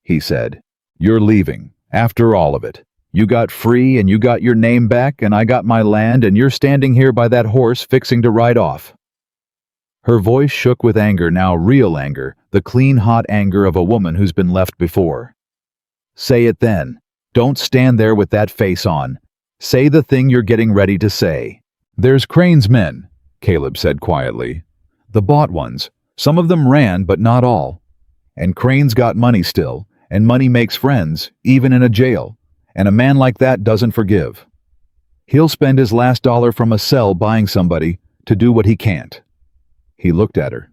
he said, "you're leaving, after all of it. You got free and you got your name back, and I got my land, and you're standing here by that horse fixing to ride off." Her voice shook with anger, now real anger, the clean, hot anger of a woman who's been left before. "Say it then. Don't stand there with that face on. Say the thing you're getting ready to say." "There's Crane's men," Caleb said quietly. "The bought ones. Some of them ran, but not all. And Crane's got money still, and money makes friends, even in a jail. And a man like that doesn't forgive. He'll spend his last dollar from a cell buying somebody to do what he can't." He looked at her.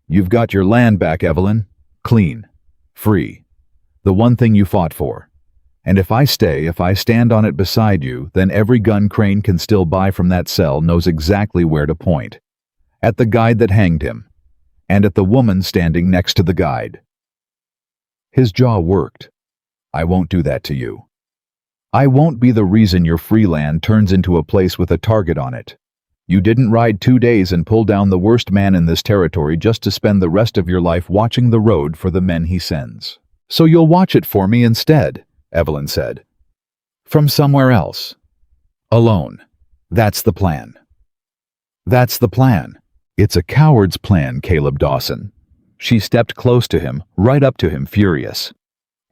"You've got your land back, Evelyn. Clean. Free. The one thing you fought for. And if I stand on it beside you, then every gun Crane can still buy from that cell knows exactly where to point. At the guide that hanged him. And at the woman standing next to the guide." His jaw worked. "I won't do that to you. I won't be the reason your free land turns into a place with a target on it. You didn't ride 2 days and pull down the worst man in this territory just to spend the rest of your life watching the road for the men he sends. So you'll watch it for me instead," Evelyn said. "From somewhere else. Alone. That's the plan." "That's the plan. It's a coward's plan, Caleb Dawson." She stepped close to him, right up to him, furious.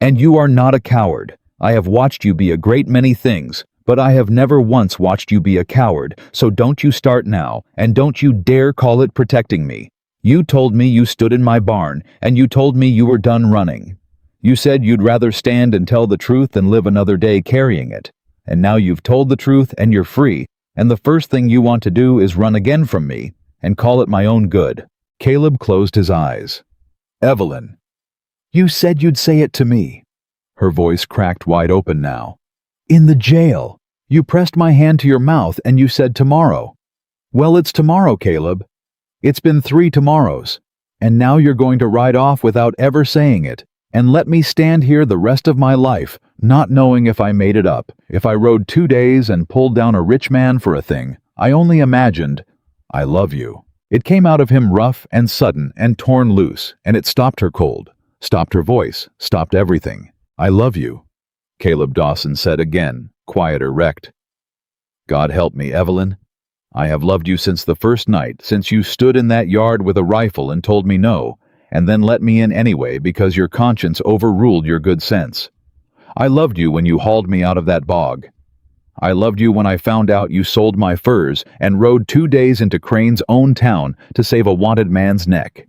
"And you are not a coward. I have watched you be a great many things, but I have never once watched you be a coward, so don't you start now, and don't you dare call it protecting me. You told me you stood in my barn, and you told me you were done running. You said you'd rather stand and tell the truth than live another day carrying it. And now you've told the truth and you're free, and the first thing you want to do is run again from me, and call it my own good." Caleb closed his eyes. "Evelyn, you said you'd say it to me." Her voice cracked wide open now. "In the jail. You pressed my hand to your mouth and you said tomorrow. Well, it's tomorrow, Caleb. It's been 3 tomorrows. And now you're going to ride off without ever saying it, and let me stand here the rest of my life, not knowing if I made it up, if I rode 2 days and pulled down a rich man for a thing I only imagined. I love you." It came out of him rough and sudden and torn loose, and it stopped her cold, stopped her voice, stopped everything. "I love you," Caleb Dawson said again, quiet, erect. "God help me, Evelyn. I have loved you since the first night, since you stood in that yard with a rifle and told me no, and then let me in anyway because your conscience overruled your good sense. I loved you when you hauled me out of that bog. I loved you when I found out you sold my furs and rode 2 days into Crane's own town to save a wanted man's neck.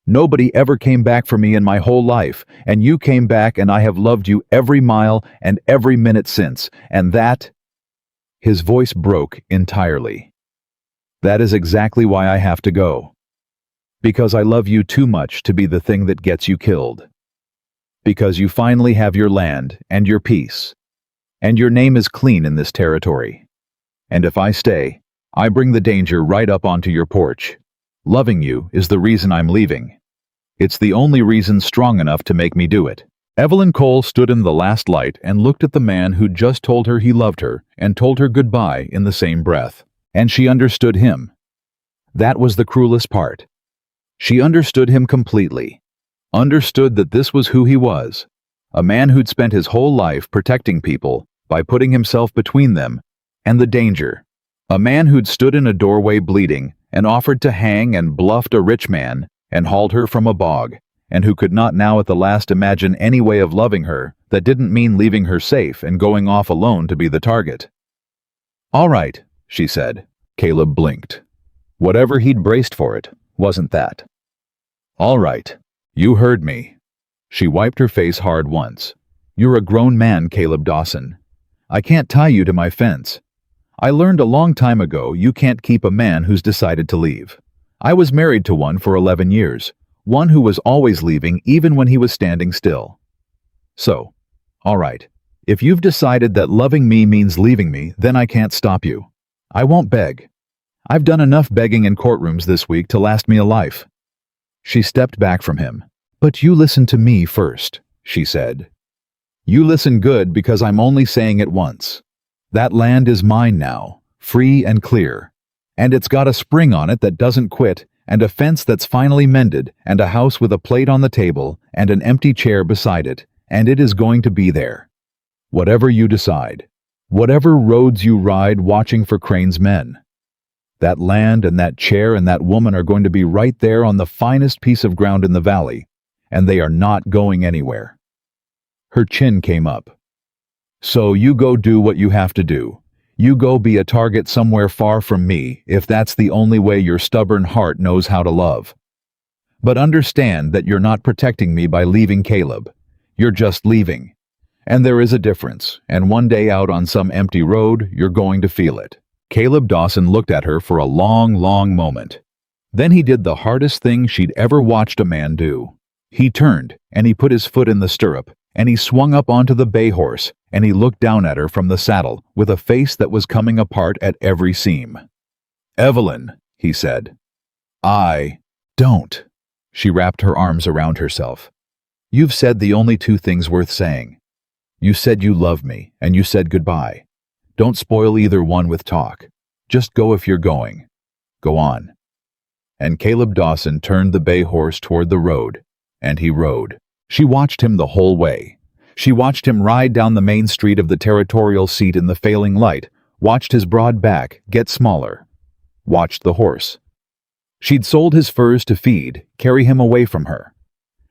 Nobody ever came back for me in my whole life, and you came back, and I have loved you every mile and every minute since, and that—" His voice broke entirely. "That is exactly why I have to go. Because I love you too much to be the thing that gets you killed. Because you finally have your land and your peace. And your name is clean in this territory. And if I stay, I bring the danger right up onto your porch. Loving you is the reason I'm leaving. It's the only reason strong enough to make me do it." Evelyn Cole stood in the last light and looked at the man who'd just told her he loved her and told her goodbye in the same breath. And she understood him. That was the cruelest part. She understood him completely. Understood that this was who he was. A man who'd spent his whole life protecting people by putting himself between them and the danger. A man who'd stood in a doorway bleeding and offered to hang and bluffed a rich man and hauled her from a bog, and who could not now at the last imagine any way of loving her that didn't mean leaving her safe and going off alone to be the target. "All right," she said. Caleb blinked. Whatever he'd braced for it wasn't that. "All right. You heard me." She wiped her face hard once. "You're a grown man, Caleb Dawson. I can't tie you to my fence. I learned a long time ago you can't keep a man who's decided to leave. I was married to one for 11 years, one who was always leaving even when he was standing still. So, all right, if you've decided that loving me means leaving me, then I can't stop you. I won't beg. I've done enough begging in courtrooms this week to last me a life." She stepped back from him. "But you listen to me first," she said. "You listen good because I'm only saying it once. That land is mine now, free and clear. And it's got a spring on it that doesn't quit, and a fence that's finally mended, and a house with a plate on the table, and an empty chair beside it, and it is going to be there. Whatever you decide. Whatever roads you ride watching for Crane's men. That land and that chair and that woman are going to be right there on the finest piece of ground in the valley, and they are not going anywhere." Her chin came up. "So you go do what you have to do. You go be a target somewhere far from me if that's the only way your stubborn heart knows how to love. But understand that you're not protecting me by leaving Caleb. You're just leaving. And there is a difference, and one day out on some empty road, you're going to feel it." Caleb Dawson looked at her for a long, long moment. Then he did the hardest thing she'd ever watched a man do. He turned, and he put his foot in the stirrup, and he swung up onto the bay horse, and he looked down at her from the saddle with a face that was coming apart at every seam. "Evelyn," he said. "Don't." She wrapped her arms around herself. "You've said the only two things worth saying. You said you love me, and you said goodbye. Don't spoil either one with talk. Just go if you're going. Go on." And Caleb Dawson turned the bay horse toward the road, and he rode. She watched him the whole way. She watched him ride down the main street of the territorial seat in the failing light, watched his broad back get smaller, watched the horse. She'd sold his furs to feed, carry him away from her.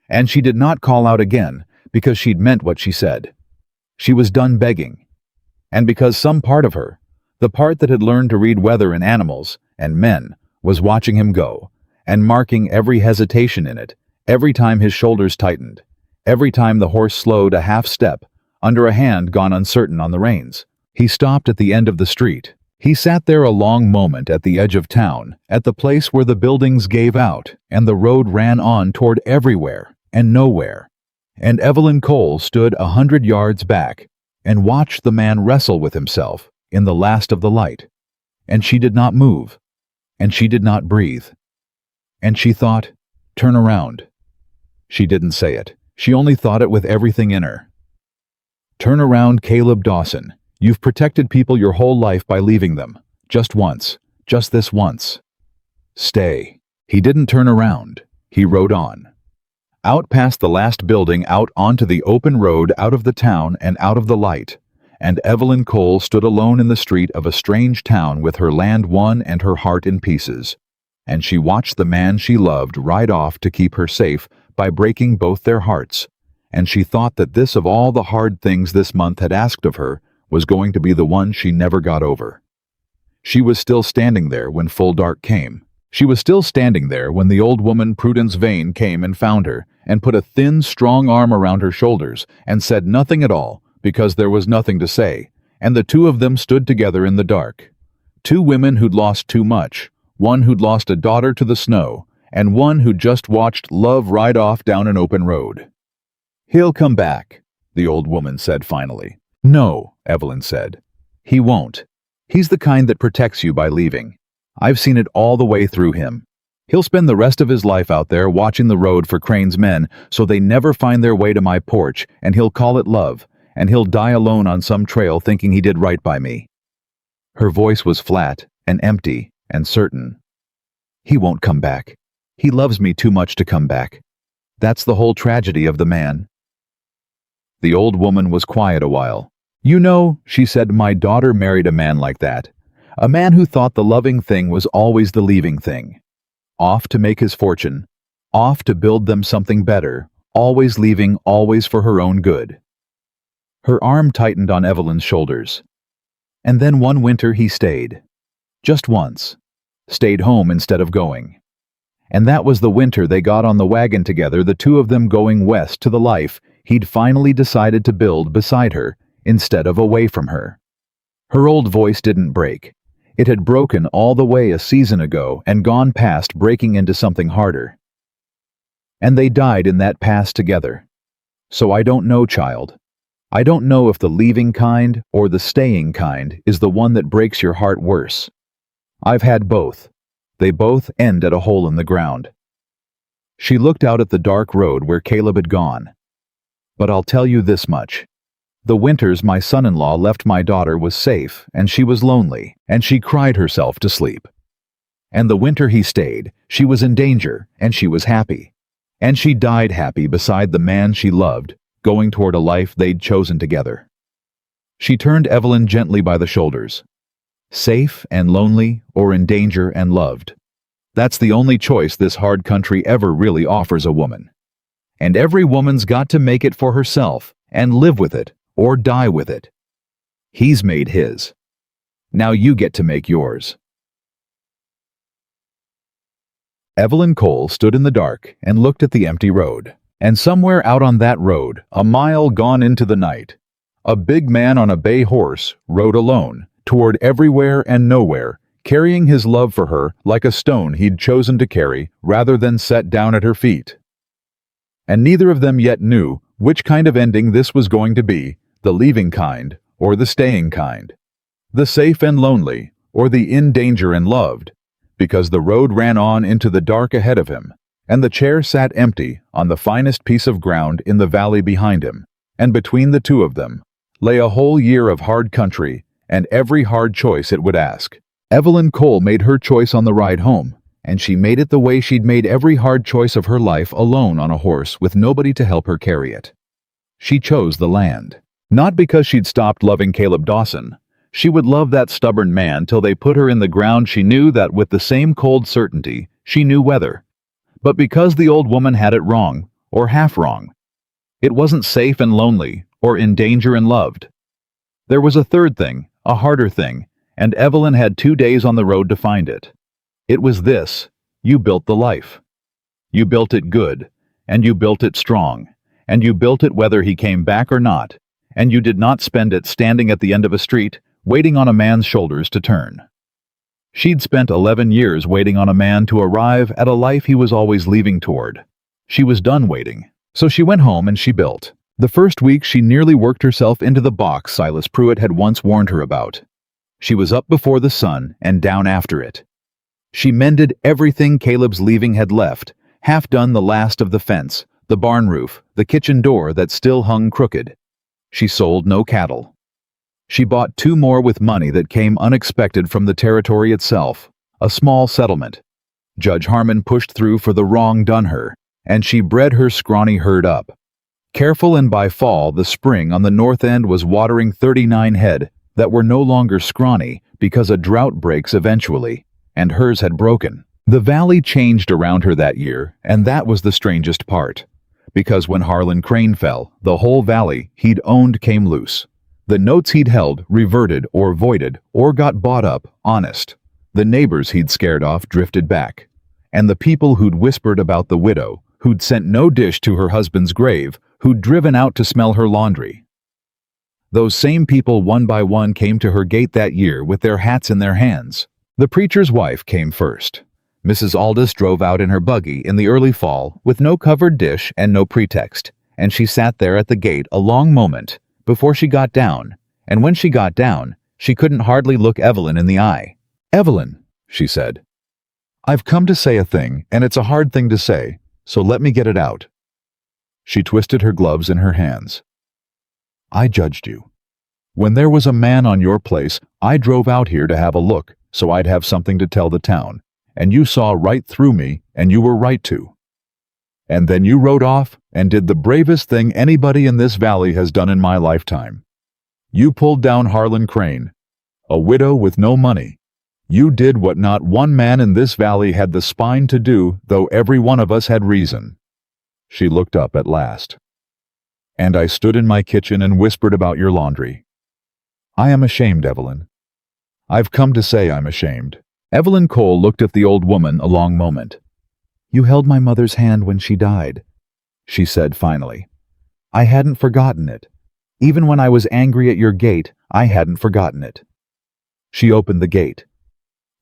And she did not call out again because she'd meant what she said. She was done begging. And because some part of her, the part that had learned to read weather in animals and men, was watching him go, and marking every hesitation in it, every time his shoulders tightened, every time the horse slowed a half step, under a hand gone uncertain on the reins. He stopped at the end of the street. He sat there a long moment at the edge of town, at the place where the buildings gave out, and the road ran on toward everywhere and nowhere. And Evelyn Cole stood 100 yards back, and watched the man wrestle with himself in the last of the light. And she did not move, and she did not breathe. And she thought, "Turn around." She didn't say it. She only thought it with everything in her. "Turn around, Caleb Dawson. You've protected people your whole life by leaving them. Just once. Just this once. Stay." He didn't turn around. He rode on. Out past the last building, out onto the open road, out of the town and out of the light. And Evelyn Cole stood alone in the street of a strange town with her land won and her heart in pieces. And she watched the man she loved ride off to keep her safe by breaking both their hearts. And she thought that this of all the hard things this month had asked of her was going to be the one she never got over. She was still standing there when full dark came. She was still standing there when the old woman Prudence Vane came and found her, and put a thin, strong arm around her shoulders, and said nothing at all, because there was nothing to say, and the two of them stood together in the dark. Two women who'd lost too much, one who'd lost a daughter to the snow, and one who'd just watched love ride off down an open road. "He'll come back," the old woman said finally. "No," Evelyn said. "He won't. He's the kind that protects you by leaving. I've seen it all the way through him. He'll spend the rest of his life out there watching the road for Crane's men so they never find their way to my porch, and he'll call it love, and he'll die alone on some trail thinking he did right by me." Her voice was flat and empty and certain. "He won't come back. He loves me too much to come back. That's the whole tragedy of the man." The old woman was quiet a while. "You know," she said, "my daughter married a man like that. A man who thought the loving thing was always the leaving thing. Off to make his fortune. Off to build them something better. Always leaving, always for her own good." Her arm tightened on Evelyn's shoulders. "And then one winter he stayed. Just once. Stayed home instead of going. And that was the winter they got on the wagon together, the two of them going west to the life he'd finally decided to build beside her instead of away from her." Her old voice didn't break. It had broken all the way a season ago and gone past breaking into something harder. "And they died in that past together. So I don't know, child. I don't know if the leaving kind or the staying kind is the one that breaks your heart worse. I've had both. They both end at a hole in the ground." She looked out at the dark road where Caleb had gone. "But I'll tell you this much. The winters my son-in-law left my daughter was safe, and she was lonely, and she cried herself to sleep. And the winter he stayed, she was in danger, and she was happy. And she died happy beside the man she loved, going toward a life they'd chosen together." She turned Evelyn gently by the shoulders. "Safe and lonely, or in danger and loved. That's the only choice this hard country ever really offers a woman. And every woman's got to make it for herself, and live with it, or die with it. He's made his. Now you get to make yours." Evelyn Cole stood in the dark and looked at the empty road. And somewhere out on that road, a mile gone into the night, a big man on a bay horse rode alone, toward everywhere and nowhere, carrying his love for her like a stone he'd chosen to carry rather than set down at her feet. And neither of them yet knew which kind of ending this was going to be, the leaving kind or the staying kind, the safe and lonely or the in danger and loved, because the road ran on into the dark ahead of him, and the chair sat empty on the finest piece of ground in the valley behind him, and between the two of them lay a whole year of hard country and every hard choice it would ask. Evelyn Cole made her choice on the ride home, and she made it the way she'd made every hard choice of her life, alone on a horse with nobody to help her carry it. She chose the land. Not because she'd stopped loving Caleb Dawson. She would love that stubborn man till they put her in the ground she knew that with the same cold certainty she knew weather. But because the old woman had it wrong, or half wrong. It wasn't safe and lonely, or in danger and loved. There was a third thing, a harder thing, and Evelyn had 2 days on the road to find it. It was this: you built the life. You built it good, and you built it strong, and you built it whether he came back or not, and you did not spend it standing at the end of a street, waiting on a man's shoulders to turn. She'd spent 11 years waiting on a man to arrive at a life he was always leaving toward. She was done waiting, so she went home and she built. The first week she nearly worked herself into the box Silas Pruitt had once warned her about. She was up before the sun and down after it. She mended everything Caleb's leaving had left, half done the last of the fence, the barn roof, the kitchen door that still hung crooked. She sold no cattle. She bought 2 more with money that came unexpected from the territory itself, a small settlement. Judge Harmon pushed through for the wrong done her, and she bred her scrawny herd up. Careful, and by fall the spring on the north end was watering 39 head that were no longer scrawny because a drought breaks eventually, and hers had broken. The valley changed around her that year, and that was the strangest part. Because when Harlan Crane fell, the whole valley he'd owned came loose. The notes he'd held reverted or voided or got bought up, honest. The neighbors he'd scared off drifted back. And the people who'd whispered about the widow, who'd sent no dish to her husband's grave, who'd driven out to smell her laundry. Those same people one by one came to her gate that year with their hats in their hands. The preacher's wife came first. Mrs. Aldous drove out in her buggy in the early fall with no covered dish and no pretext, and she sat there at the gate a long moment before she got down, and when she got down, she couldn't hardly look Evelyn in the eye. "Evelyn," she said, "I've come to say a thing, and it's a hard thing to say, so let me get it out." She twisted her gloves in her hands. "I judged you. When there was a man on your place, I drove out here to have a look, so I'd have something to tell the town, and you saw right through me, and you were right to. And then you rode off and did the bravest thing anybody in this valley has done in my lifetime. You pulled down Harlan Crane, a widow with no money. You did what not one man in this valley had the spine to do, though every one of us had reason." She looked up at last. "And I stood in my kitchen and whispered about your laundry. I am ashamed, Evelyn. I've come to say I'm ashamed." Evelyn Cole looked at the old woman a long moment. "You held my mother's hand when she died," she said finally. "I hadn't forgotten it. Even when I was angry at your gate, I hadn't forgotten it." She opened the gate.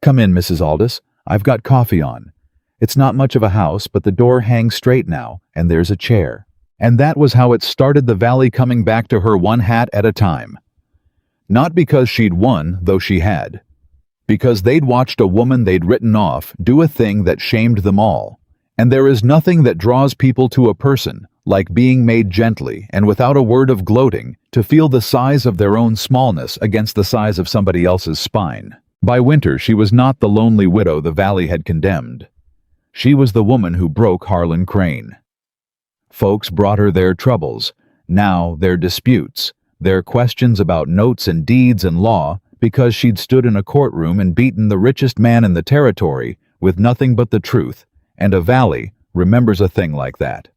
"Come in, Mrs. Aldous. I've got coffee on. It's not much of a house, but the door hangs straight now, and there's a chair." And that was how it started, the valley coming back to her one hat at a time. Not because she'd won, though she had. Because they'd watched a woman they'd written off do a thing that shamed them all. And there is nothing that draws people to a person like being made gently and without a word of gloating to feel the size of their own smallness against the size of somebody else's spine. By winter, she was not the lonely widow the valley had condemned. She was the woman who broke Harlan Crane. Folks brought her their troubles, now their disputes, their questions about notes and deeds and law, because she'd stood in a courtroom and beaten the richest man in the territory with nothing but the truth, and a valley remembers a thing like that.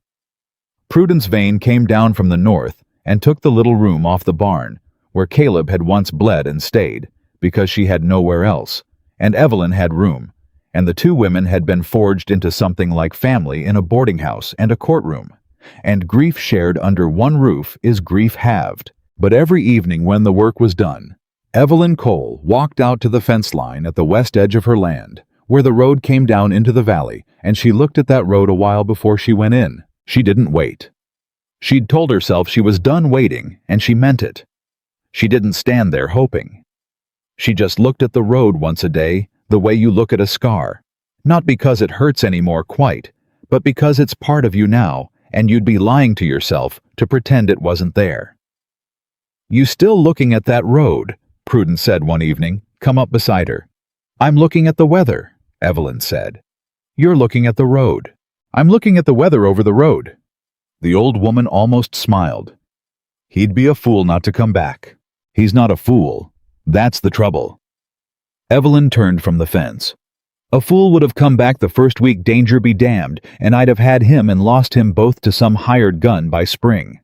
Prudence Vane came down from the north and took the little room off the barn, where Caleb had once bled and stayed, because she had nowhere else, and Evelyn had room, and the two women had been forged into something like family in a boarding house and a courtroom. And grief shared under one roof is grief halved. But every evening when the work was done, Evelyn Cole walked out to the fence line at the west edge of her land, where the road came down into the valley, and she looked at that road a while before she went in. She didn't wait. She'd told herself she was done waiting, and she meant it. She didn't stand there hoping. She just looked at the road once a day, the way you look at a scar. Not because it hurts anymore quite, but because it's part of you now, and you'd be lying to yourself to pretend it wasn't there. "You still looking at that road?" Prudence said one evening. Come up beside her. "I'm looking at the weather," Evelyn said. "You're looking at the road." "I'm looking at the weather over the road." The old woman almost smiled. He'd be a fool not to come back. He's not a fool. That's the trouble. Evelyn turned from the fence. A fool would have come back the first week, danger be damned, and I'd have had him and lost him both to some hired gun by spring.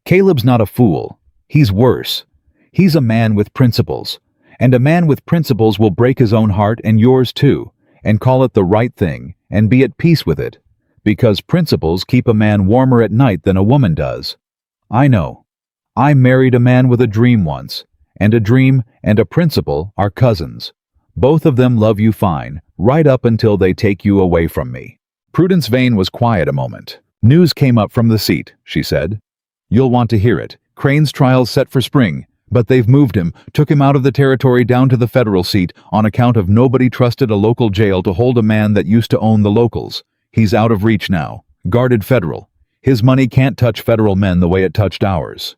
Caleb's not a fool. He's worse. He's a man with principles. And a man with principles will break his own heart and yours too, and call it the right thing, and be at peace with it. Because principles keep a man warmer at night than a woman does. I know. I married a man with a dream once, and a dream and a principle are cousins. Both of them love you fine, right up until they take you away from me. Prudence Vane was quiet a moment. "News came up from the seat," she said. "You'll want to hear it. Crane's trial's set for spring, but they've moved him, took him out of the territory down to the federal seat on account of nobody trusted a local jail to hold a man that used to own the locals. He's out of reach now, guarded federal. His money can't touch federal men the way it touched ours."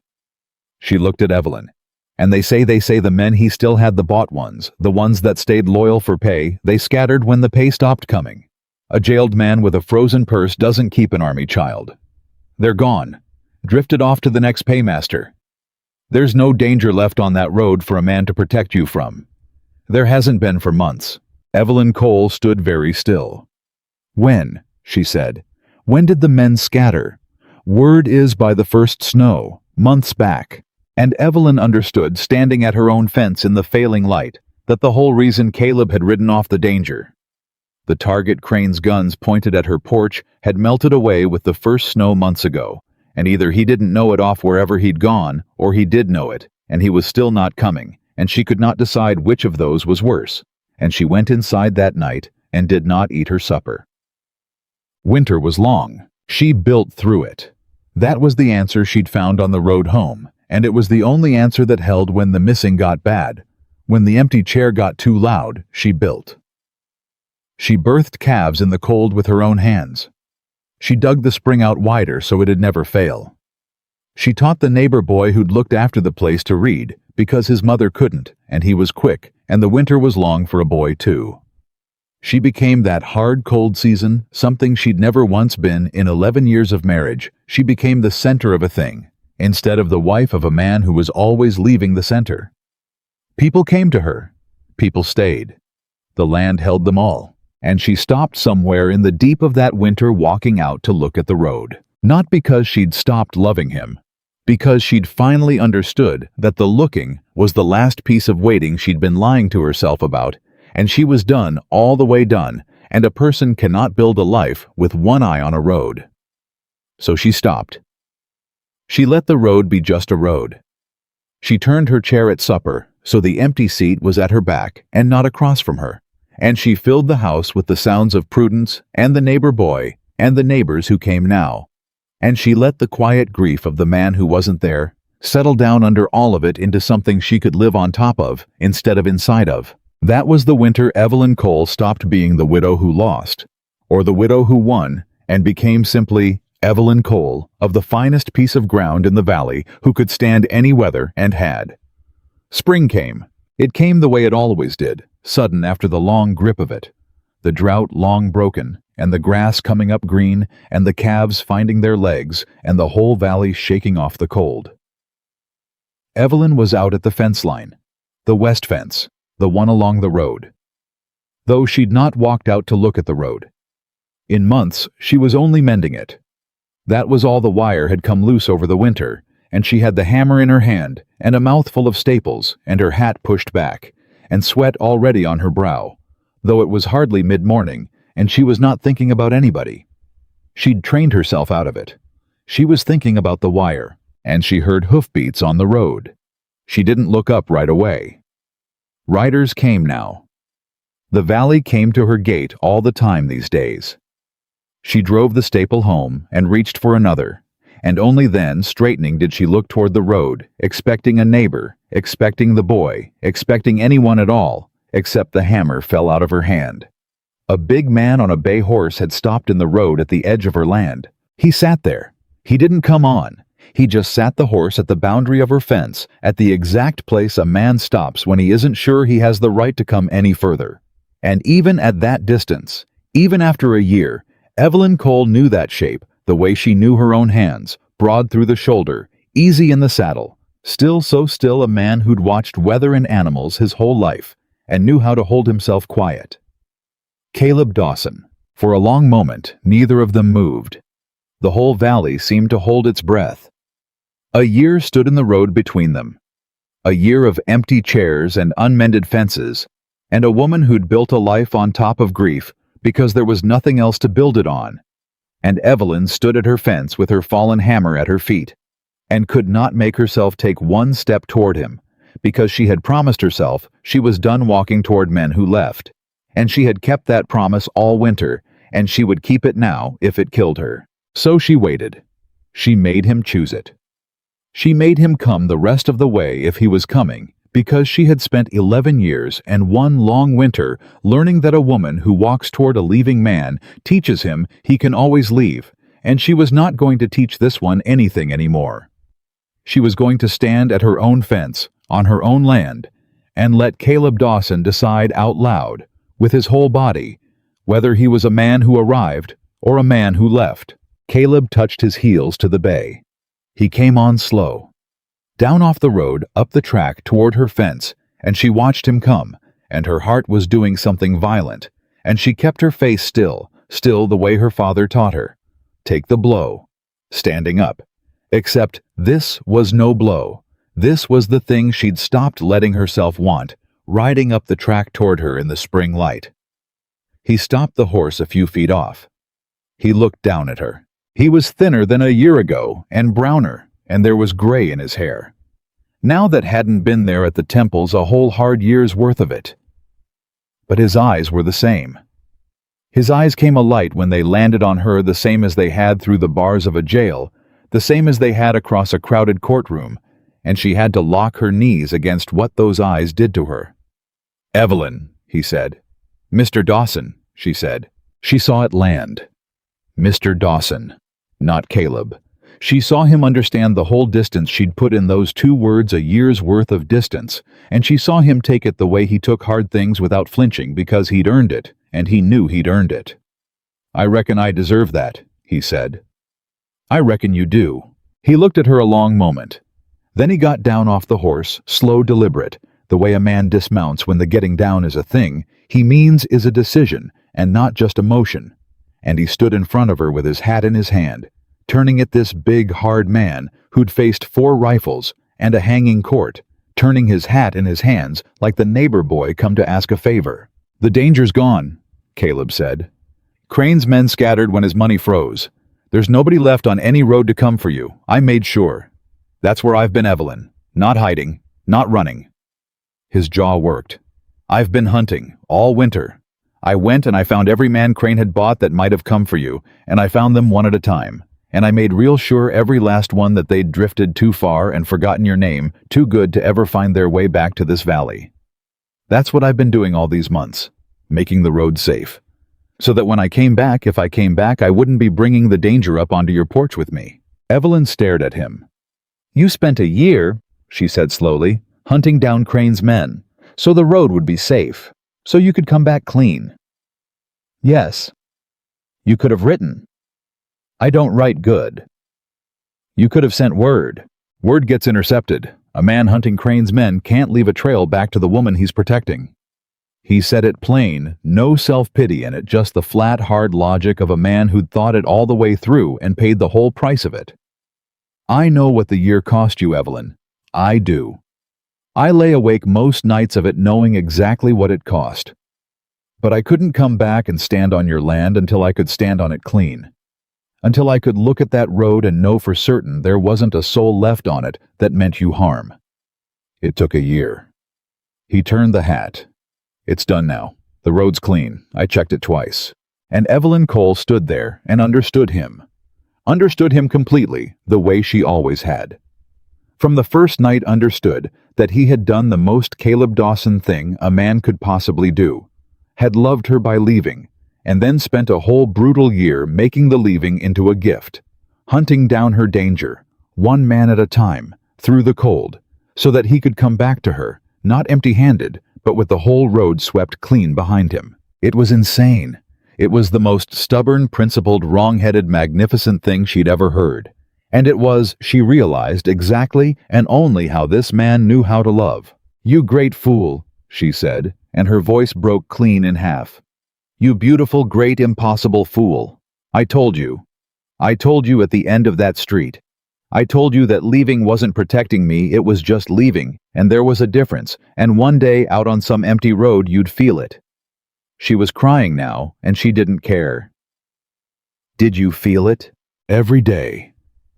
She looked at Evelyn. "And they say the men he still had, the bought ones, the ones that stayed loyal for pay, they scattered when the pay stopped coming. A jailed man with a frozen purse doesn't keep an army child. They're gone, drifted off to the next paymaster. There's no danger left on that road for a man to protect you from. There hasn't been for months." Evelyn Cole stood very still. "When?" she said. "When did the men scatter?" "Word is by the first snow, months back. And Evelyn understood, standing at her own fence in the failing light, that the whole reason Caleb had ridden off the danger. The target crane's guns pointed at her porch had melted away with the first snow months ago, and either he didn't know it off wherever he'd gone, or he did know it, and he was still not coming, and she could not decide which of those was worse, and she went inside that night and did not eat her supper. Winter was long. She built through it. That was the answer she'd found on the road home, and it was the only answer that held when the missing got bad. When the empty chair got too loud, she built. She birthed calves in the cold with her own hands. She dug the spring out wider so it'd never fail. She taught the neighbor boy who'd looked after the place to read, because his mother couldn't, and he was quick, and the winter was long for a boy too. She became that hard cold season, something she'd never once been in 11 years of marriage. She became the center of a thing, instead of the wife of a man who was always leaving the center. People came to her. People stayed. The land held them all. And she stopped somewhere in the deep of that winter walking out to look at the road. Not because she'd stopped loving him. Because she'd finally understood that the looking was the last piece of waiting she'd been lying to herself about, and she was done, all the way done, and a person cannot build a life with one eye on a road. So she stopped. She let the road be just a road. She turned her chair at supper so the empty seat was at her back and not across from her, and she filled the house with the sounds of Prudence and the neighbor boy and the neighbors who came now, and she let the quiet grief of the man who wasn't there settle down under all of it into something she could live on top of instead of inside of. That was the winter Evelyn Cole stopped being the widow who lost, or the widow who won, and became simply Evelyn Cole of the finest piece of ground in the valley who could stand any weather and had. Spring came. It came the way it always did, sudden after the long grip of it. The drought long broken, and the grass coming up green, and the calves finding their legs, and the whole valley shaking off the cold. Evelyn was out at the fence line, the west fence, the one along the road. Though she'd not walked out to look at the road. In months, she was only mending it. That was all. The wire had come loose over the winter, and she had the hammer in her hand, and a mouthful of staples, and her hat pushed back, and sweat already on her brow, though it was hardly mid-morning, and she was not thinking about anybody. She'd trained herself out of it. She was thinking about the wire, and she heard hoofbeats on the road. She didn't look up right away. Riders came now. The valley came to her gate all the time these days. She drove the staple home and reached for another, and only then, straightening, did she look toward the road, expecting a neighbor, expecting the boy, expecting anyone at all, except the hammer fell out of her hand. A big man on a bay horse had stopped in the road at the edge of her land. He sat there. He didn't come on. He just sat the horse at the boundary of her fence, at the exact place a man stops when he isn't sure he has the right to come any further. And even at that distance, even after a year, Evelyn Cole knew that shape, the way she knew her own hands, broad through the shoulder, easy in the saddle, still so still, a man who'd watched weather and animals his whole life, and knew how to hold himself quiet. Caleb Dawson. For a long moment, neither of them moved. The whole valley seemed to hold its breath. A year stood in the road between them. A year of empty chairs and unmended fences, and a woman who'd built a life on top of grief because there was nothing else to build it on. And Evelyn stood at her fence with her fallen hammer at her feet, and could not make herself take one step toward him, because she had promised herself she was done walking toward men who left, and she had kept that promise all winter, and she would keep it now if it killed her. So she waited. She made him choose it. She made him come the rest of the way if he was coming, because she had spent 11 years and one long winter learning that a woman who walks toward a leaving man teaches him he can always leave, and she was not going to teach this one anything anymore. She was going to stand at her own fence, on her own land, and let Caleb Dawson decide out loud, with his whole body, whether he was a man who arrived or a man who left. Caleb touched his heels to the bay. He came on slow. Down off the road, up the track toward her fence, and she watched him come, and her heart was doing something violent, and she kept her face still the way her father taught her. Take the blow. Standing up. Except this was no blow. This was the thing she'd stopped letting herself want, riding up the track toward her in the spring light. He stopped the horse a few feet off. He looked down at her. He was thinner than a year ago, and browner, and there was gray in his hair. Now that hadn't been there at the temples a whole hard year's worth of it. But his eyes were the same. His eyes came alight when they landed on her, the same as they had through the bars of a jail, the same as they had across a crowded courtroom, and she had to lock her knees against what those eyes did to her. "Evelyn," he said. "Mr. Dawson," she said. She saw it land. Mr. Dawson, not Caleb. She saw him understand the whole distance she'd put in those two words, a year's worth of distance, and she saw him take it the way he took hard things without flinching because he'd earned it, and he knew he'd earned it. "I reckon I deserve that," he said. "I reckon you do." He looked at her a long moment. Then he got down off the horse, slow, deliberate, the way a man dismounts when the getting down is a thing he means is a decision and not just a motion, and he stood in front of her with his hat in his hand, turning at this big, hard man who'd faced 4 rifles and a hanging court, turning his hat in his hands like the neighbor boy come to ask a favor. "The danger's gone," Caleb said. "Crane's men scattered when his money froze. There's nobody left on any road to come for you. I made sure. That's where I've been, Evelyn. Not hiding, not running." His jaw worked. "I've been hunting, all winter. I went and I found every man Crane had bought that might have come for you, and I found them one at a time. And I made real sure every last one that they'd drifted too far and forgotten your name, too good to ever find their way back to this valley. That's what I've been doing all these months, making the road safe. So that when I came back, if I came back, I wouldn't be bringing the danger up onto your porch with me." Evelyn stared at him. "You spent a year," she said slowly, "hunting down Crane's men, so the road would be safe, so you could come back clean." "Yes. You could have written." "I don't write good." "You could have sent word." "Word gets intercepted. A man hunting Crane's men can't leave a trail back to the woman he's protecting." He said it plain, no self-pity in it, just the flat, hard logic of a man who'd thought it all the way through and paid the whole price of it. "I know what the year cost you, Evelyn. I do. I lay awake most nights of it knowing exactly what it cost. But I couldn't come back and stand on your land until I could stand on it clean. Until I could look at that road and know for certain there wasn't a soul left on it that meant you harm. It took a year." He turned the hat. "It's done now. The road's clean. I checked it twice." And Evelyn Cole stood there and understood him. Understood him completely, the way she always had. From the first night understood that he had done the most Caleb Dawson thing a man could possibly do. Had loved her by leaving, and then spent a whole brutal year making the leaving into a gift, hunting down her danger, one man at a time, through the cold, so that he could come back to her, not empty-handed, but with the whole road swept clean behind him. It was insane. It was the most stubborn, principled, wrong-headed, magnificent thing she'd ever heard. And it was, she realized, exactly and only how this man knew how to love. "You great fool," she said, and her voice broke clean in half. "You beautiful, great, impossible fool. I told you. I told you at the end of that street. I told you that leaving wasn't protecting me, it was just leaving, and there was a difference, and one day out on some empty road you'd feel it." She was crying now, and she didn't care. "Did you feel it?" "Every day,"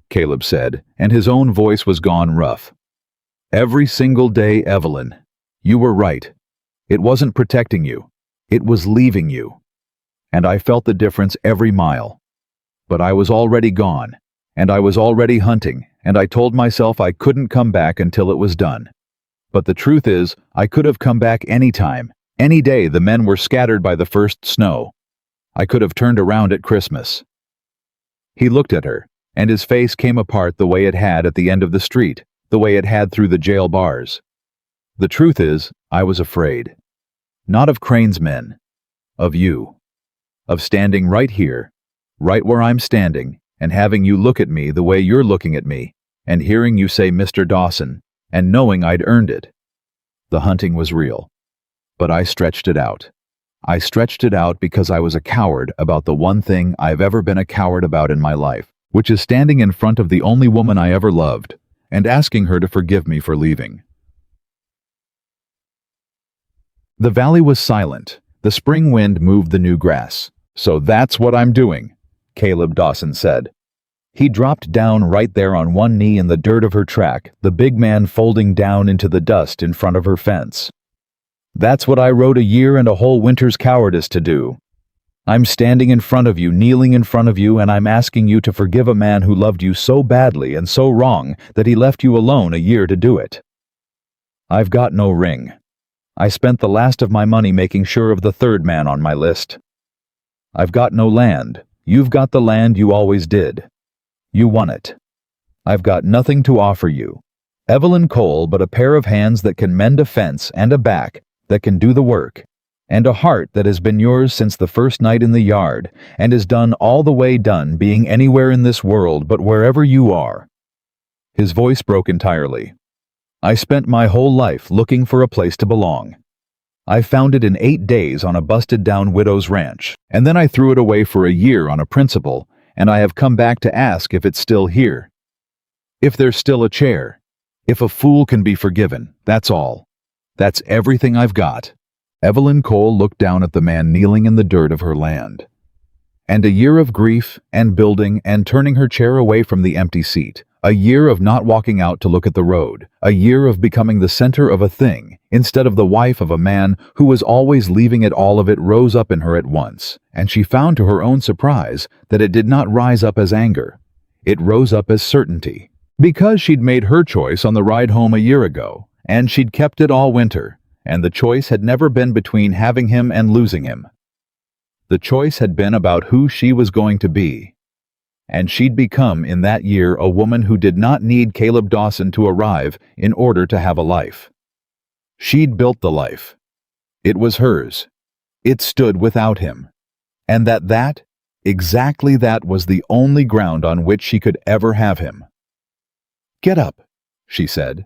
Caleb said, and his own voice was gone rough. "Every single day, Evelyn. You were right. It wasn't protecting you. It was leaving you. And I felt the difference every mile. But I was already gone, and I was already hunting, and I told myself I couldn't come back until it was done. But the truth is, I could have come back any time, any day the men were scattered by the first snow. I could have turned around at Christmas." He looked at her, and his face came apart the way it had at the end of the street, the way it had through the jail bars. "The truth is, I was afraid. Not of Crane's men. Of you. Of standing right here, right where I'm standing, and having you look at me the way you're looking at me, and hearing you say Mr. Dawson, and knowing I'd earned it. The hunting was real. But I stretched it out. I stretched it out because I was a coward about the one thing I've ever been a coward about in my life, which is standing in front of the only woman I ever loved, and asking her to forgive me for leaving. The valley was silent. The spring wind moved the new grass. "So that's what I'm doing," Caleb Dawson said. He dropped down right there on one knee in the dirt of her track, the big man folding down into the dust in front of her fence. "That's what I rode a year and a whole winter's cowardice to do. I'm standing in front of you, kneeling in front of you, and I'm asking you to forgive a man who loved you so badly and so wrong that he left you alone a year to do it. I've got no ring. I spent the last of my money making sure of the third man on my list. I've got no land. You've got the land you always did. You won it. I've got nothing to offer you, Evelyn Cole, but a pair of hands that can mend a fence and a back that can do the work, and a heart that has been yours since the first night in the yard and is done all the way done being anywhere in this world but wherever you are." His voice broke entirely. "I spent my whole life looking for a place to belong. I found it in 8 days on a busted-down widow's ranch, and then I threw it away for a year on a principle, and I have come back to ask if it's still here. If there's still a chair. If a fool can be forgiven, that's all. That's everything I've got." Evelyn Cole looked down at the man kneeling in the dirt of her land. "And a year of grief and building and turning her chair away from the empty seat. A year of not walking out to look at the road. A year of becoming the center of a thing, instead of the wife of a man who was always leaving it. All of it rose up in her at once, and she found to her own surprise that it did not rise up as anger. It rose up as certainty. Because she'd made her choice on the ride home a year ago, and she'd kept it all winter, and the choice had never been between having him and losing him. The choice had been about who she was going to be. And she'd become in that year a woman who did not need Caleb Dawson to arrive in order to have a life. She'd built the life. It was hers. It stood without him. And exactly that was the only ground on which she could ever have him. "Get up," she said.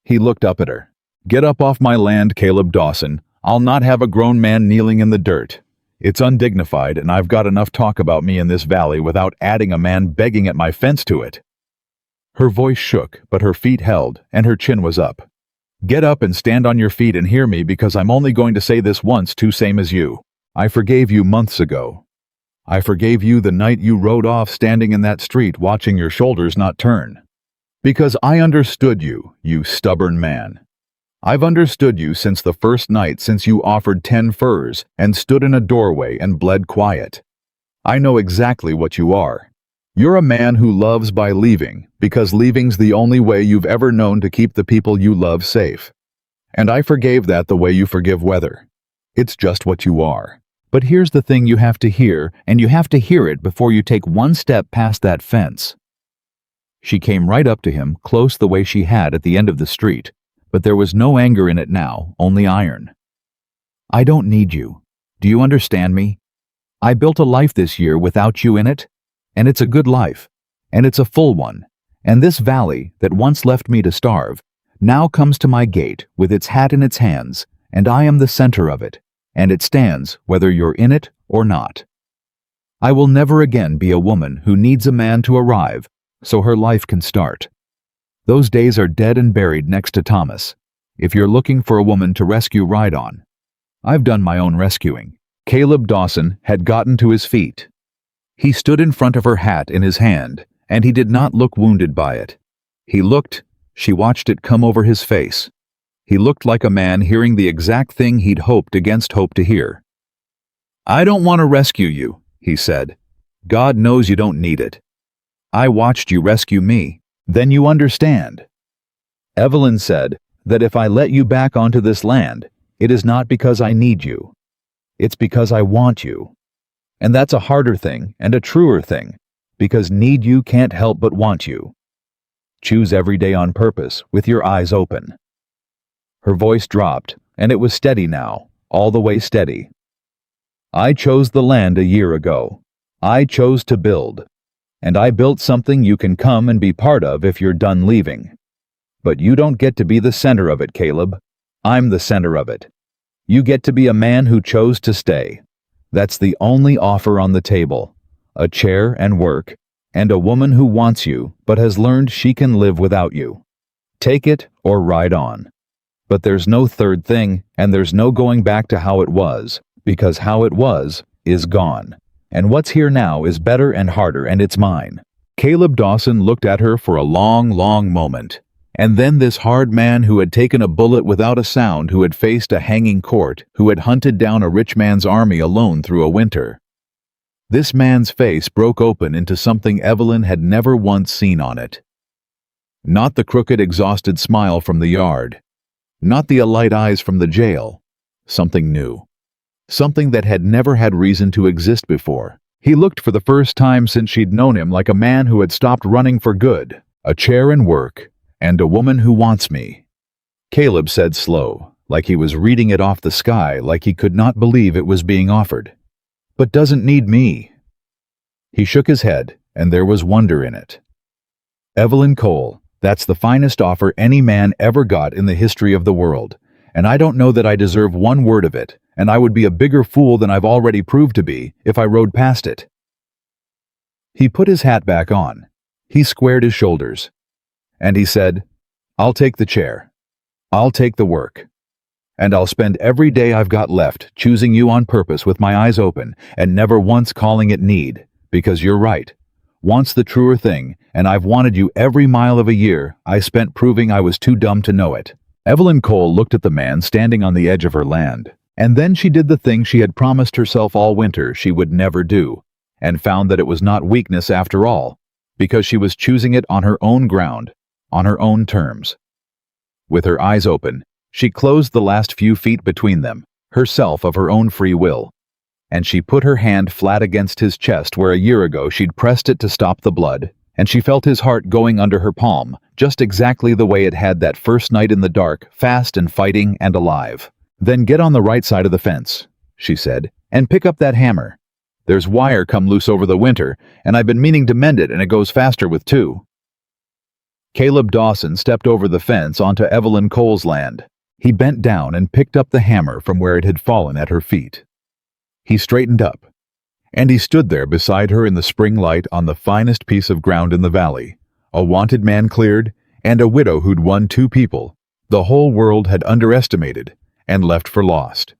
He looked up at her. "Get up off my land, Caleb Dawson. I'll not have a grown man kneeling in the dirt. It's undignified, and I've got enough talk about me in this valley without adding a man begging at my fence to it." Her voice shook, but her feet held, and her chin was up. "Get up and stand on your feet and hear me, because I'm only going to say this once, too, same as you. I forgave you months ago. I forgave you the night you rode off standing in that street watching your shoulders not turn. Because I understood you, you stubborn man. I've understood you since the first night since you offered 10 furs and stood in a doorway and bled quiet. I know exactly what you are. You're a man who loves by leaving, because leaving's the only way you've ever known to keep the people you love safe. And I forgave that the way you forgive weather. It's just what you are. But here's the thing you have to hear, and you have to hear it before you take one step past that fence." She came right up to him, close the way she had at the end of the street. But there was no anger in it now, only iron. "I don't need you. Do you understand me? I built a life this year without you in it, and it's a good life, and it's a full one, and this valley that once left me to starve now comes to my gate with its hat in its hands, and I am the center of it, and it stands whether you're in it or not. I will never again be a woman who needs a man to arrive so her life can start. Those days are dead and buried next to Thomas. If you're looking for a woman to rescue ride on, I've done my own rescuing." Caleb Dawson had gotten to his feet. He stood in front of her hat in his hand, and he did not look wounded by it. She watched it come over his face. He looked like a man hearing the exact thing he'd hoped against hope to hear. "I don't want to rescue you," he said. "God knows you don't need it. I watched you rescue me. Then you understand." Evelyn said that if I let you back onto this land, it is not because I need you. It's because I want you. And that's a harder thing and a truer thing, because need you can't help but want you. Choose every day on purpose, with your eyes open." Her voice dropped, and it was steady now, all the way steady. "I chose the land a year ago. I chose to build. And I built something you can come and be part of if you're done leaving. But you don't get to be the center of it, Caleb. I'm the center of it. You get to be a man who chose to stay. That's the only offer on the table. A chair and work, and a woman who wants you but has learned she can live without you. Take it or ride on. But there's no third thing, and there's no going back to how it was, because how it was is gone. And what's here now is better and harder, and it's mine." Caleb Dawson looked at her for a long, long moment. And then this hard man who had taken a bullet without a sound, who had faced a hanging court, who had hunted down a rich man's army alone through a winter. This man's face broke open into something Evelyn had never once seen on it. Not the crooked, exhausted smile from the yard. Not the alight eyes from the jail. Something new. Something that had never had reason to exist before. He looked for the first time since she'd known him like a man who had stopped running for good. "A chair and work, and a woman who wants me," Caleb said slow, like he was reading it off the sky, like he could not believe it was being offered. "But doesn't need me." He shook his head, and there was wonder in it. "Evelyn Cole, that's the finest offer any man ever got in the history of the world, and I don't know that I deserve one word of it, and I would be a bigger fool than I've already proved to be if I rode past it." He put his hat back on. He squared his shoulders. And he said, "I'll take the chair. I'll take the work. And I'll spend every day I've got left choosing you on purpose with my eyes open and never once calling it need, because you're right. Want's the truer thing, and I've wanted you every mile of a year I spent proving I was too dumb to know it." Evelyn Cole looked at the man standing on the edge of her land, and then she did the thing she had promised herself all winter she would never do, and found that it was not weakness after all, because she was choosing it on her own ground, on her own terms. With her eyes open, she closed the last few feet between them, herself of her own free will, and she put her hand flat against his chest where a year ago she'd pressed it to stop the blood, and she felt his heart going under her palm, just exactly the way it had that first night in the dark, fast and fighting and alive. "Then get on the right side of the fence," she said, "and pick up that hammer. There's wire come loose over the winter, and I've been meaning to mend it, and it goes faster with two." Caleb Dawson stepped over the fence onto Evelyn Cole's land. He bent down and picked up the hammer from where it had fallen at her feet. He straightened up, and he stood there beside her in the spring light on the finest piece of ground in the valley, a wanted man cleared, and a widow who'd won two people the whole world had underestimated and left for lost.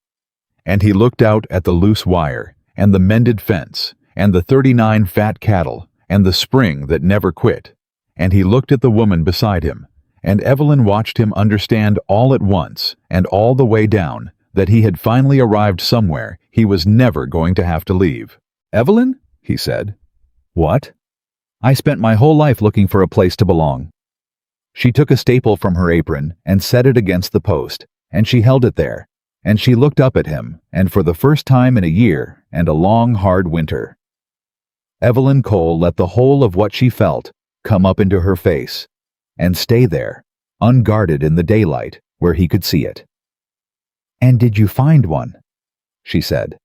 And he looked out at the loose wire, and the mended fence, and the 39 fat cattle, and the spring that never quit. And he looked at the woman beside him, and Evelyn watched him understand all at once, and all the way down, that he had finally arrived somewhere he was never going to have to leave. "Evelyn?" he said. "What?" "I spent my whole life looking for a place to belong." She took a staple from her apron and set it against the post, and she held it there, and she looked up at him, and for the first time in a year and a long, hard winter, Evelyn Cole let the whole of what she felt come up into her face, and stay there, unguarded in the daylight where he could see it. "And did you find one?" she said.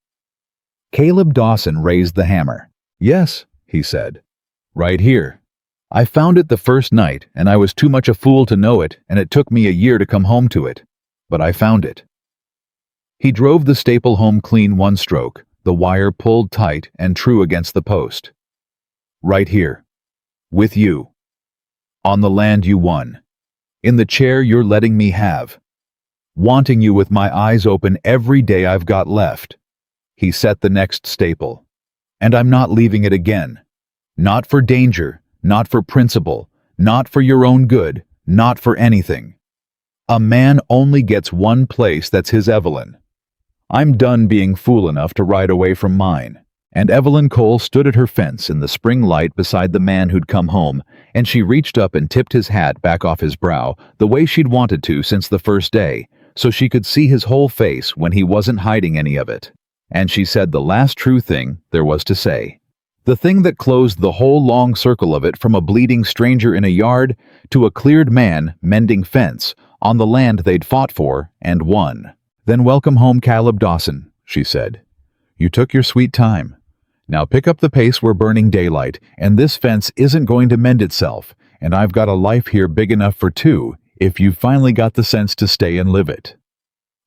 Caleb Dawson raised the hammer. "Yes," he said. "Right here. I found it the first night, and I was too much a fool to know it, and it took me a year to come home to it. But I found it." He drove the staple home clean one stroke, the wire pulled tight and true against the post. "Right here. With you. On the land you won. In the chair you're letting me have. Wanting you with my eyes open every day I've got left." He set the next staple. "And I'm not leaving it again. Not for danger, not for principle, not for your own good, not for anything. A man only gets one place that's his Evelyn. I'm done being fool enough to ride away from mine." And Evelyn Cole stood at her fence in the spring light beside the man who'd come home, and she reached up and tipped his hat back off his brow, the way she'd wanted to since the first day, so she could see his whole face when he wasn't hiding any of it. And she said the last true thing there was to say. The thing that closed the whole long circle of it from a bleeding stranger in a yard to a cleared man mending fence on the land they'd fought for and won. "Then welcome home, Caleb Dawson," she said. "You took your sweet time. Now pick up the pace, we're burning daylight, and this fence isn't going to mend itself, and I've got a life here big enough for two if you've finally got the sense to stay and live it."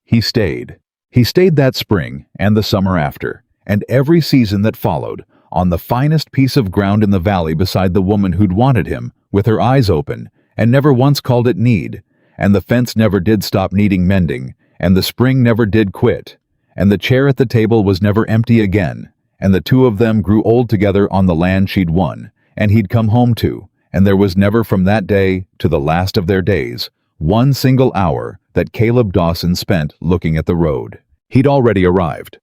He stayed. He stayed that spring and the summer after, and every season that followed, on the finest piece of ground in the valley beside the woman who'd wanted him, with her eyes open, and never once called it need, and the fence never did stop needing mending, and the spring never did quit, and the chair at the table was never empty again, and the two of them grew old together on the land she'd won, and he'd come home to, and there was never from that day to the last of their days one single hour that Caleb Dawson spent looking at the road. He'd already arrived.